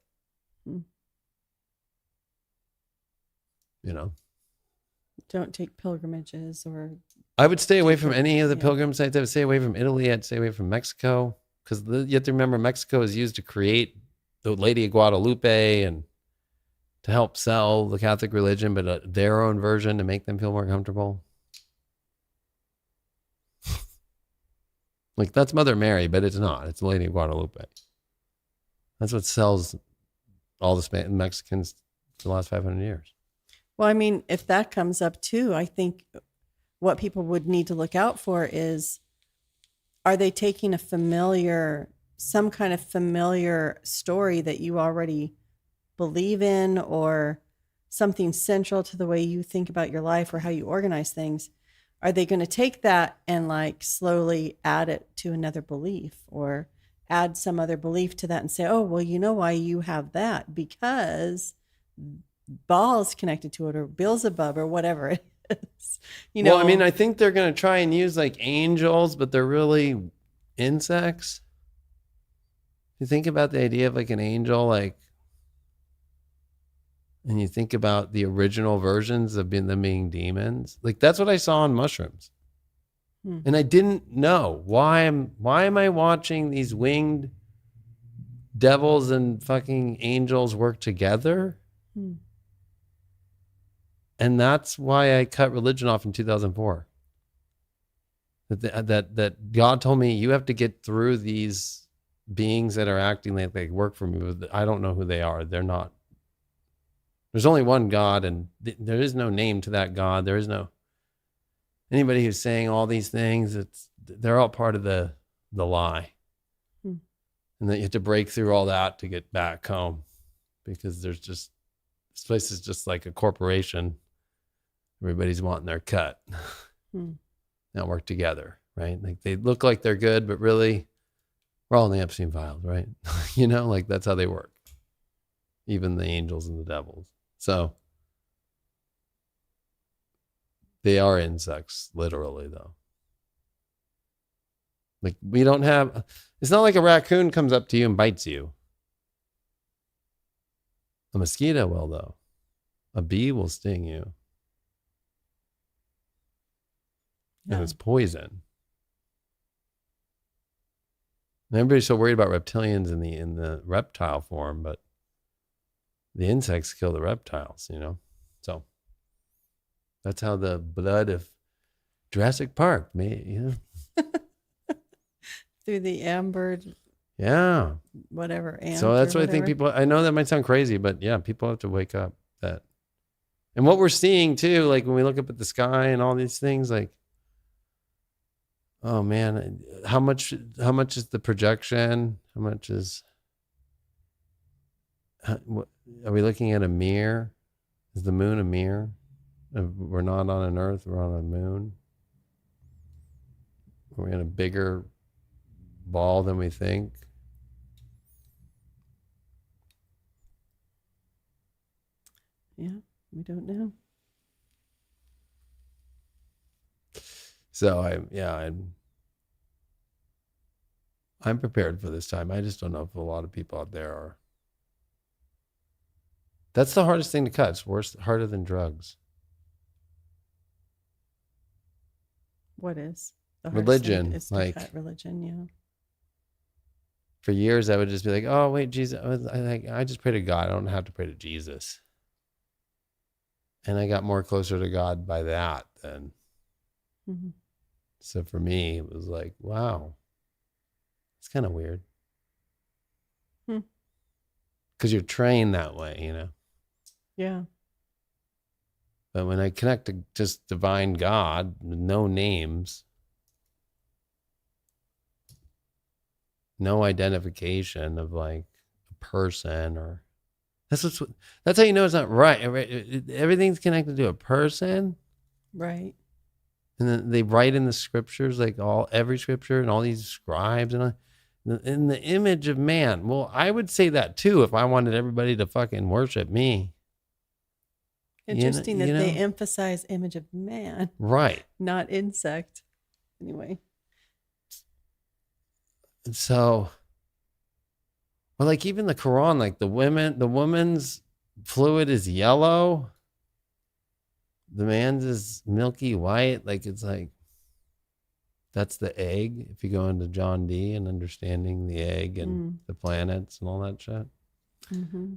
Don't take pilgrimages or... I would stay away from any of the pilgrim sites. I would stay away from Italy. I'd stay away from Mexico. Because you have to remember, Mexico is used to create the Lady of Guadalupe and to help sell the Catholic religion, but their own version to make them feel more comfortable. Like, that's Mother Mary, but it's not. It's the Lady of Guadalupe. That's what sells all the Mexicans for the last 500 years. Well, I mean, if that comes up too, I think what people would need to look out for is, are they taking some kind of familiar story that you already believe in, or something central to the way you think about your life or how you organize things? Are they going to take that and like slowly add it to another belief, or add some other belief to that and say, oh, well, you know why you have that? Because Baal's connected to it, or Beelzebub, or whatever it is. Well, I mean, I think they're going to try and use like angels, but they're really insects. You think about the idea of like an angel, like, and you think about the original versions of them being demons. Like, that's what I saw on mushrooms. And I didn't know why am I watching these winged devils and fucking angels work together? And that's why I cut religion off in 2004. That God told me, you have to get through these beings that are acting like they work for me, but I don't know who they are. They're not. There's only one God, and there is no name to that God. There is no anybody who's saying all these things. They're all part of the lie. And then you have to break through all that to get back home, because this place is just like a corporation. Everybody's wanting their cut. Not work together, right? Like, they look like they're good, but really we're all in the Epstein files, right? Like, that's how they work. Even the angels and the devils. So they are insects, literally, though. Like, it's not like a raccoon comes up to you and bites you. A mosquito will, though. A bee will sting you. And it's poison. And everybody's so worried about reptilians in the reptile form, but the insects kill the reptiles, So that's how the blood of Jurassic Park made, through the amber, whatever. So that's what I think people, I know that might sound crazy, but yeah, people have to wake up that. And what we're seeing too, like when we look up at the sky and all these things, like, oh man, how much is the projection? How much is, are we looking at a mirror? Is the moon a mirror? We're not on an earth, we're on a moon. We're in a bigger ball than we think. Yeah, we don't know. So I'm prepared for this time. I just don't know if a lot of people out there are. That's the hardest thing to cut. It's worse, harder than drugs. What is the religion? Is to like cut religion, yeah. For years, I would just be like, "Oh wait, Jesus! I just pray to God. I don't have to pray to Jesus." And I got more closer to God by that than. So for me, it was like, wow, it's kind of weird. Because you're trained that way, Yeah. But when I connect to just divine God, with no names, no identification of like a person, or that's how you know it's not right. Everything's connected to a person. Right. And then they write in the scriptures, like every scripture and all these scribes and in the image of man. Well, I would say that too if I wanted everybody to fucking worship me. Interesting that they emphasize image of man. Right. Not insect. Anyway. So, well, like even the Quran, like the woman's fluid is yellow. The man's is milky white. Like, it's like, that's the egg. If you go into John D and understanding the egg and the planets and all that shit.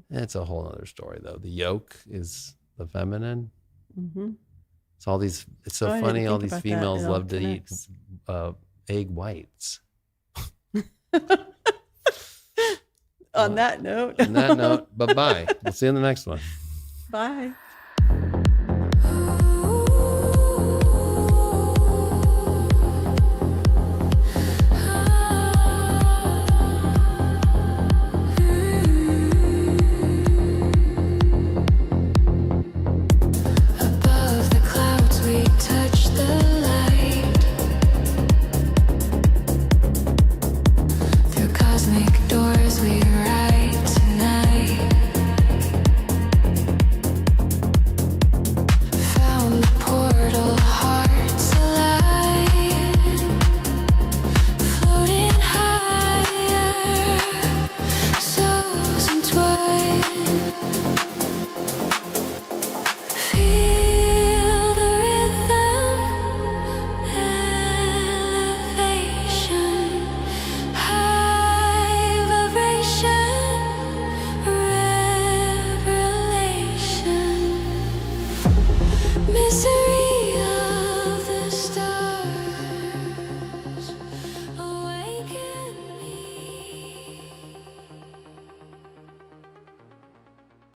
It's a whole other story though. The yolk is the feminine. It's all these, it's so funny. All these females love to eat egg whites. On that note. On that note, bye-bye. We'll see you in the next one. Bye. Misery